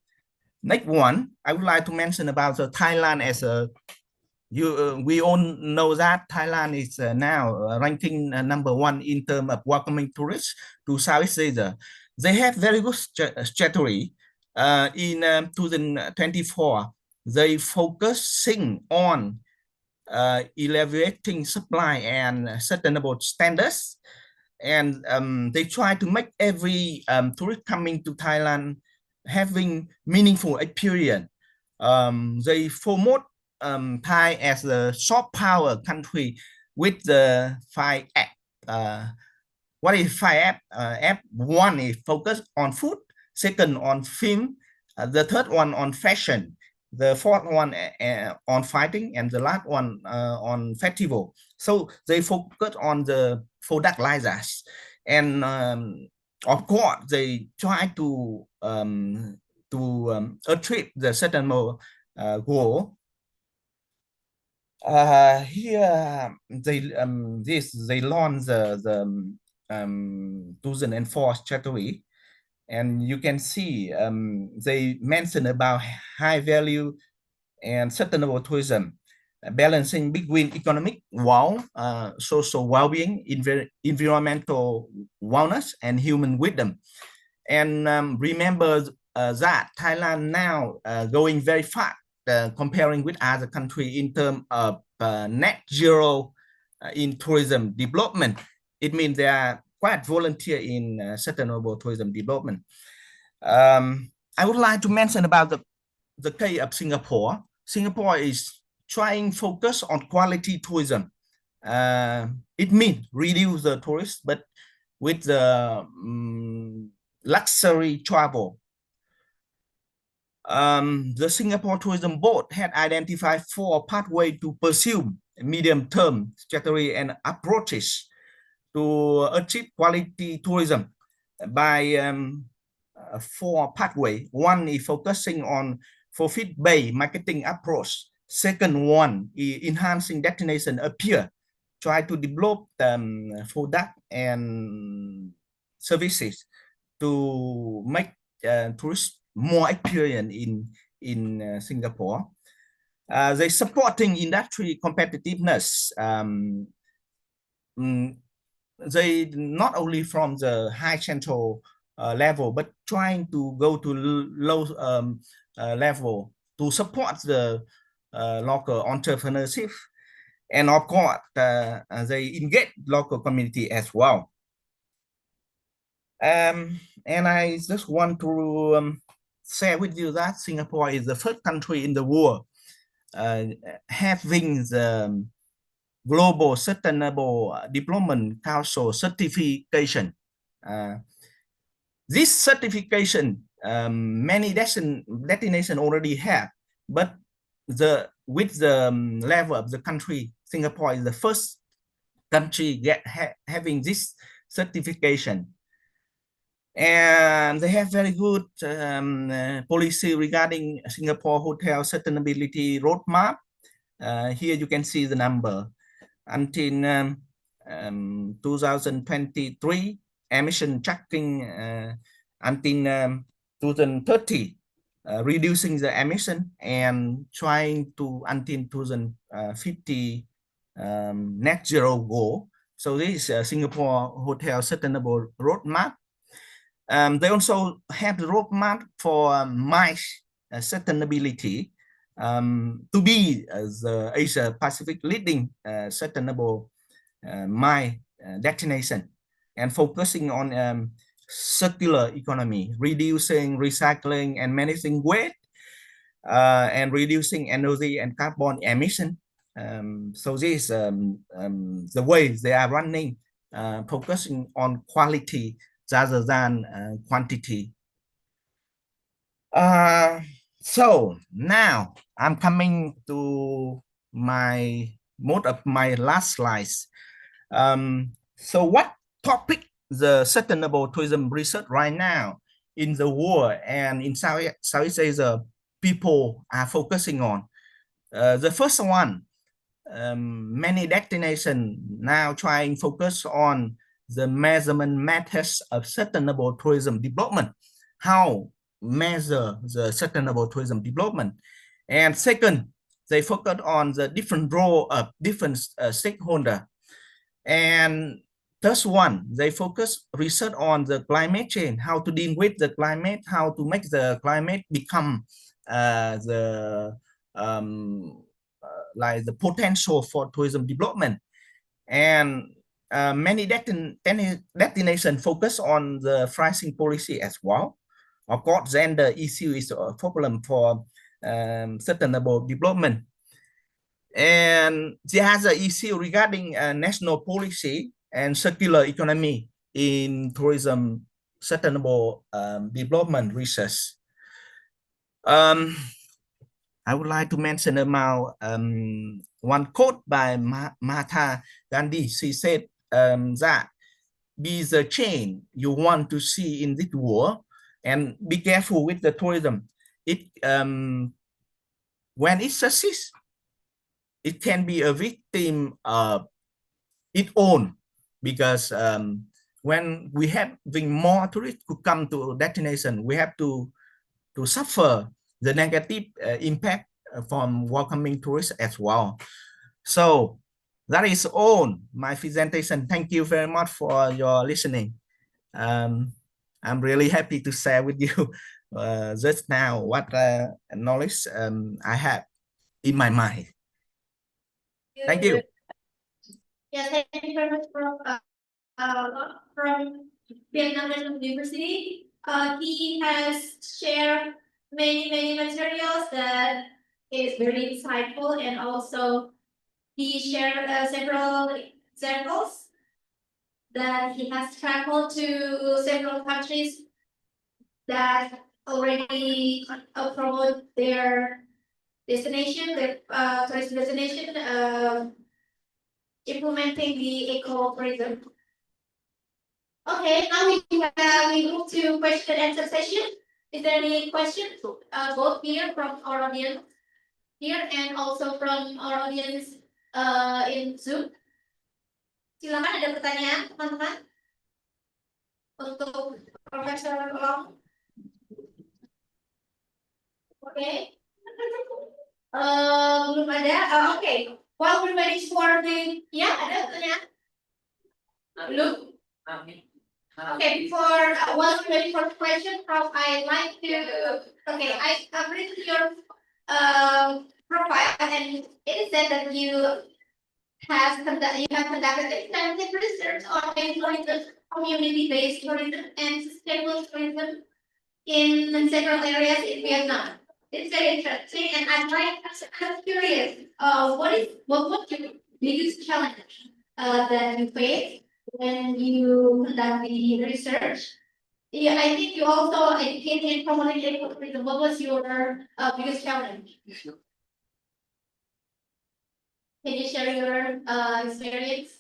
Next one, I would like to mention about the Thailand as a we all know that Thailand is now ranking #1 in terms of welcoming tourists to Southeast Asia. They have very good strategy. In 2024, they focusing on elevating supply and sustainable standards, and they try to make every tourist coming to Thailand having meaningful experience. They promote Thai as a soft power country with the 5 app. What is 5 app? App 1 is focused on food, second on film, the third one on fashion, the fourth one on fighting, and the last one on festival. So they focus on the product like that. And of course, they try to achieve the sustainable goal. Here they launched the 2004 strategy, and you can see they mention about high value and sustainable tourism, balancing between economic social well-being, environmental wellness, and human wisdom. And remember that Thailand now going very fast comparing with other countries in terms of net zero in tourism development. It means they are quite volunteer in sustainable tourism development. I would like to mention about the case of Singapore. Singapore is trying focus on quality tourism. It means reduce the tourists, but with the luxury travel. The Singapore Tourism Board had identified 4 pathways to pursue medium-term strategy and approaches to achieve quality tourism by 4 pathways. One is focusing on profit-based marketing approach. Second one is enhancing destination appeal, try to develop product and services to make tourists more experience in Singapore. They supporting industry competitiveness. They not only from the high central level, but trying to go to low level to support the local entrepreneurship. And of course, they engage local community as well. And I just want to share with you that Singapore is the first country in the world having the Global Sustainable Development Council certification. This certification, many destinations already have, but with the level of the country, Singapore is the first country having this certification. And they have very good policy regarding Singapore hotel sustainability roadmap. Here you can see the number. Until 2023, emission tracking until 2030, reducing the emission and trying to until 2050 net zero goal. So this is Singapore Hotel Sustainable Roadmap. They also have the roadmap for MICE sustainability to be the Asia Pacific leading sustainable MICE destination, and focusing on circular economy, reducing, recycling, and managing waste, and reducing energy and carbon emission. So this is the way they are running, focusing on quality rather than quantity. So now I'm coming to most of my last slides. So what topic the sustainable tourism research right now in the world and in Southeast Asia people are focusing on? The first one, many destinations now trying focus on the measurement methods of sustainable tourism development. How measure the sustainable tourism development? And second, they focus on the different role of different stakeholders. And third one, they focus research on the climate change, how to deal with the climate, how to make the climate become like the potential for tourism development. And many destinations focus on the pricing policy as well. Of course, gender issue is a problem for sustainable development. And there has an issue regarding national policy and circular economy in tourism sustainable development research. I would like to mention about one quote by Mahatma Gandhi. She said that be the change you want to see in this world and be careful with the tourism. It when it succeeds, it can be a victim of its own, because when we having more tourists who come to destination, we have to suffer the negative impact from welcoming tourists as well. So that is all my presentation. Thank you very much for your listening. I'm really happy to share with you just now what knowledge I have in my mind. Thank you. Yes, thank you very much, Prof. From Vietnam National University. He has shared many materials that is very insightful, and also he shared several examples that he has traveled to several countries that already promote their destination, their tourist destination, implementing the ecotourism. Okay, now we move to question and answer session. Is there any questions? Both here from our audience here and also from our audience in Zoom. Silakan, ada pertanyaan, teman-teman, untuk Profesor Long. Oke. Belum ada. Oke. While we're waiting for the, ya, ada pertanyaan? Belum. Okay, before while we're waiting for the question, Prof, I'd like to. Okay, I've read your profile, and it said that you have conducted extensive research on community-based tourism and sustainable tourism in several areas in Vietnam. It's very interesting, and I'm curious. What your biggest challenge that you face when you conduct the research? Yeah, I think you also educated and promoting ecotourism. What was your biggest challenge? Can you share your experience?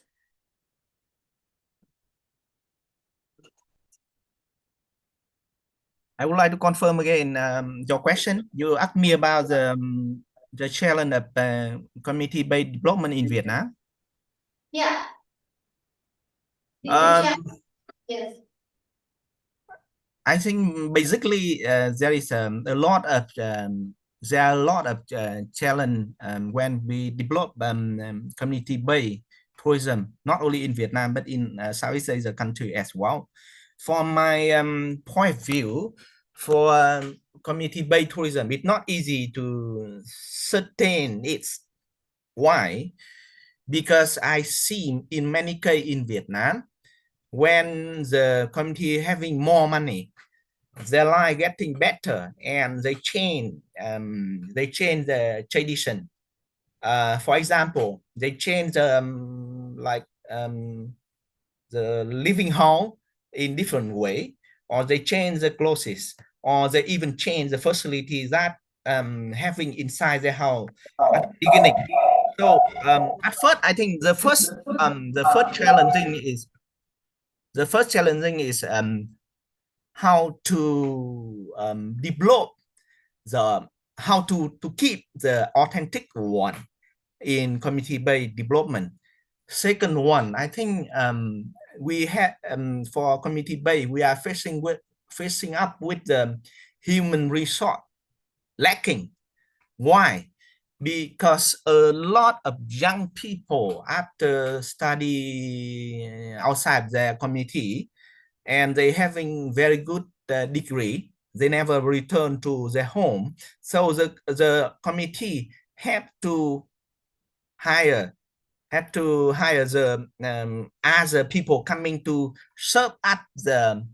I would like to confirm again your question. You asked me about the challenge of community-based development in Vietnam. Yeah. Yes. I think basically there is a lot of challenge when we develop community-based tourism, not only in Vietnam but in Southeast Asia country as well. From my point of view, for community-based tourism, it's not easy to sustain it. Why? Because I see in many cases in Vietnam, when the community having more money, their life getting better, and they change the tradition. For example, they change the living hall in different way, or they change the clothes, or they even change the facilities that having inside the house at the beginning. So at first, I think the first challenging is how to develop how to keep the authentic one in community-based development. Second one, I think we have for community-based, we are facing up with the human resource lacking. Why? Because a lot of young people after study outside their community and they having very good degree, they never return to their home. So the committee have to hire the other people coming to serve at the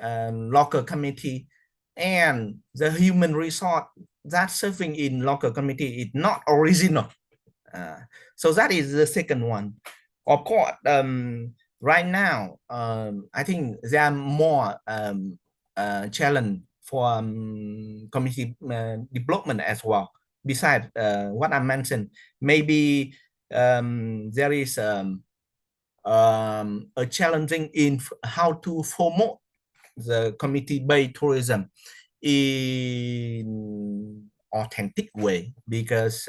local committee, and the human resource that serving in local committee is not original. So that is the second one. Of course, right now, I think there are more challenge for community development as well. Besides what I mentioned, maybe there is a challenging in how to promote the community-based tourism in authentic way, because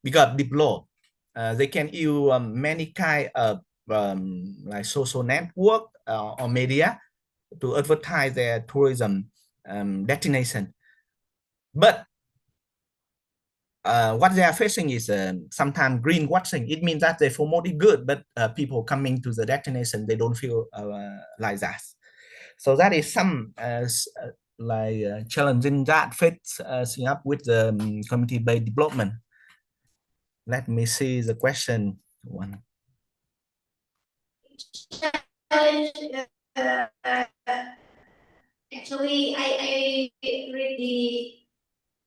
develop they can use many kind of like social network or media to advertise their tourism destination. But what they are facing is sometimes greenwashing. It means that they promote it good, but people coming to the destination, they don't feel like that. So that is some challenging that fits up with the community-based development. Let me see the question one. Actually, I read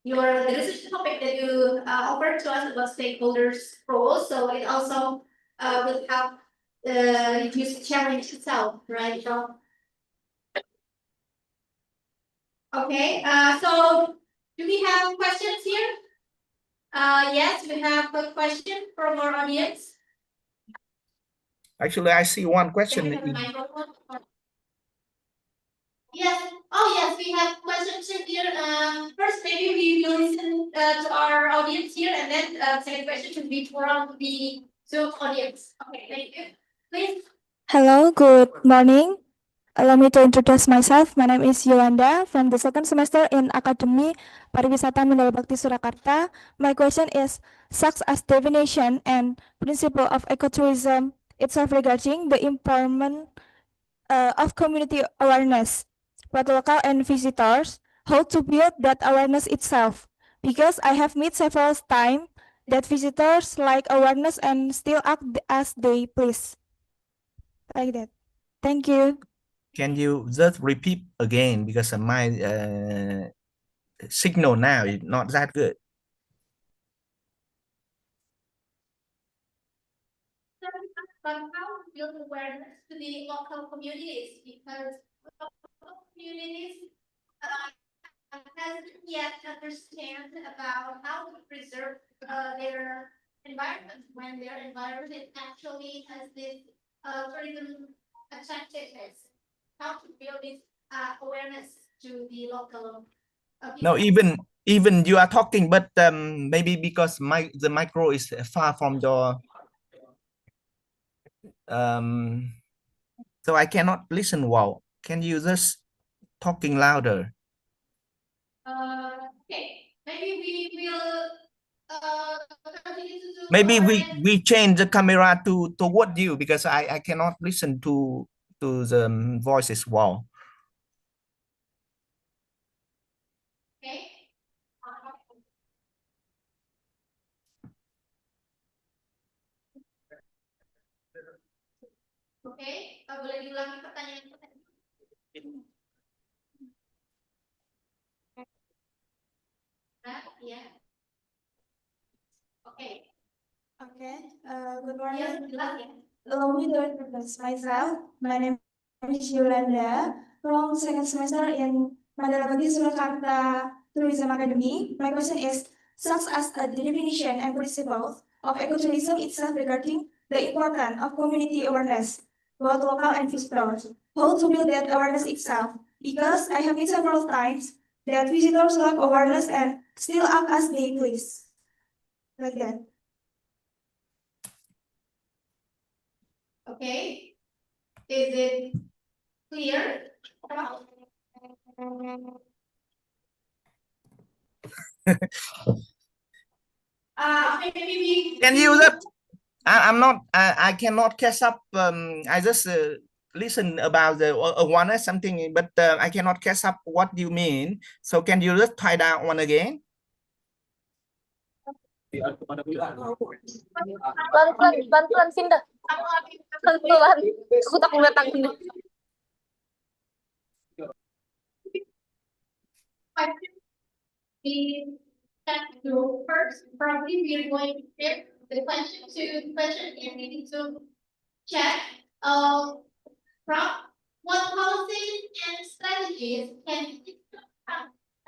the research topic that you offered to us about stakeholders' roles. So it also will help reduce the challenge itself, right? So, okay. So do we have questions here? Yes, we have a question from our audience. Actually, I see one question. Yes. Oh, yes, we have questions here. First, maybe we will listen to our audience here, and then second question should be from the Zoom audience. Okay, thank you. Please. Hello, good morning. Allow me to introduce myself. My name is Yolanda from the second semester in Akademi Pariwisata Mandala Bhakti Surakarta. My question is, such as definition and principle of ecotourism itself regarding the empowerment of community awareness, both local and visitors, how to build that awareness itself. Because I have met several times that visitors like awareness and still act as they please. Like that. Thank you. Can you just repeat again, because my signal now is not that good. But how to build awareness to the local communities, because local communities hasn't yet understand about how to preserve their environment when their environment actually has this tourism attractiveness. How to build this awareness to the local people. No, even you are talking, but maybe because the micro is far from your so I cannot listen well. Can you just talking louder? Okay, maybe we will continue to do. Maybe we change the camera toward you, because I cannot listen to the voices well. Okay. Oke, boleh diulangi pertanyaan? Ya. Oke. Okay. Good morning. Jelas ya. Allow me to introduce myself. My name is Yolanda from second semester in Mandala Bhakti Surakarta Tourism Academy. My question is, such as the definition and principles of ecotourism itself regarding the importance of community awareness, both local and visitors, how to build that awareness itself. Because I have been several times that visitors lack awareness and still act as they please. Like that. Okay, is it clear? Okay, maybe Can you that? I'm not. I cannot catch up. I just listen about the awareness something, but I cannot catch up what you mean. So can you just try that one again? Bantuan sini dah. Bantuan. Aku tak datang ini. So first, probably we are going to shift the question to question and we need to check. Prof, what policies and strategies can we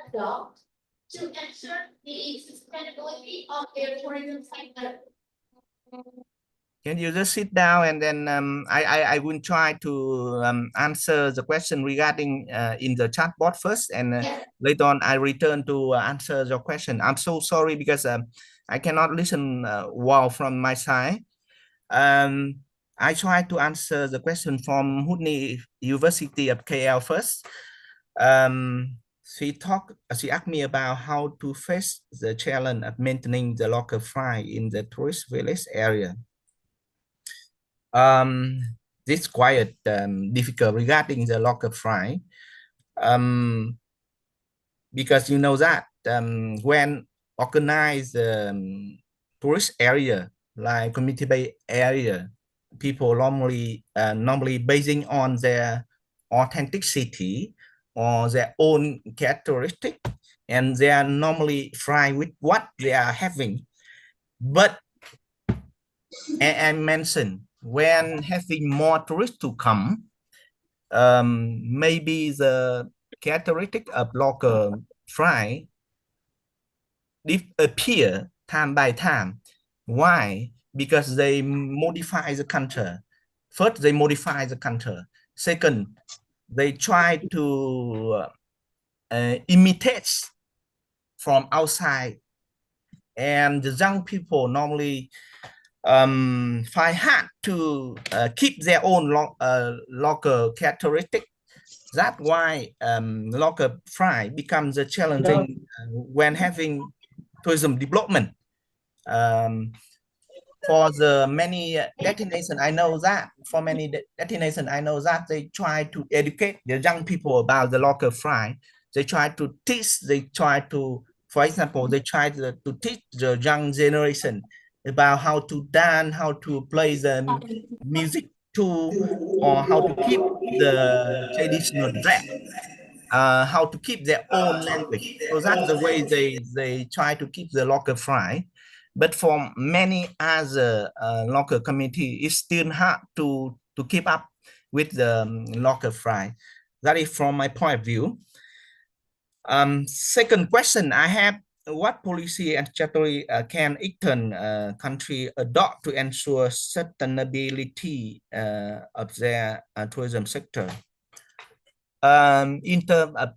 adopt to ensure the sustainability of their tourism sector? Can you just sit down and then I will try to answer the question regarding in the chat box first, and later on I return to answer your question. I'm so sorry because I cannot listen well from my side. I try to answer the question from University of KL first. She asked me about how to face the challenge of maintaining the local fry in the tourist village area. This quite difficult regarding the local fry, because you know that when organized tourist area like community-based area, people normally basing on their authenticity or their own characteristic, and they are normally fry with what they are having. But I mentioned, when having more tourists to come, maybe the characteristic of local fry appear time by time. Why? Because they modify the culture. First, they modify the culture. Second, they try to imitate from outside, and the young people normally find hard to keep their own local characteristic. That's why local fry becomes a challenging when having tourism development. For the many destinations, I know that for many destinations, I know that they try to educate the young people about the local fry. They try to teach. They try to, for example, they try to teach the young generation about how to dance, how to play the music too, or how to keep the traditional dress, how to keep their own language. So that's the way they try to keep the local fry. But for many other local community, it's still hard to keep up with the local fry. That is from my point of view. Second question I have, what policy and strategy can Eastern country adopt to ensure sustainability of their tourism sector? In terms of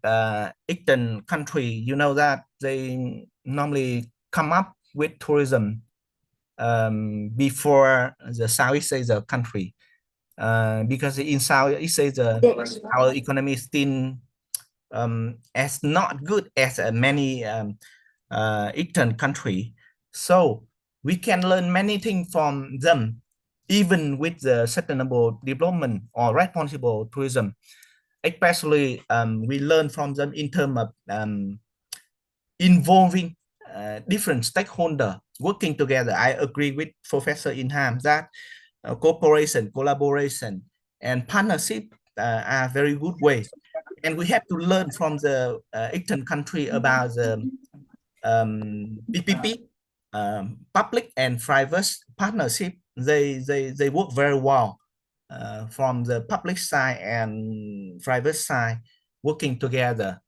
Eastern country, you know that they normally come up with tourism before the Southeast Asia country, because in Southeast Asia, our economy is still as not good as many Eastern country. So we can learn many things from them, even with the sustainable development or responsible tourism. Especially we learn from them in terms of involving different stakeholders working together. I agree with Professor Ilham that cooperation, collaboration, and partnership are very good ways. And we have to learn from the Eastern country about the PPP, public and private partnership. They work very well from the public side and private side working together.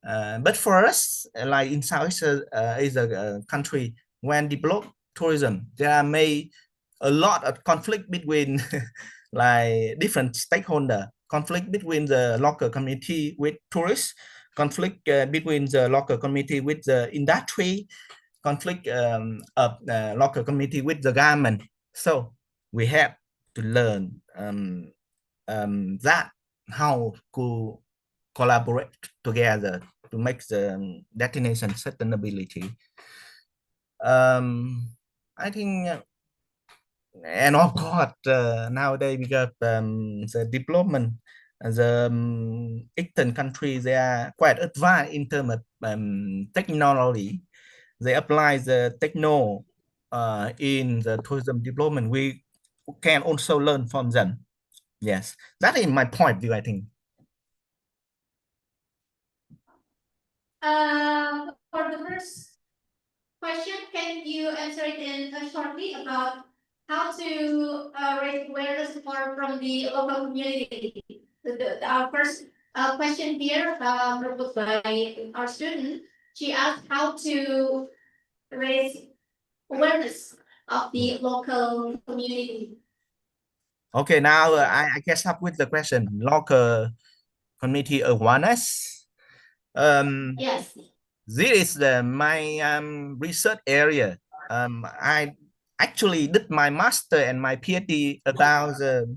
But for us, like in Southeast Asia country, when develop tourism, there may a lot of conflict between like different stakeholder, conflict between the local community with tourists, conflict between the local community with the industry, conflict of local community with the government. So we have to learn that how to collaborate together to make the destination sustainability. I think, and of course, nowadays because the development, the Eastern countries, they are quite advanced in terms of technology. They apply the techno in the tourism development. We can also learn from them. Yes, that is my point of view, I think. For the first question, can you answer it in shortly about how to raise awareness more from the local community? Our first question here proposed by our student, she asked how to raise awareness of the local community. Okay, now I catch up with the question. Local community awareness. Yes. This is my research area. I actually did my master and my PhD about the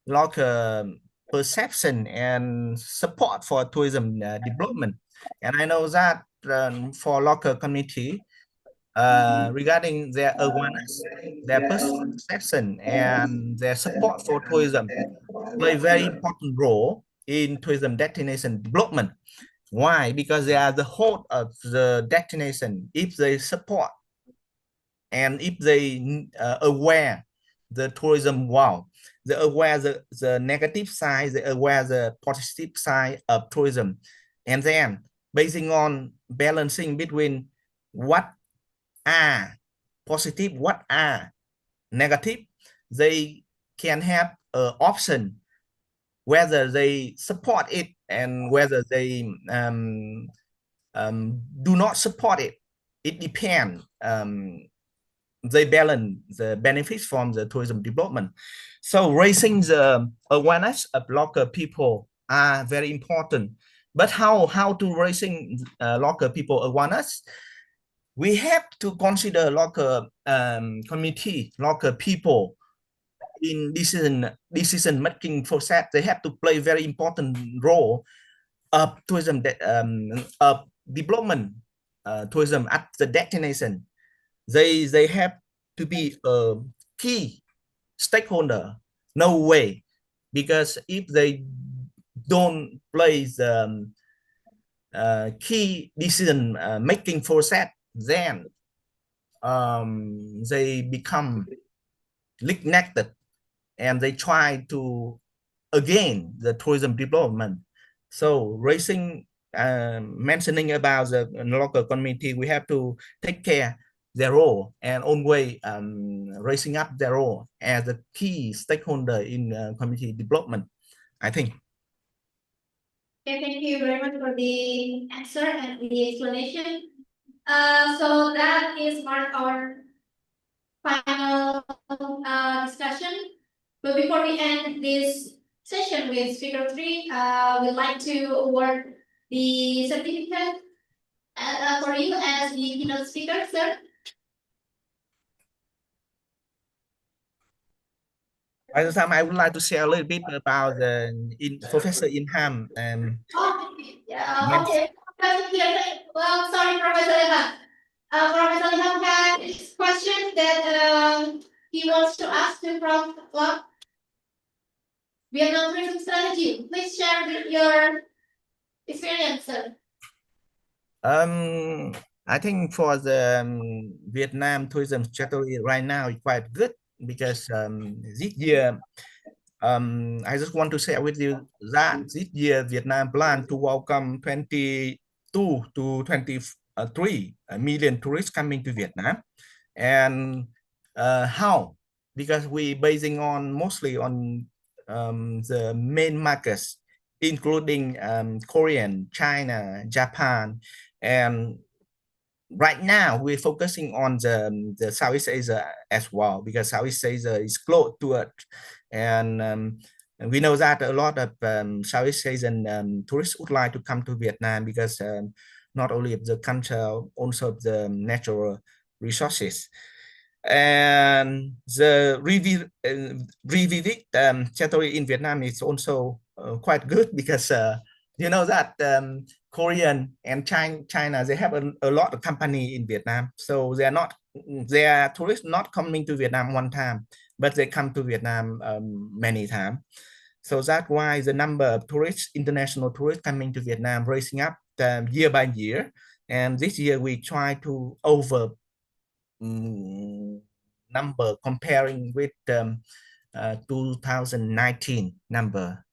local perception and support for tourism development. And I know that for local community, regarding their awareness, their perception, and their support for tourism play a very important role in tourism destination development. Why? Because they are the host of the destination. If they support and if they aware the tourism wow, they aware the negative side, they aware the positive side of tourism, and then basing on balancing between what are positive, what are negative, they can have an option whether they support it and whether they do not support it. It depends. They balance the benefits from the tourism development. So raising the awareness of local people are very important. But how to raising local people awareness? We have to consider local community, local people in decision making process. They have to play very important role of tourism of development tourism at the destination. They have to be a key stakeholder. No way, because if they don't play the key decision making process, then they become neglected and they try to again the tourism development. So raising mentioning about the local community, we have to take care their role and always raising up their role as a key stakeholder in community development, I think. Okay, thank you very much for the answer and the explanation. So that is our final discussion. But before we end this session with speaker 3, we'd like to award the certificate for you as the keynote speaker, sir. By the time, I would like to share a little bit about Professor Ilham. Yeah, okay. Well, sorry, Professor Ilham. Professor Ilham had a question that he wants to ask to Prof. Vietnam tourism strategy. Please share your experience, sir. I think for the Vietnam tourism strategy right now is quite good because this year, I just want to share with you that this year Vietnam plan to welcome 22 to 23 million tourists coming to Vietnam. And how because we basing on mostly on the main markets, including Korean, China, Japan, and right now we're focusing on the Southeast Asia as well, because Southeast Asia is close to it, and we know that a lot of Southeast Asian tourists would like to come to Vietnam because not only of the culture, also of the natural resources. And the revisit territory in Vietnam is also quite good because you know that Korean and China, they have a lot of company in Vietnam, so their tourists not coming to Vietnam one time, but they come to Vietnam many times. So that's why the number of tourists, international tourists coming to Vietnam, raising up year by year. And this year we try to over number comparing with 2019 number.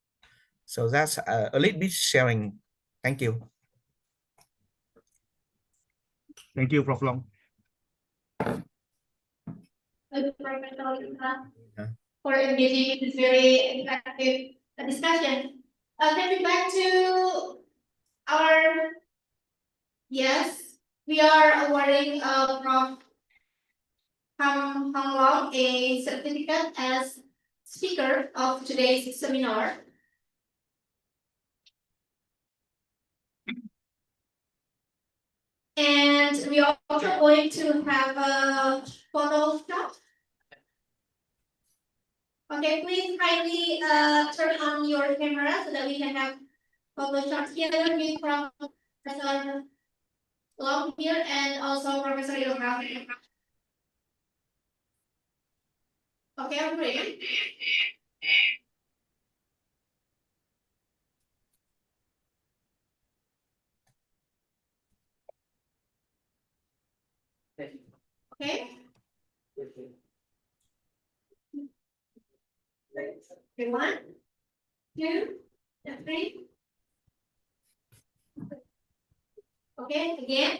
So that's a little bit sharing. Thank you. Thank you, Prof. Long. For engaging in this very effective discussion. Coming back to our, yes, we are awarding Prof. M.Hum Long a certificate as speaker of today's seminar. And we are also going to have a photo shot. Okay, please kindly turn on your camera so that we can have photo shot together with Professor Long here and also Professor Ilham. Okay, I'm ready. Okay. Okay, 1, 2, and 3. Okay, again.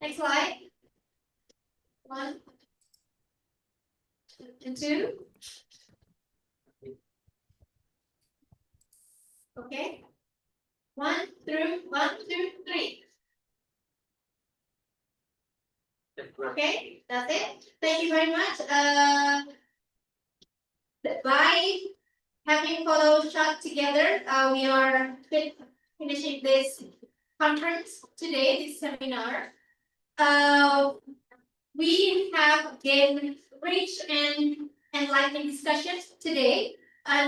Next slide. 1 and 2. Okay. 1 through 1, 2, 3. Okay, that's it. Thank you very much. By having photo shot together, we are finishing this conference today, this seminar. We have again rich and enlightening discussions today.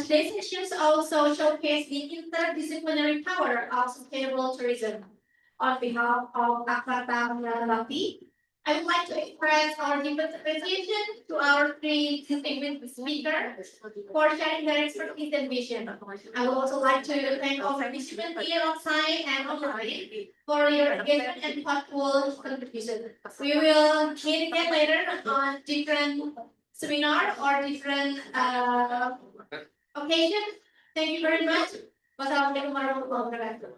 Today's sessions also showcase the interdisciplinary power of sustainable tourism. On behalf of Akademi, I would like to express our deep appreciation to our three distinguished speakers for sharing their expertise and vision. I would also like to thank all participants here on site and online for your engagement and thoughtful contribution. We will meet again later on different seminar or different occasion. Thank you very much. Wassalamualaikum warahmatullahi wabarakatuh.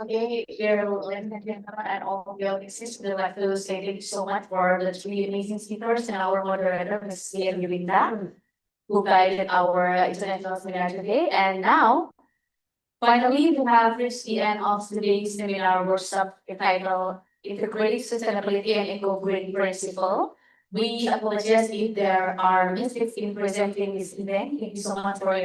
Okay, dear ladies and gentlemen, and all of your listeners, we'd like to say thank you so much for the three amazing speakers and our moderator, Ms. Lia Dewinta, who guided our international seminar today. And now, finally, we have reached the end of today's seminar workshop entitled Integrated Sustainability and Eco-Green Principle. We apologize if there are mistakes in presenting this event. Thank you so much for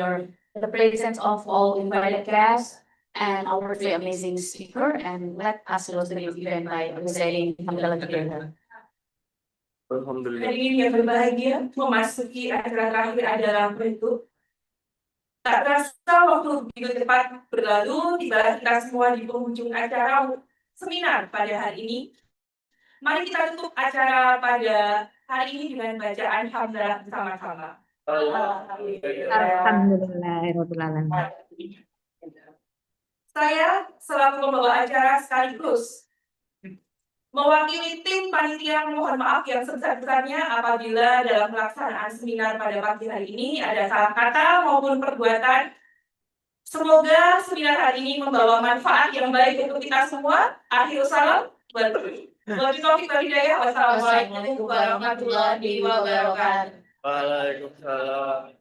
the presence of all invited guests and our three amazing speaker. And let us close the event by reciting Mandala together. Alhamdulillah. Hadirin yang berbahagia, memasuki acara terakhir adalah bentuk. Tak terasa waktu begitu cepat berlalu, tiba kita semua di penghujung acara seminar pada hari ini. Mari kita tutup acara pada hari ini dengan bacaan hamdalah bersama-sama. Alhamdulillah. Saya selaku pembawa acara sekaligus mewakili tim panitia mohon maaf yang sebesar-besarnya apabila dalam pelaksanaan seminar pada pagi hari ini ada salah kata maupun perbuatan. Semoga seminar hari ini membawa manfaat yang baik untuk kita semua. Akhir salam. Wassalamualaikum warahmatullahi wabarakatuh. Waalaikumsalam.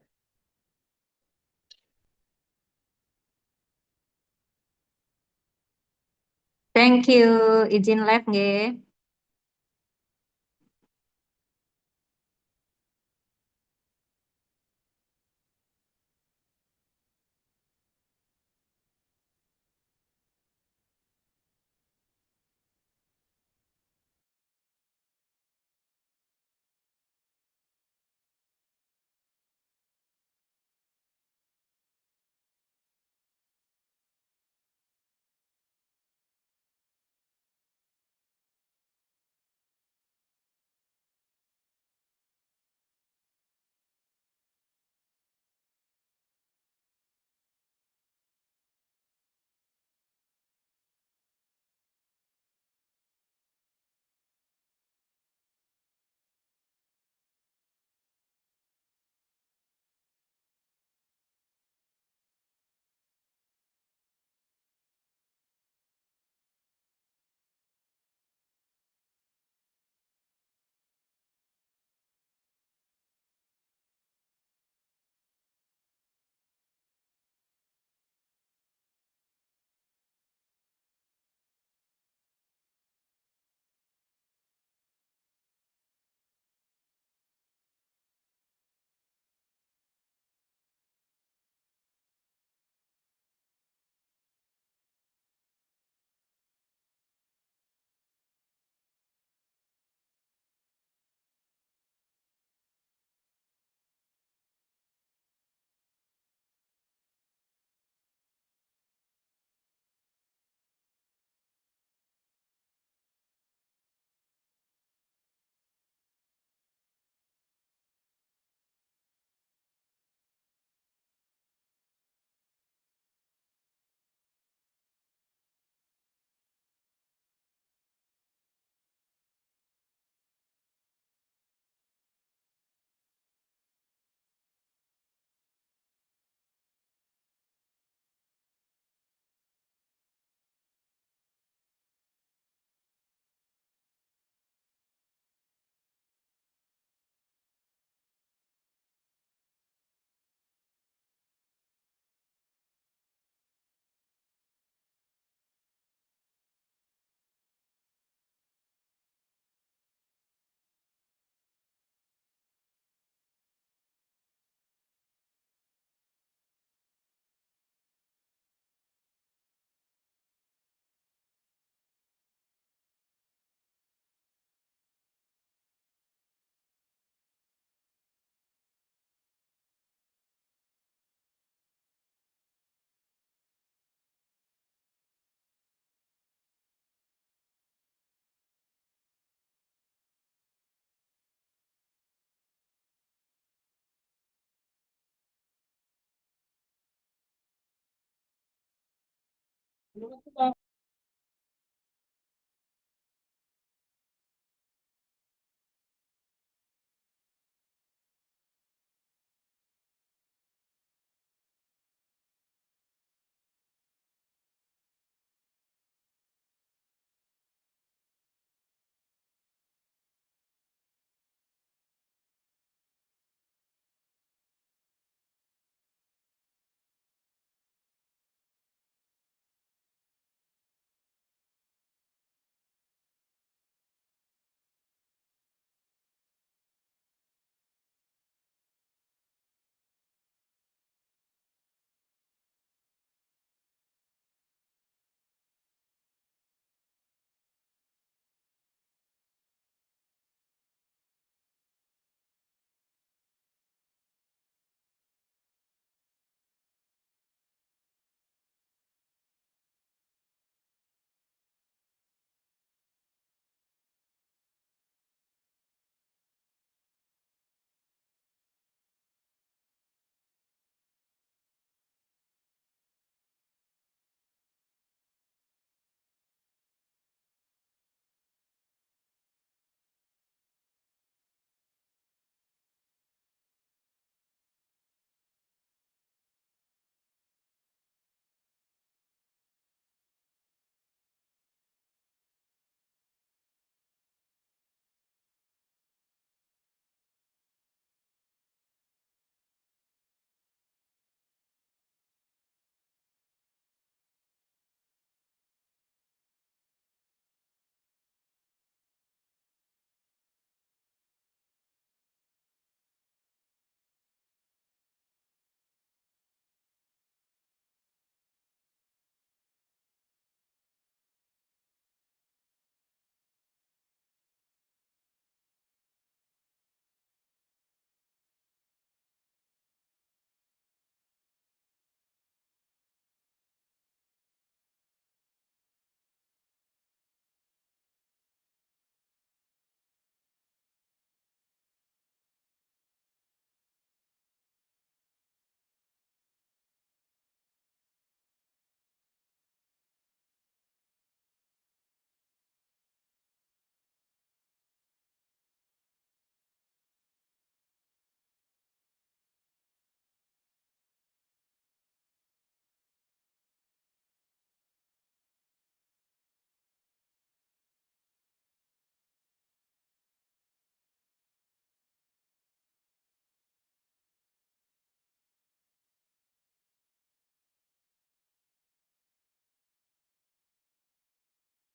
Thank you. Izin live nggih.